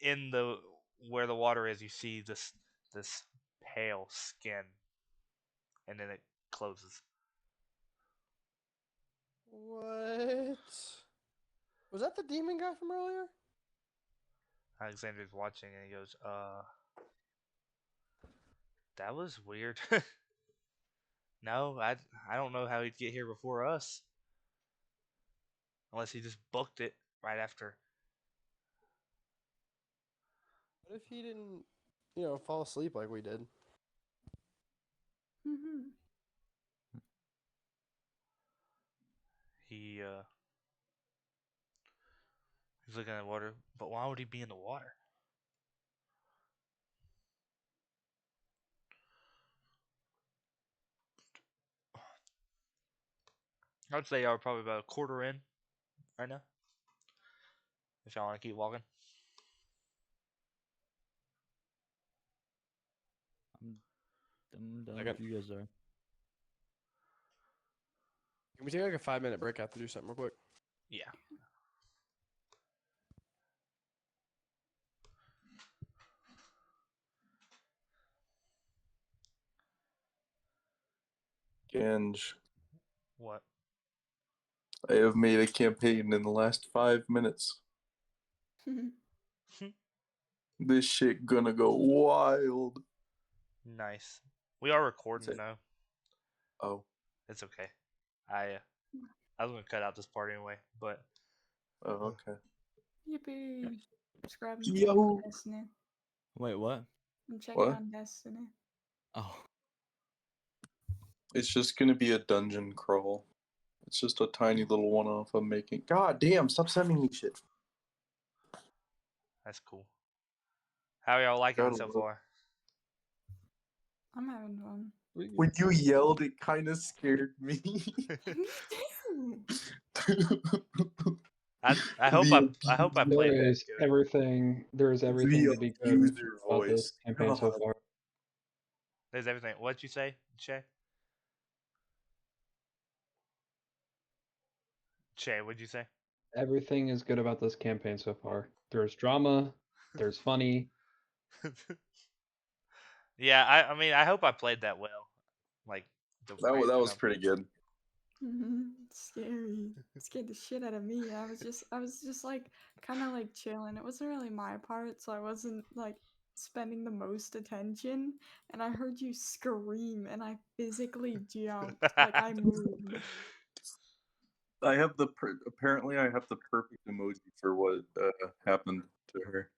in the where the water is, you see this pale skin, and then it closes. What? Was that the demon guy from earlier? Alexander's watching, and he goes, that was weird." No, I don't know how he'd get here before us, unless he just booked it right after. What if he didn't, fall asleep like we did? Mm-hmm. He's looking at water, but why would he be in the water? I'd say y'all are probably about a quarter in right now. If y'all want to keep walking. I'm done Okay. if you guys are. Can we take like a 5-minute break? I have to do something real quick. Yeah. Geng, What? I have made a campaign in the last 5 minutes. This shit gonna go wild. Nice. We are recording That's it. though. Oh, It's okay. I was gonna cut out this part anyway, but oh, okay. Yippee! Subscribing Yo. to Destiny. Wait, what? I'm checking What? on Destiny. Oh, It's just gonna be a dungeon crawl. It's just a tiny little one-off I'm making. God damn! Stop sending me shit. that's cool. How are y'all liking it Gotta so love- far? I'm having fun. When you yelled, it kind of scared me. Me too. I hope I played There that is good. everything. There is everything to be good abuser about this voice. campaign so God. far. There's everything. What'd you say, Shay? Shay, what'd you say? Everything is good about this campaign so far. There's drama, there's funny. Yeah, I mean, I hope I played that well. Like That was pretty good. Scary. It scared the shit out of me. I was just like kind of like chilling. It wasn't really my part, so I wasn't like spending the most attention. And I heard you scream, and I physically jumped, like I moved. Apparently I have the perfect emoji for what happened to her.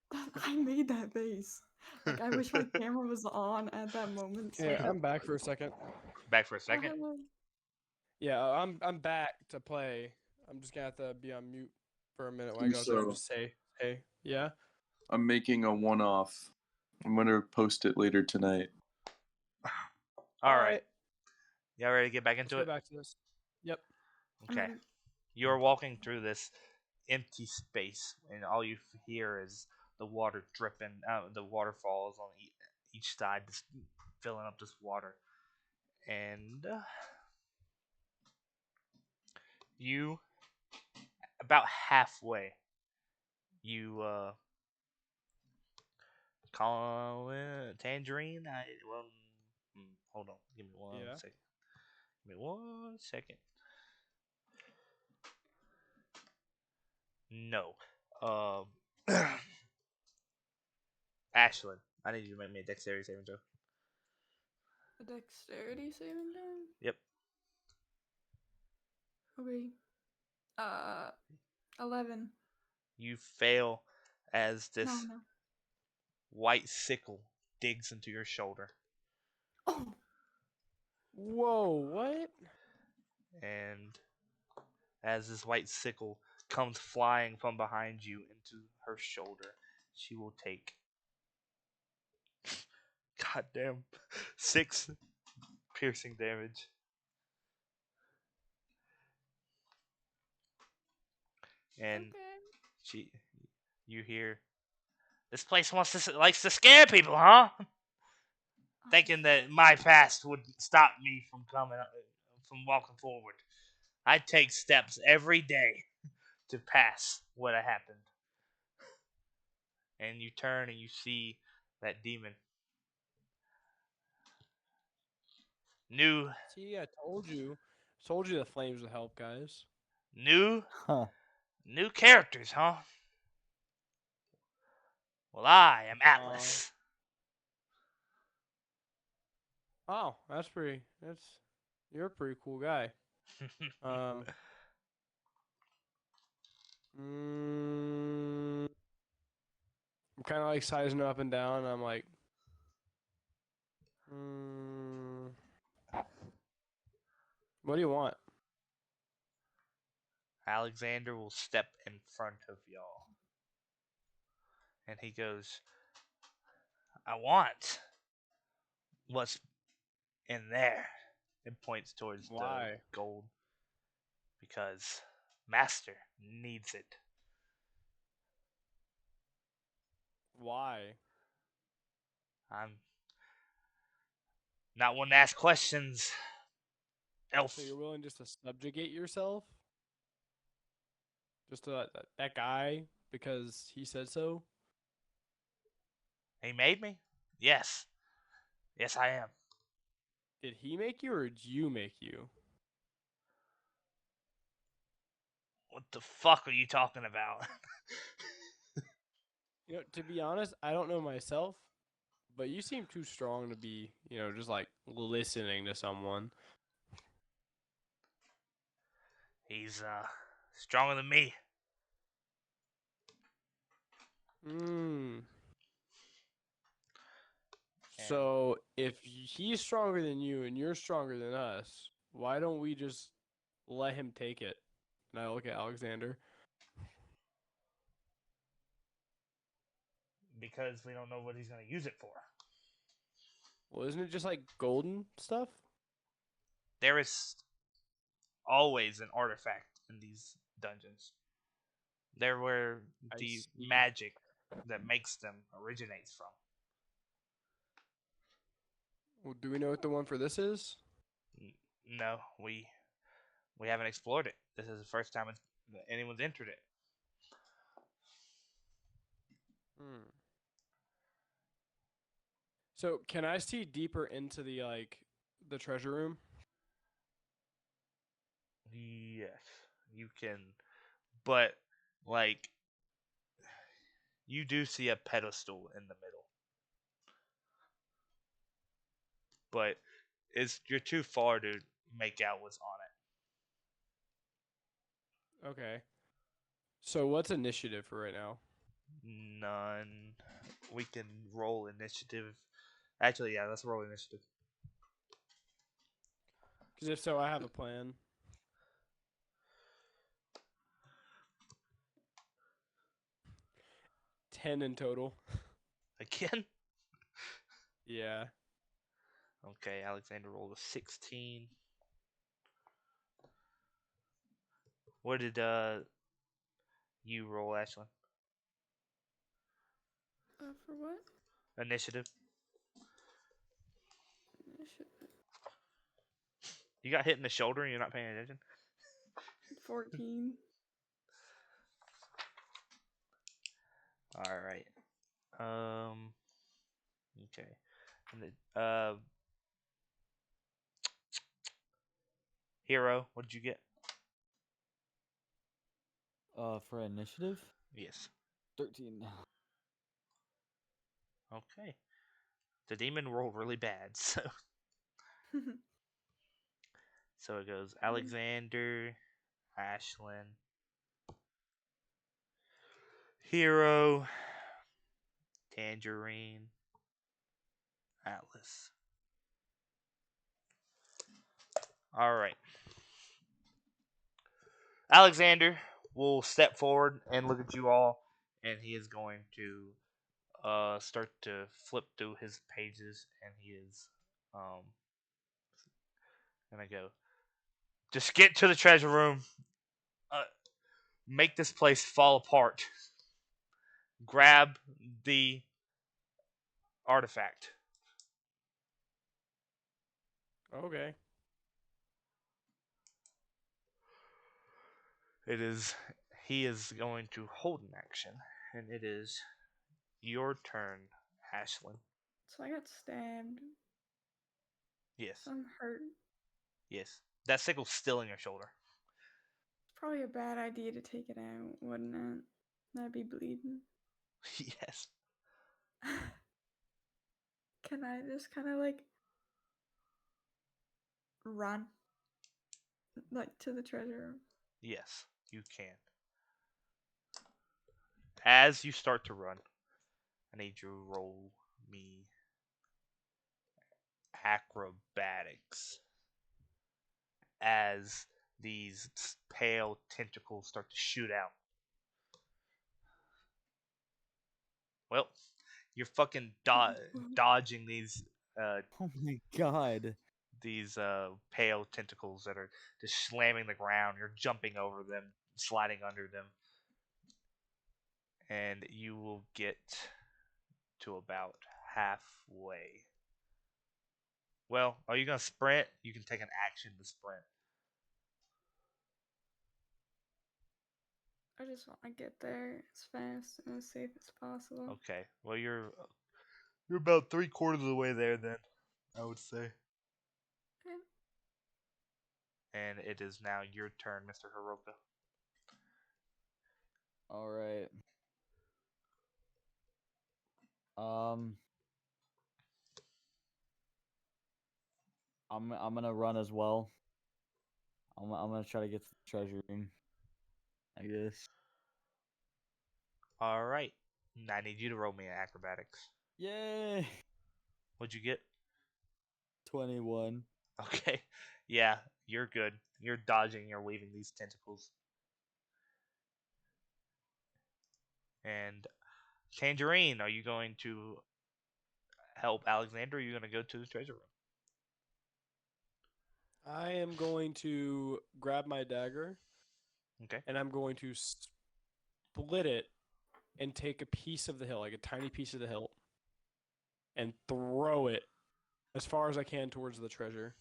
I made that face. Like I wish my camera was on at that moment. So Yeah, I'm back for a second. Back for a Oh, second. hello. Yeah, I'm back to play. I'm just gonna have to be on mute for a minute when I go out there and So- just say, hey, yeah. I'm making a one-off. I'm gonna post it later tonight. All right. Y'all ready to get back Let's into get it? back to this. Yep. I'm Okay. ready. You are walking through this empty space, and all you hear is the water dripping out. The waterfalls on each side, just filling up this water, and you about halfway. You call it Tangerine. Hold on. Give me one Yeah. second. Give me 1 second. No. Ashlyn, I need you to make me a dexterity saving throw. A dexterity saving throw? Yep. Okay. 11. You fail as this No. white sickle digs into your shoulder. Oh. Whoa, what? And as this white sickle comes flying from behind you into her shoulder, she will take goddamn 6 piercing damage. And Okay. you hear, this place likes to scare people, huh? Thinking that my past would stop me from from walking forward. I take steps every day to pass what happened. And you turn and you see that demon. New See, I told you. Told you the flames would help, guys. new Huh. new characters, huh? Well, I am Atlas. Oh, you're a pretty cool guy. I'm kind of like sizing up and down. I'm like, what do you want? Alexander will step in front of y'all. And he goes, I want what's in there. It points towards Why? the gold. Because Master needs it. Why? I'm not one to ask questions. Elf. So you're willing just to subjugate yourself? Just to that guy because he said so? He made me? Yes. Yes, I am. Did he make you or did you make you? What the fuck are you talking about? You know, to be honest, I don't know myself, but you seem too strong to be, just like listening to someone. He's stronger than me. Mm. So if he's stronger than you and you're stronger than us, why don't we just let him take it? And I look at Alexander. Because we don't know what he's going to use it for. Well, isn't it just like golden stuff? There is always an artifact in these dungeons. They're where I the see. magic that makes them originates from. Well, do we know what the one for this is? No, we haven't explored it. This is the first time anyone's entered it. Hmm. So can I see deeper into the treasure room? Yes, you can, but like you do see a pedestal in the middle, but you're too far to make out what's on Okay. So what's initiative for right now? it. None. We can roll initiative. Actually, yeah, let's roll initiative. Because if so, I have a plan. 10 in total. Again? Yeah. Okay, Alexander rolled a 16. What did you roll, Ashlyn? For what? Initiative. Initiative. You got hit in the shoulder and you're not paying attention? 14. All right. Okay. And Hiro, what did you get? For initiative, Yes. 13. Okay. The demon rolled really bad, so it goes Alexander, Ashlyn, Hiro, Tangerine, Atlas. All right. Alexander will step forward and look at you all, and he is going to start to flip through his pages, and he is gonna go. Just get to the treasure room. Uh, make this place fall apart. Grab the artifact. Okay. It is. He is going to hold an action, and it is your turn, Ashlyn. So I got stabbed. Yes. So I'm hurt. Yes. That sickle's still in your shoulder. It's probably a bad idea to take it out, wouldn't it? That'd be bleeding. Yes. Can I just kind of like run? Like to the treasure room? Yes, you can. As you start to run, I need you to roll me acrobatics as these pale tentacles start to shoot out. Well, you're fucking dodging Oh my god. these pale tentacles that are just slamming the ground. You're jumping over them, sliding under them, and you will get to about halfway. Well, are you gonna sprint? You can take an action to sprint. I just want to get there as fast and as safe as possible. Okay. Well, you're about 3/4 of the way there then, I would say. Okay. And it is now your turn, Mr. Hiroka. All right. Um, I'm gonna run as well. I'm gonna try to get to the treasure room, I guess. All right. I need you to roll me an acrobatics. Yay! What'd you get? 21. Okay. Yeah, you're good. You're dodging, you're weaving these tentacles. And Tangerine, are you going to help Alexander? Or are you going to go to the treasure room? I am going to grab my dagger Okay. and I'm going to split it and take a piece of the hill, like a tiny piece of the hill, and throw it as far as I can towards the treasure,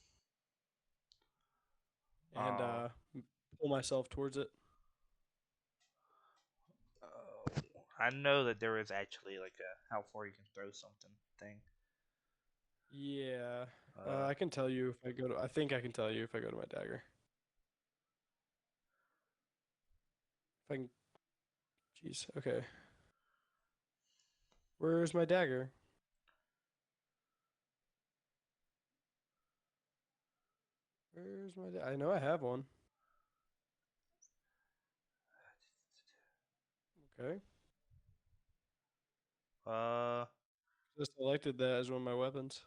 and pull myself towards it. I know that there is actually like a how far you can throw something thing. Yeah, I can tell you if I go to. I think I can tell you if I go to my dagger. If I can. Jeez. Okay. Where's my dagger? Where's my dagger? I know I have one. Okay. Just selected that as one of my weapons.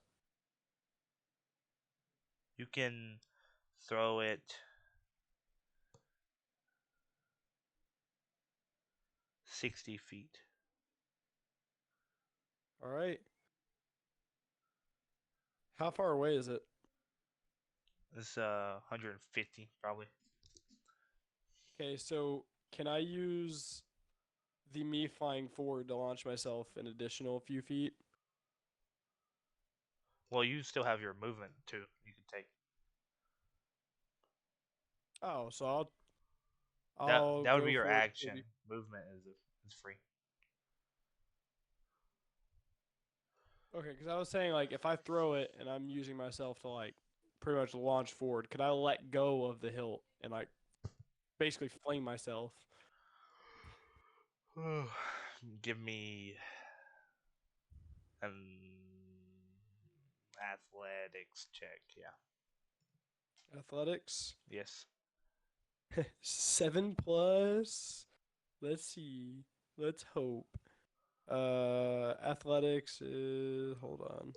You can throw it 60 feet. All right. How far away is it? It's 150 probably. Okay, so can I use the me flying forward to launch myself an additional few feet? Well, you still have your movement too. You can take Oh, so I'll that would go be your for it. action. Movement is free. Okay, because I was saying like if I throw it and I'm using myself to like pretty much launch forward, could I let go of the hilt and like basically fling myself? Give me an athletics check. Yeah. Athletics. Yes. 7 plus. Let's see. Let's hope. Athletics is hold on.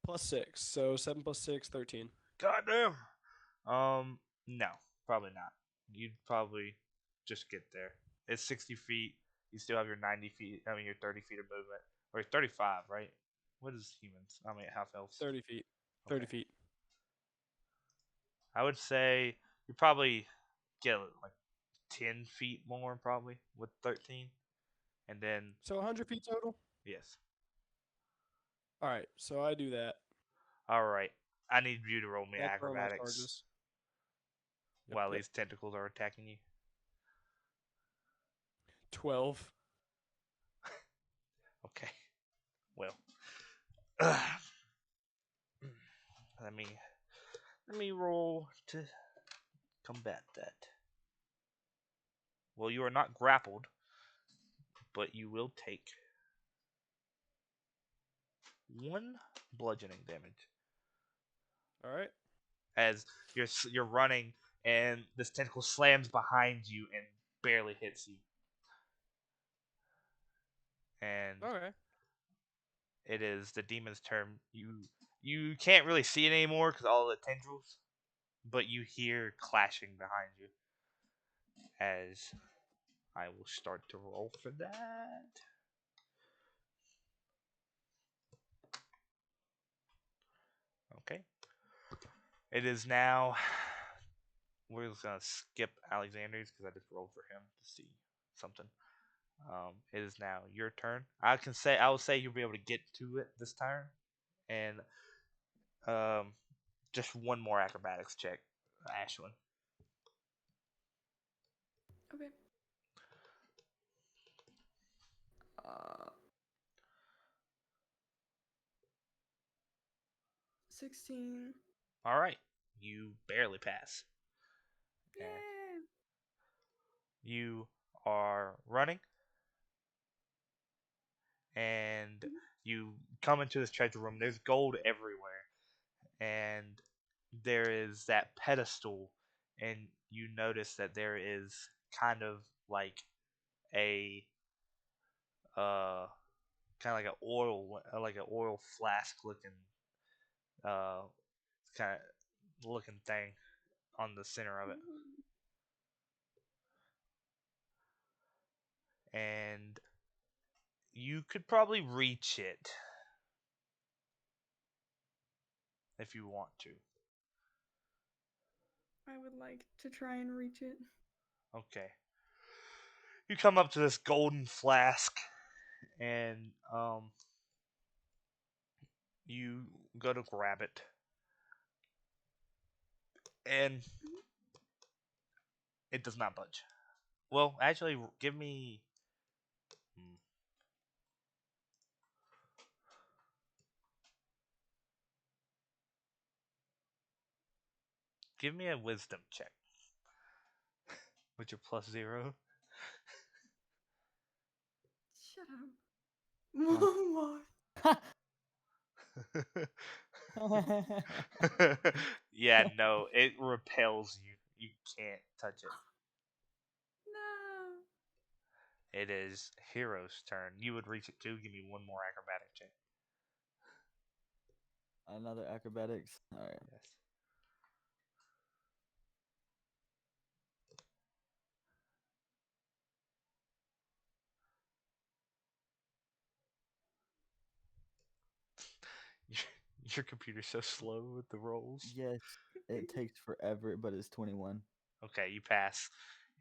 +6. So 7 plus 6, 13. Goddamn. No, probably not. You'd probably just get there. It's 60 feet. You still have your 90 feet. I mean, your 30 feet of movement, or 35, right? What is humans? I mean, half elves. 30 feet. 30 Okay. feet. I would say you probably get like 10 feet more, probably with 13, and then So 100 feet total? yes. All right. So I do that. All right. I need you to roll me I'll throw my acrobatics charges. while Yep. these tentacles are attacking you. 12. Okay. Well, let me roll to combat that. Well, you are not grappled, but you will take 1 bludgeoning damage All right. as you're running and this tentacle slams behind you and barely hits you. And Okay. it is the demon's turn. You can't really see it anymore because all the tendrils, but you hear clashing behind you as I will start to roll for that. Okay. It is now. We're just gonna skip Alexander's because I just rolled for him to see something. It is now your turn. I will say you'll be able to get to it this turn, and just one more acrobatics check, Ashlyn. Okay. 16. All right, you barely pass. Yeah. And you are running, and Mhm. you come into this treasure room. There's gold everywhere, and there is that pedestal, and you notice that there is kind of like a uh kind of like an oil flask looking uh kind of looking thing on the center of it, Ooh. and you could probably reach it if you want to. I would like to try and reach it. Okay. You come up to this golden flask, and you go to grab it, and it does not budge. Well, actually, give me. hmm, Give me a wisdom check with your +0. Shut up. What? Yeah, no, it repels you. You can't touch it. No. It is Hiro's turn. You would reach it too. Give me one more acrobatic check. Another acrobatics. All right. Yes. Your computer's so slow with the rolls. Yes, it takes forever, but it's 21. Okay, you pass,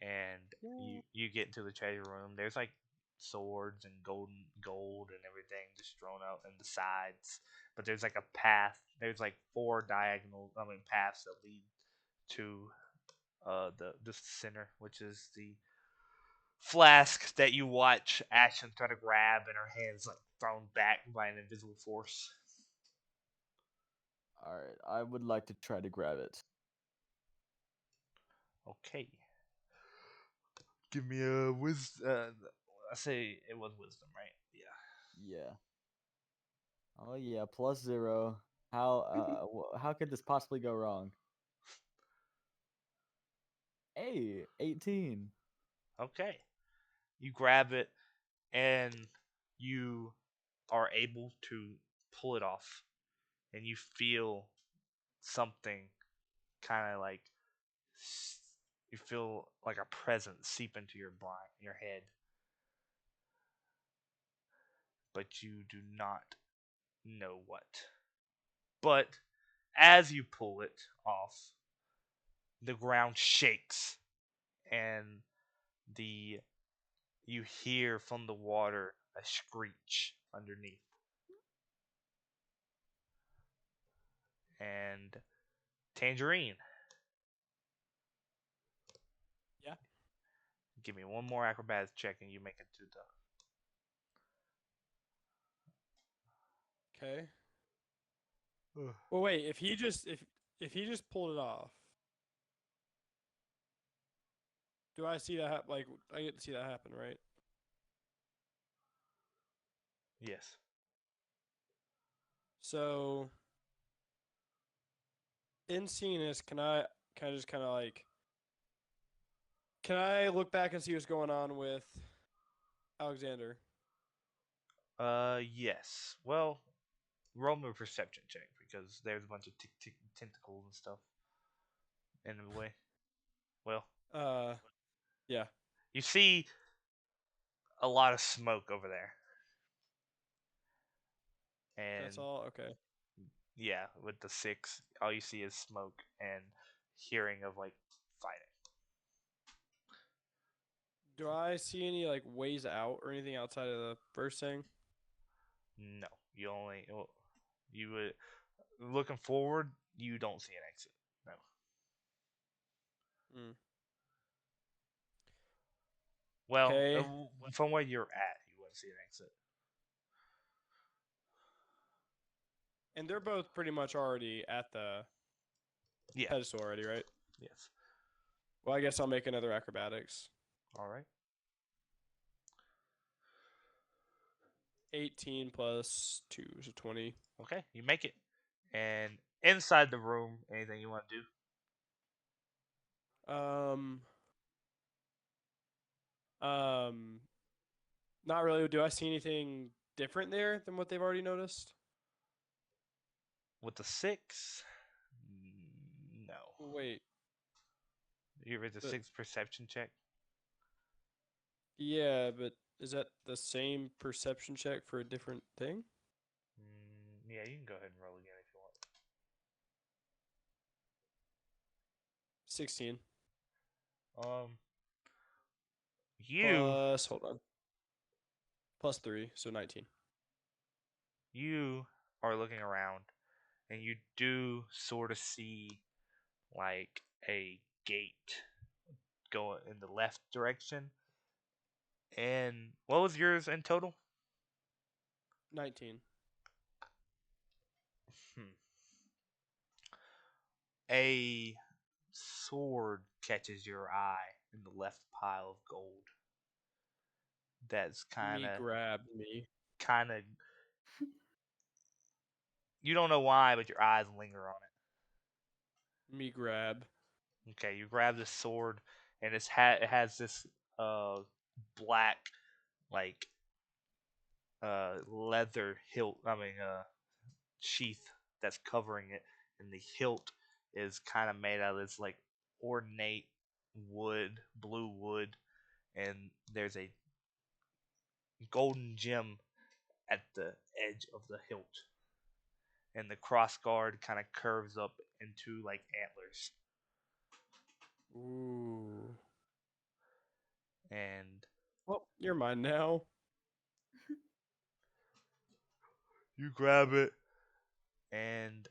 and Yeah. you get into the treasure room. There's like swords and gold and everything just thrown out in the sides. But there's like a path. There's like four diagonal, paths that lead to the center, which is the flask that you watch Ashlyn try to grab, and her hands like thrown back by an invisible force. All right, I would like to try to grab it. Okay. Give me a wisdom. I say it was wisdom, right? Yeah. Yeah. Oh yeah, +0. How how could this possibly go wrong? Hey, 18. Okay. You grab it, and you are able to pull it off, and you feel something kind of like you feel like a presence seep into your head, but you do not know what. But as you pull it off, the ground shakes, and the you hear from the water a screech underneath. And Tangerine, Yeah. give me one more acrobatics check and you make it to Okay. the. Well, wait. If he just pulled it off, do I see that? Like I get to see that happen, right? Yes. So in seeing this, can I just kind of like can I look back and see what's going on with Alexander? Yes. Well, roll me a perception check because there's a bunch of tentacles and stuff in the way. Well, Uh, yeah. you see a lot of smoke over there, and That's all. Okay. yeah, with the six, all you see is smoke and hearing of like fighting. Do I see any like ways out or anything outside of the first thing? No, you would looking forward. You don't see an exit. No. Mm. Well, Okay. from where you're at, you wouldn't see an exit. And they're both pretty much already at the Yeah. pedestal already, right? Yes. Well, I guess I'll make another acrobatics. All right. 18 plus 2 is 20. Okay, you make it. And inside the room, anything you want to do? Um, um, not really. Do I see anything different there than what they've already noticed? With the six? No. Wait, You read the but six perception check? yeah, but is that the same perception check for a different thing? Yeah, you can go ahead and roll again if you want. 16 Um, you hold on, plus 3, so 19. you are looking around, and you do sort of see like a gate going in the left direction. And what was yours in total? 19. Hmm. A sword catches your eye in the left pile of gold. That's Me grab me. kind of. You don't know why, but your eyes linger on Me grab. it. Okay, you grab the sword, and it has this black like leather hilt. I mean sheath that's covering it, and the hilt is kind of made out of this like ornate wood, blue wood, and there's a golden gem at the edge of the hilt, and the cross guard kind of curves up into like antlers. Ooh. And Well, you're mine now. you grab it, and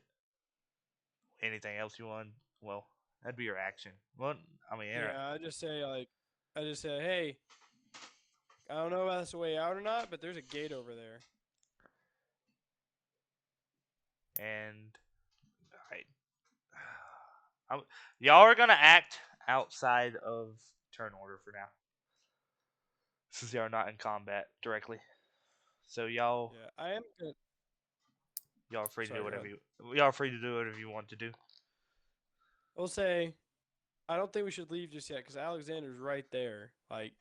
anything else you want? Well, that'd be your action. Well, I mean, Yeah, I just say, hey, I don't know if that's the way out or not, but there's a gate over there. and I, y'all are gonna act outside of turn order for now, since y'all are not in combat directly. So Yeah, I am good. y'all are free to do Sorry, go whatever ahead. y'all are free to do whatever you want to do. I'll say, I don't think we should leave just yet because Alexander's right there. Like,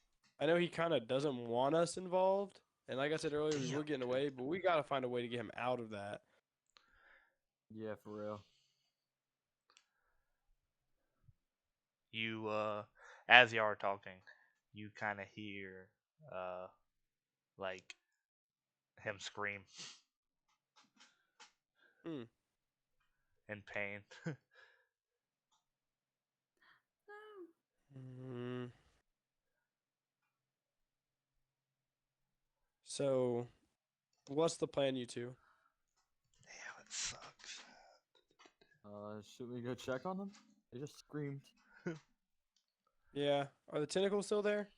I know he kind of doesn't want us involved, and like I said earlier, we were getting away, but we gotta find a way to get him out of that. Yeah, for real. You as y'all are talking, you kind of hear uh like him scream Hmm. in pain. No. Mm. So, what's the plan, you two? Damn, it sucks. Should we go check on them? They just screamed. Yeah, are the tentacles still there?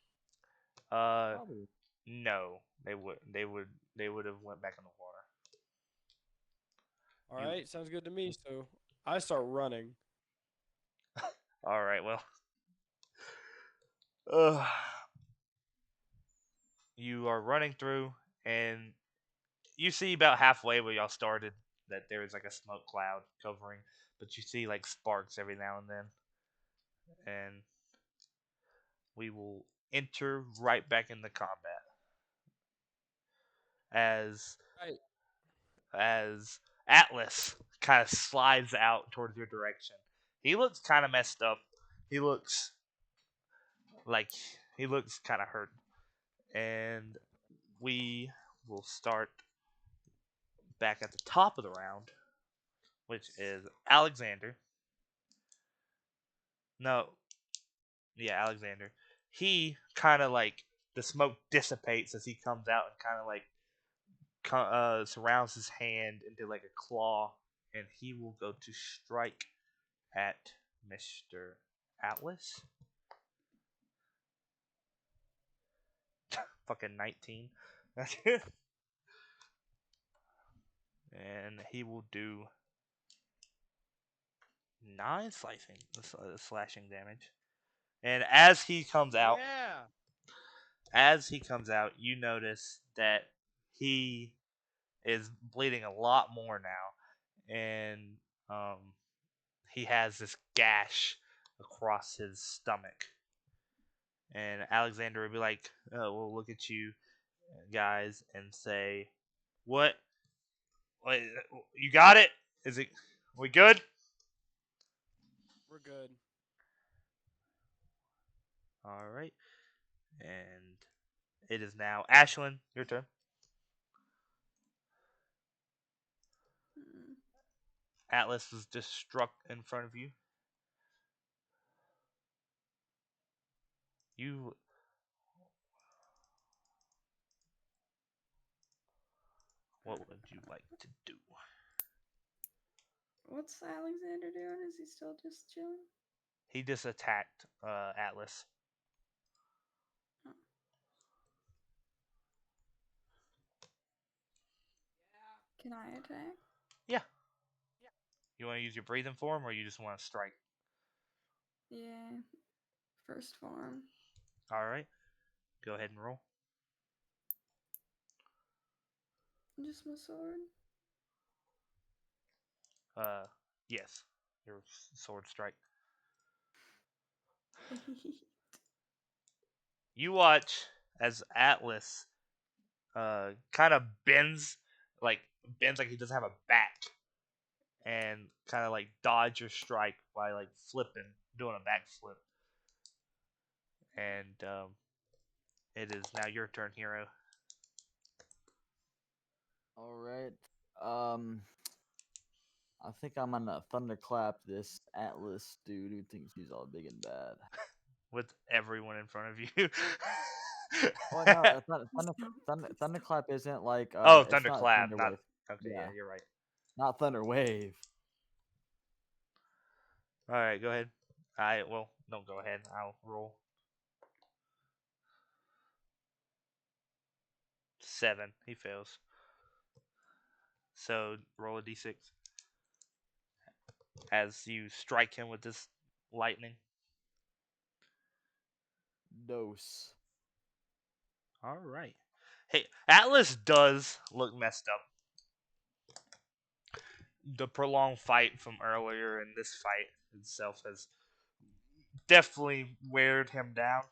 Probably. No, they would have went back in the water. All You right, sounds good to me. So, I start running. all right? Well, uh, you are running through, and you see about halfway where y'all started that there is like a smoke cloud covering, but you see like sparks every now and then, and we will enter right back into combat as Right. as Atlas kind of slides out towards your direction. He looks kind of messed up. He looks like he looks kind of hurt, and we will start back at the top of the round, which is Alexander. No, yeah, Alexander. He kind of like the smoke dissipates as he comes out and kind of like surrounds his hand into like a claw, and he will go to strike at Mr. Atlas. Fucking 19. And he will do 9 slashing damage. And Yeah. as he comes out, you notice that he is bleeding a lot more now, and um, he has this gash across his stomach. And Alexander would be like, "Oh, we'll look at you guys and say, what? Wait, you got it? Is it? We good?" We're good. All right. And it is now Ashlyn. Your turn. Hmm. Atlas was just struck in front of you. You. What would you like to do? what's Alexander doing? Is he still just chilling? He just attacked Atlas. Oh. Can I attack? Yeah. You want to use your breathing form, or you just want to strike? Yeah. First form. All right. Go ahead and roll. Just my sword. Yes. Your sword strike. You watch as Atlas kind of bends like he doesn't have a back, and kind of like dodge your strike by like flipping, doing a backflip. And it is now your turn, Hiro. All right. I think I'm gonna thunderclap this Atlas dude who thinks he's all big and bad. With everyone in front of you. Oh no, thunderclap isn't like Oh, it's not thunderclap, thunder not wave. okay. Yeah, Yeah, you're right. not thunder wave. All right, go ahead. Well, don't go ahead. I'll roll. 7. He fails. So roll a d6 as you strike him with this lightning. Dose. All right. Hey, Atlas does look messed up. The prolonged fight from earlier and this fight itself has definitely weared him down.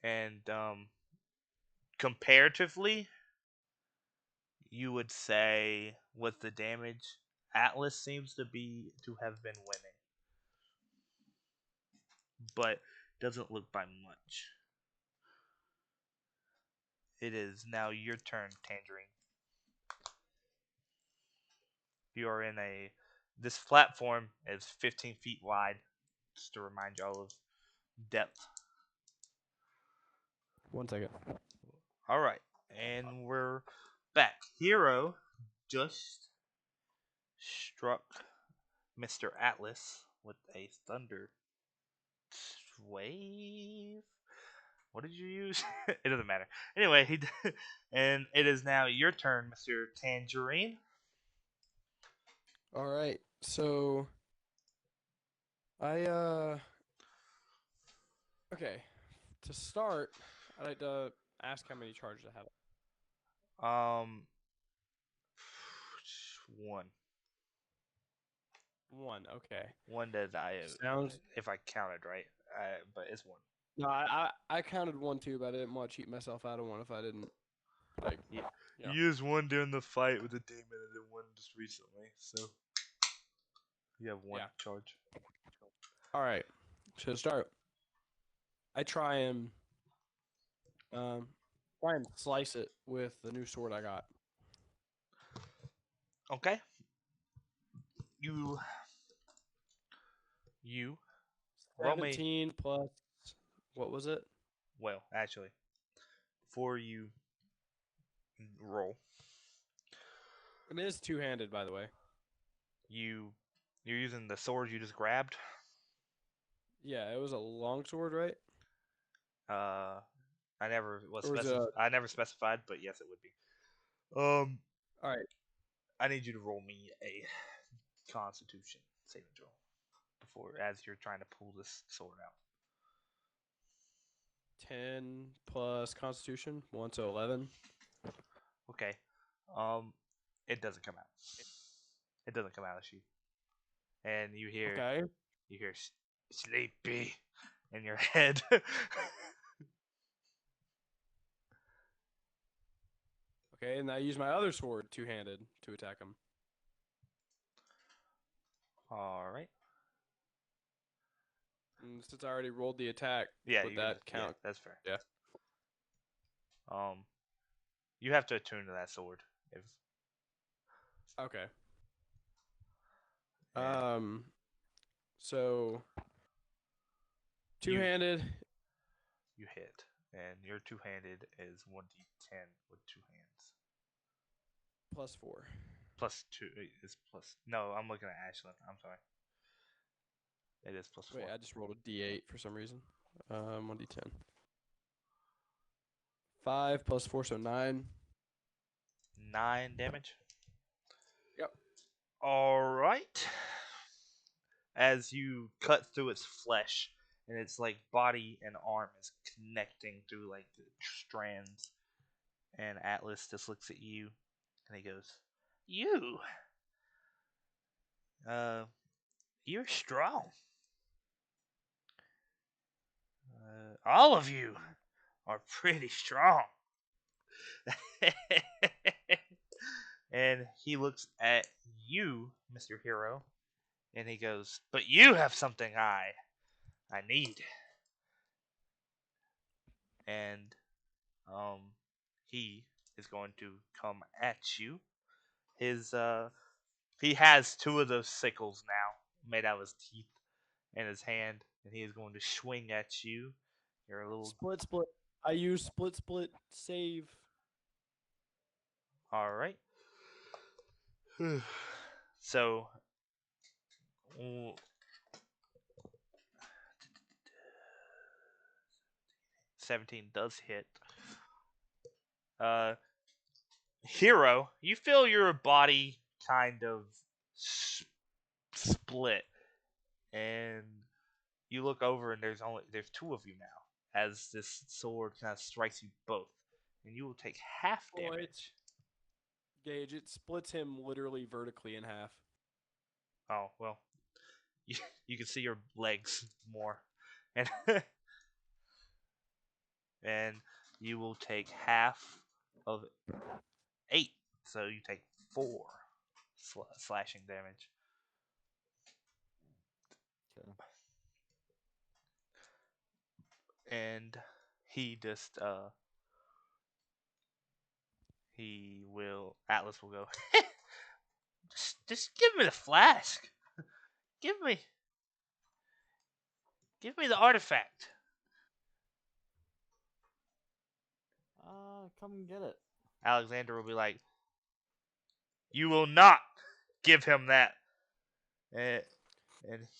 And comparatively, you would say with the damage, Atlas seems to have been winning, but doesn't look by much. It is now your turn, Tangerine. You are in a. This platform is 15 feet wide, just to remind y'all of depth. 1 second. All right, and we're back. Hiro just struck Mr. Atlas with a thunder wave. What did you use? It doesn't matter. Anyway, and it is now your turn, Mr. Tangerine. All right. So I okay. To start, I'd like to ask how many charges I have. Um, 1. 1. Okay. 1 that Sounds. if I counted right, but it's 1. No, I counted 1 too, but I didn't want to cheat myself out of 1 if I didn't. Like, Yeah. Yeah. You used 1 during the fight with the demon, and then 1 just recently, so you have 1 Yeah. charge. All right. So to start, I try and slice it with the new sword I got. Okay. You roll me. 17 plus. What was it? Well, actually, before you roll, It is two-handed, by the way. you're using the sword you just grabbed. Yeah, it was a long sword, right? I never was Or was it I never specified, but yes, it would be. all right. I need you to roll me a Constitution saving throw as you're trying to pull this sword out. 10 plus Constitution, 1 to 11. Okay. It doesn't come out. It doesn't come out of you. And you hear Okay. sleepy in your head. Okay, and I use my other sword, two-handed, to attack him. All right. And since I already rolled the attack, Yeah, would that count? Yeah, that's fair. Yeah. You have to attune to that sword. Okay. Yeah. So two-handed. You hit, and your two-handed is 1d10 with 2 hands. Plus 4. +2. It's plus. No, I'm looking at Ashlyn. I'm sorry. It is +4. Wait, I just rolled a D8 for some reason. 1d10. 5 plus 4, so 9. 9 damage. Yep. All right. As you cut through its flesh, and its like body and arm is connecting through like the strands, and Atlas just looks at you, and he goes, "You, you're strong. All of you are pretty strong." And he looks at you, Mr. Hiro, and he goes, "But you have something I need." And he is going to come at you. He has 2 of those sickles now made out of his teeth in his hand, and he is going to swing at you. You're a little Split. I use split save. all right. So 17 does hit. Hiro, you feel your body kind of split, and you look over, and there's 2 of you now, as this sword kind of strikes you both, and you will take half Oh, damage. Gage, it splits him literally vertically in half. Oh well, you can see your legs more, and and you will take half of 8, so you take 4 slashing damage. Okay. And he just Atlas will go, just give me the flask. Give me the artifact. Come get it. Alexander will be like, you will not give him that. And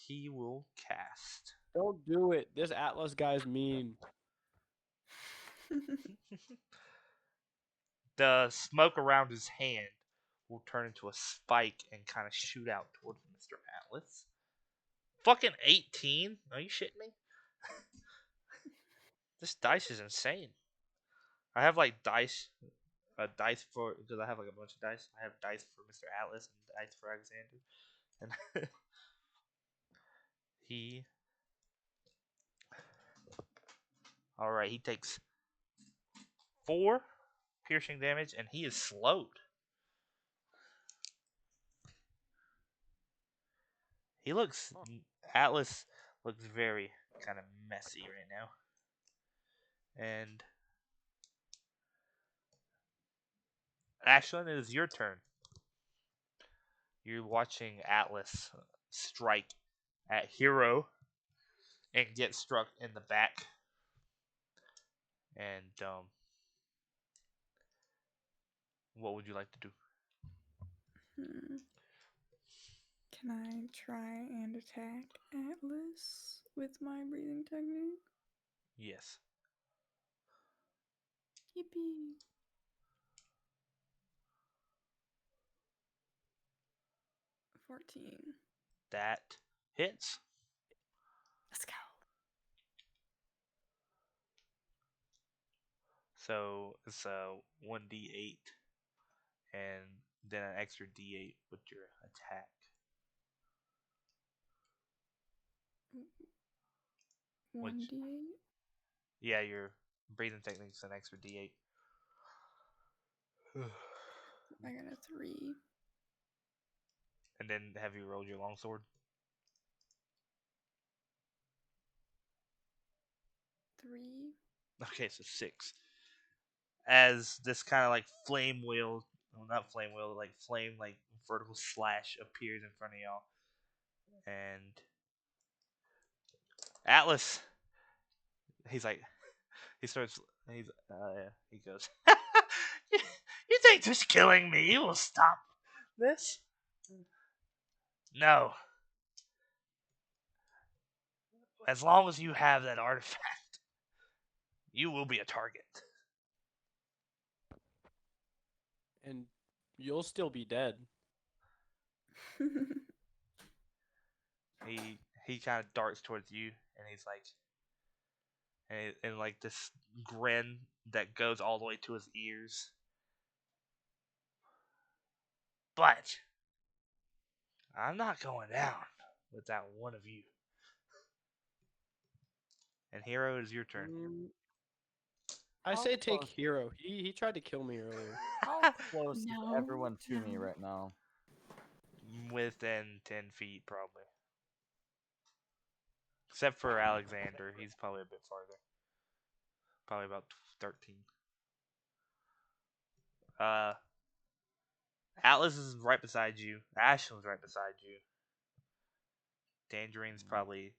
he will cast. Don't do it. This Atlas guy's mean. The smoke around his hand will turn into a spike and kind of shoot out towards Mr. Atlas. Fucking 18? Are you shitting me? This dice is insane. I have like dice for, because I have like a bunch of dice. I have dice for Mr. Atlas and dice for Alexander, and he. All right, he takes 4 piercing damage, and he is slowed. Atlas looks very kind of messy right now, and Ashlyn, it is your turn. You're watching Atlas strike at Hiro and get struck in the back. And what would you like to do? Can I try and attack Atlas with my breathing technique? Yes. Yippee! 14. That hits. Let's go. So it's a 1d8 and then an extra d8 with your attack. 1d8? Yeah, your breathing technique's an extra d8. I got a 3. And then have you rolled your longsword? 3. Okay, so 6. As this kind of like flame wheel, well, not flame wheel, like flame, like vertical slash appears in front of y'all. And Atlas, he's like, he goes, you think just killing me will stop this? No. As long as you have that artifact, you will be a target. And you'll still be dead. He kind of darts towards you, and he's like, and like this grin that goes all the way to his ears. But I'm not going down without one of you. And Hiro, it is your turn. I How say take close- Hiro. He tried to kill me earlier. How close is No, everyone to me no. right now? Within 10 feet, probably. Except for Alexander, he's probably a bit farther. Probably about 13. Atlas is right beside you. Ashlyn's right beside you. Tangerine's probably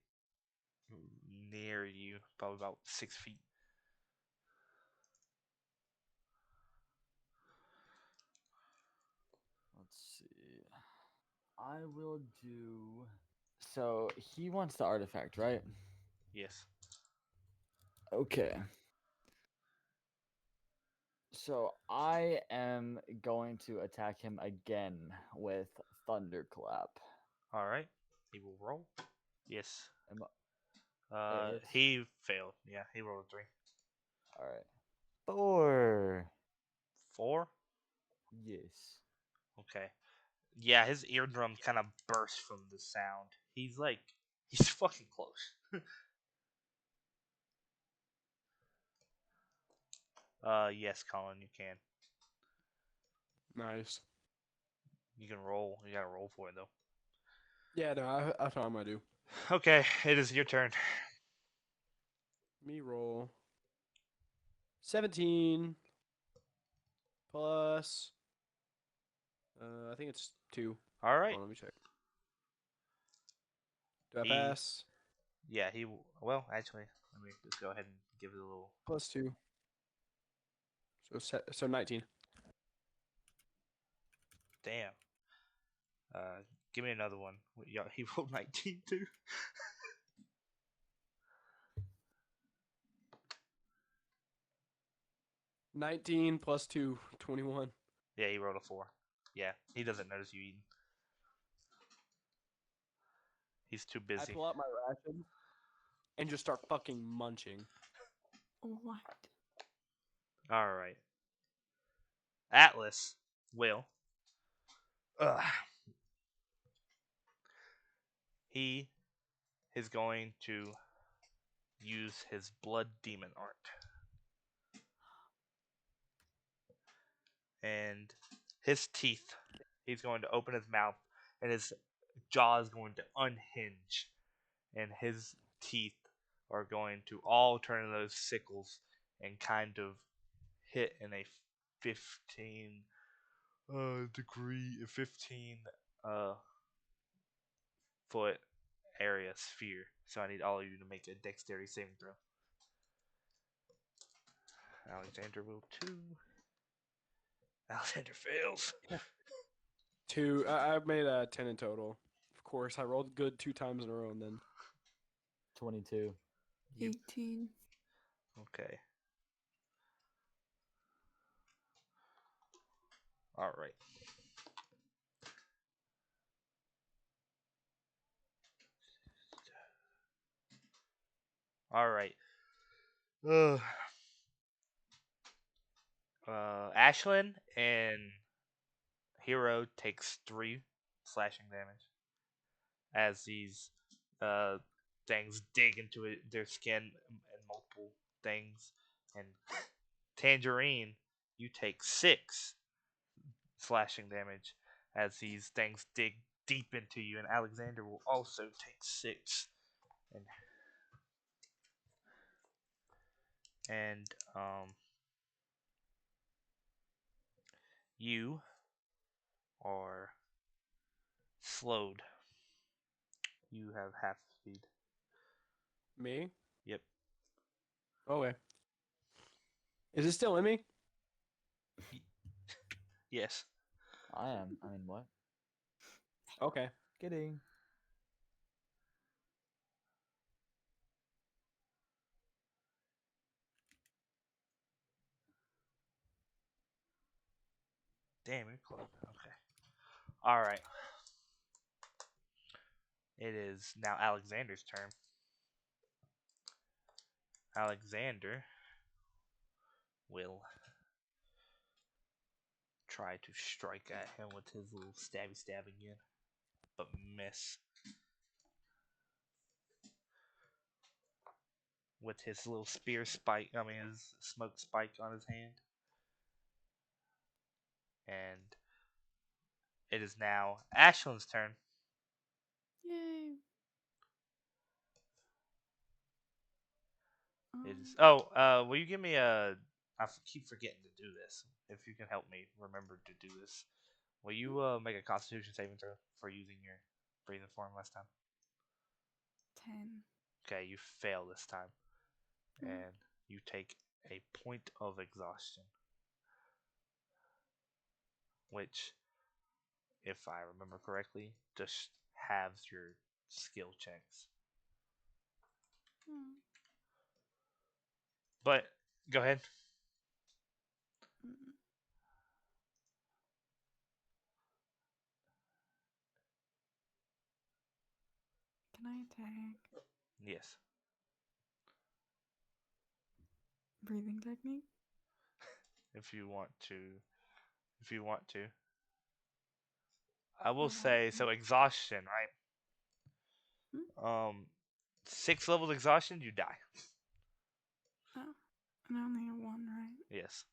near you, probably about 6 feet. Let's see. I will do. So he wants the artifact, right? Yes. Okay. So I am going to attack him again with Thunderclap. All right. He will roll. Yes. Am I- He failed. Yeah, he rolled a 3. All right. 4. 4. Yes. Okay. Yeah, his eardrums kind of burst from the sound. He's fucking close. Yes, Colin, you can. Nice. You can roll. You gotta roll for it though. Yeah, no, I thought I'm gonna do. Okay, it is your turn. Me roll. 17 plus. I think it's 2. All right. Hold on, let me check. Do I He- pass? Yeah, well, actually, let me just go ahead and give it a little. Plus 2. So 19. Damn. Give me another one. Yeah, he rolled 19 too. 19 plus 2, 21. Yeah, he rolled a 4. Yeah, he doesn't notice you eating. He's too I busy. pull out my ration and just start fucking munching. What? All right. Atlas will. He is going to use his blood demon art. And his teeth, he's going to open his mouth and his jaw is going to unhinge. And his teeth are going to all turn into those sickles and kind of hit in a 15 foot area sphere. So I need all of you to make a dexterity saving throw. Alexander will too. Alexander fails. 2. I've made 10 in total. Of course, I rolled good 2 times in a row and then 22. 18. Okay. All right. All right. Ashlyn and Hiro takes 3 slashing damage as these things dig into their skin and multiple things. And Tangerine, you take 6 slashing damage as these things dig deep into you. And Alexander will also take 6. And you are slowed. You have half speed. me. Yep. Okay. Is it still in me? Yes. I am. I mean, what? Okay. Kidding. Damn, you're close. Okay. All right. It is now Alexander's turn. Alexander will try to strike at him with his little stabby stab again, but miss with his little spear spike. I mean, his smoke spike on his hand, and it is now Ashlyn's turn. Yay. It is. Um, Will you give me a? Keep forgetting to do this. If you can help me remember to do this, will you make a Constitution saving throw for using your breathing form last time? 10. Okay, you fail this time, Mm. and you take a point of exhaustion, which, if I remember correctly, just halves your skill checks. Mm. But go ahead. Mm. Can I attack? Yes. Breathing technique? If you want to. If you want to. I will I say want so. Exhaustion, right? Hmm? 6 levels exhaustion, you die. Oh, and I only have one, right? Yes,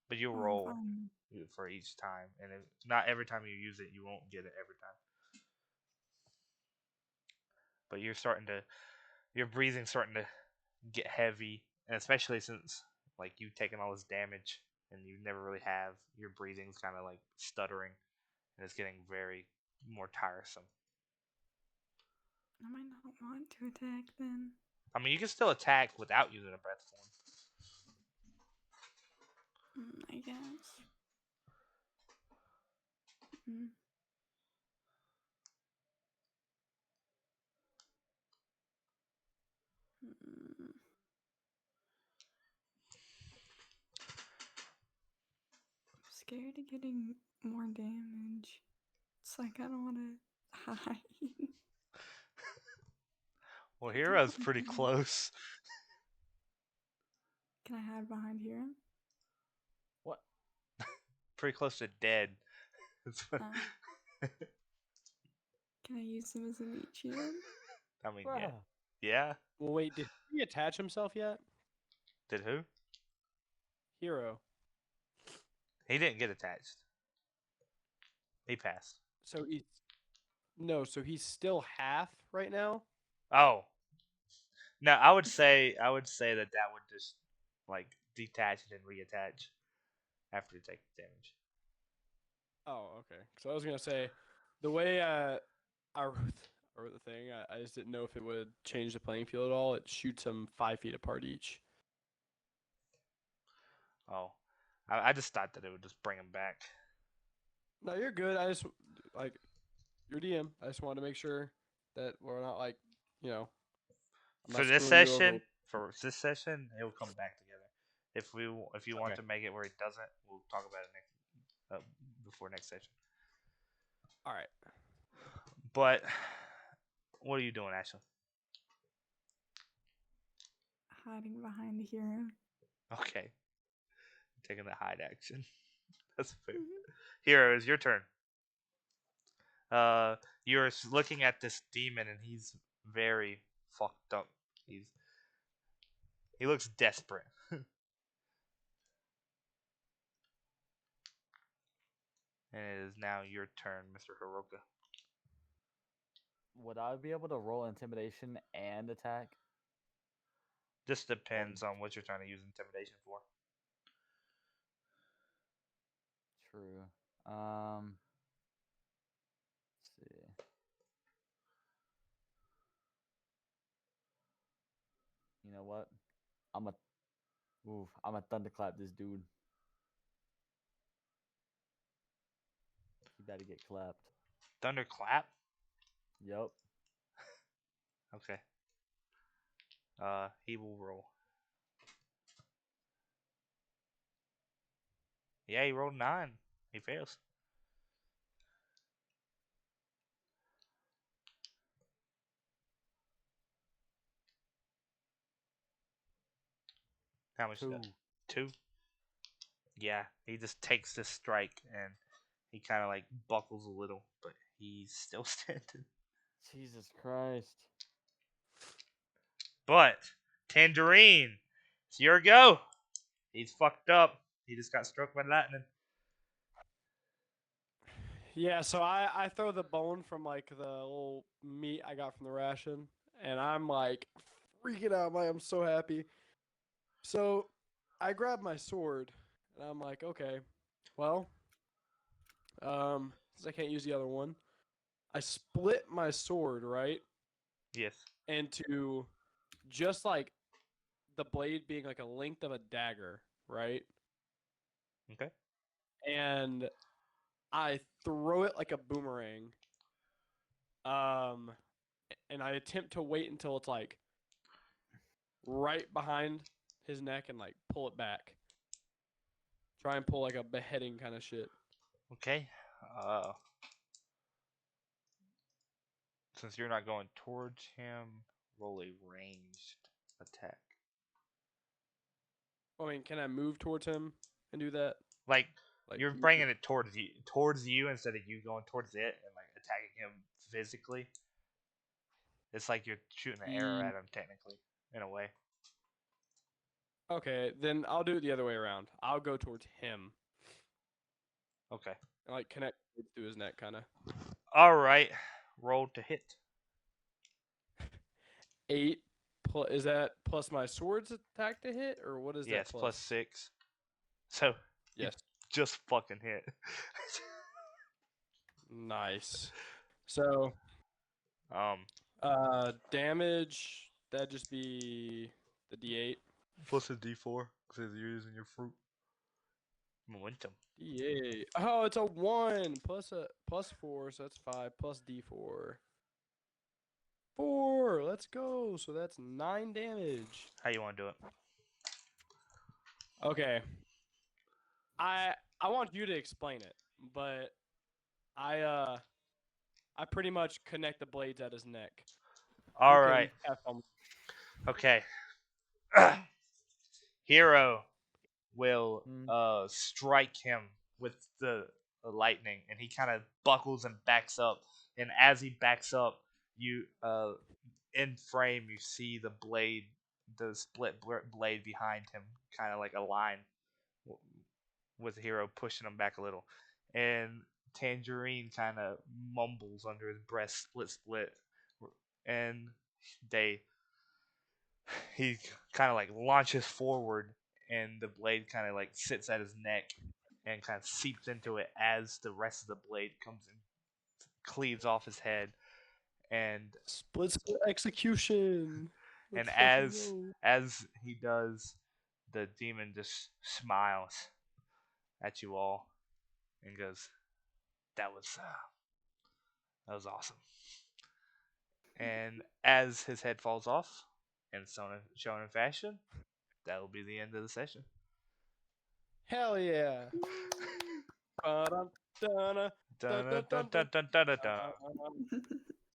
but you Oh, I'm roll fine. for each time, and not every time you use it, you won't get it every time. But your breathing starting to get heavy, and especially since like you've taken all this damage and you never really have, your breathing's kind of like stuttering, and it's getting very more tiresome. I might not want to attack then. I mean, you can still attack without using a breath form. I guess. Mm. Mm. I'm scared of getting more damage. It's like I don't want to hide. Well, I don't Hero's wanna pretty hide. close. Can I hide behind here? What? Pretty close to dead. Oh. Can I use them as a meat shield? I mean, yeah. Bruh. Yeah? Well, wait, did he attach himself yet? Did who? Hiro. He didn't get attached. He passed. So he's no, so he's still half right now. Oh. No, I would say that would just like detach and then reattach after you take the damage. Oh, okay. So I was gonna say, the way I wrote the thing, I just didn't know if it would change the playing field at all. It shoots them 5 feet apart each. Oh. I just thought that it would just bring him back. No, you're good. I just like your DM. I just wanted to make sure that we're not like, you know, I'm For not this screwing you over. session, it will come back together. If you want Okay. to make it where it doesn't, we'll talk about it before next session. All right. But what are you doing, Ashley? Hiding behind a hero. Okay, taking the hide action. That's fair. Mhm. Hero, it's your turn. You're looking at this demon, and he's very fucked up. He looks desperate. And it is now your turn, Mr. Hiroka. Would I be able to roll intimidation and attack? Just depends on what you're trying to use intimidation for. True. Let's see. You know what? I'm a I'm a thunderclap this dude. He about to get clapped. Thunderclap. Yup. Okay. He will roll. Yeah, he rolled 9. He fails. How much? 2. 2. Yeah, he just takes this strike and he kind of like buckles a little, but he's still standing. Jesus Christ. But Tangerine, it's your go. He's fucked up. He just got struck by lightning. Yeah, so I throw the bone from like the little meat I got from the ration, and I'm like freaking out. I'm so happy. So I grab my sword, and I'm like, okay, well, since I can't use the other one, I split my sword right Yes. into just like the blade being like a length of a dagger, right? Okay. And I throw it like a boomerang. And I attempt to wait until it's like right behind his neck and like pull it back. Try and pull like a beheading kind of shit. Okay. Since you're not going towards him, roll a ranged attack. I mean, can I move towards him and do that? Like Like you're bringing it towards you instead of you going towards it and like attacking him physically. It's like you're shooting an arrow at him technically, in a way. Okay, then I'll do it the other way around. I'll go towards him Okay. and like connect it through his neck, kind of. All right. Roll to hit. 8 is that plus my sword's attack to hit, or what is Yes, that plus? plus 6. So Yes. just fucking hit. Nice. So damage, that'd just be the D8. plus a D4 because you're using your fruit momentum. D8. Oh, it's a 1 plus 4, so that's 5 plus D4. 4. Let's go. So that's 9 damage. How you want to do it? Okay. I want you to explain it, but I pretty much connect the blades at his neck. All You can right. have fun. Okay. Hiro will strike him with the lightning, and he kind of buckles and backs up. And as he backs up, you in frame you see the blade, the split blade behind him, kind of like a line with Hiro pushing him back a little, and Tangerine kind of mumbles under his breath, split, and he kind of like launches forward, and the blade kind of like sits at his neck and kind of seeps into it as the rest of the blade comes and cleaves off his head, and Split execution. and Let's fucking go. as he does, the demon just smiles at you all and goes, that was awesome. And as his head falls off, in shown in fashion, that will be the end of the session. Hell yeah. Ba-dum, da-na, Dun, dun, dun, dun, dun, dun, dun.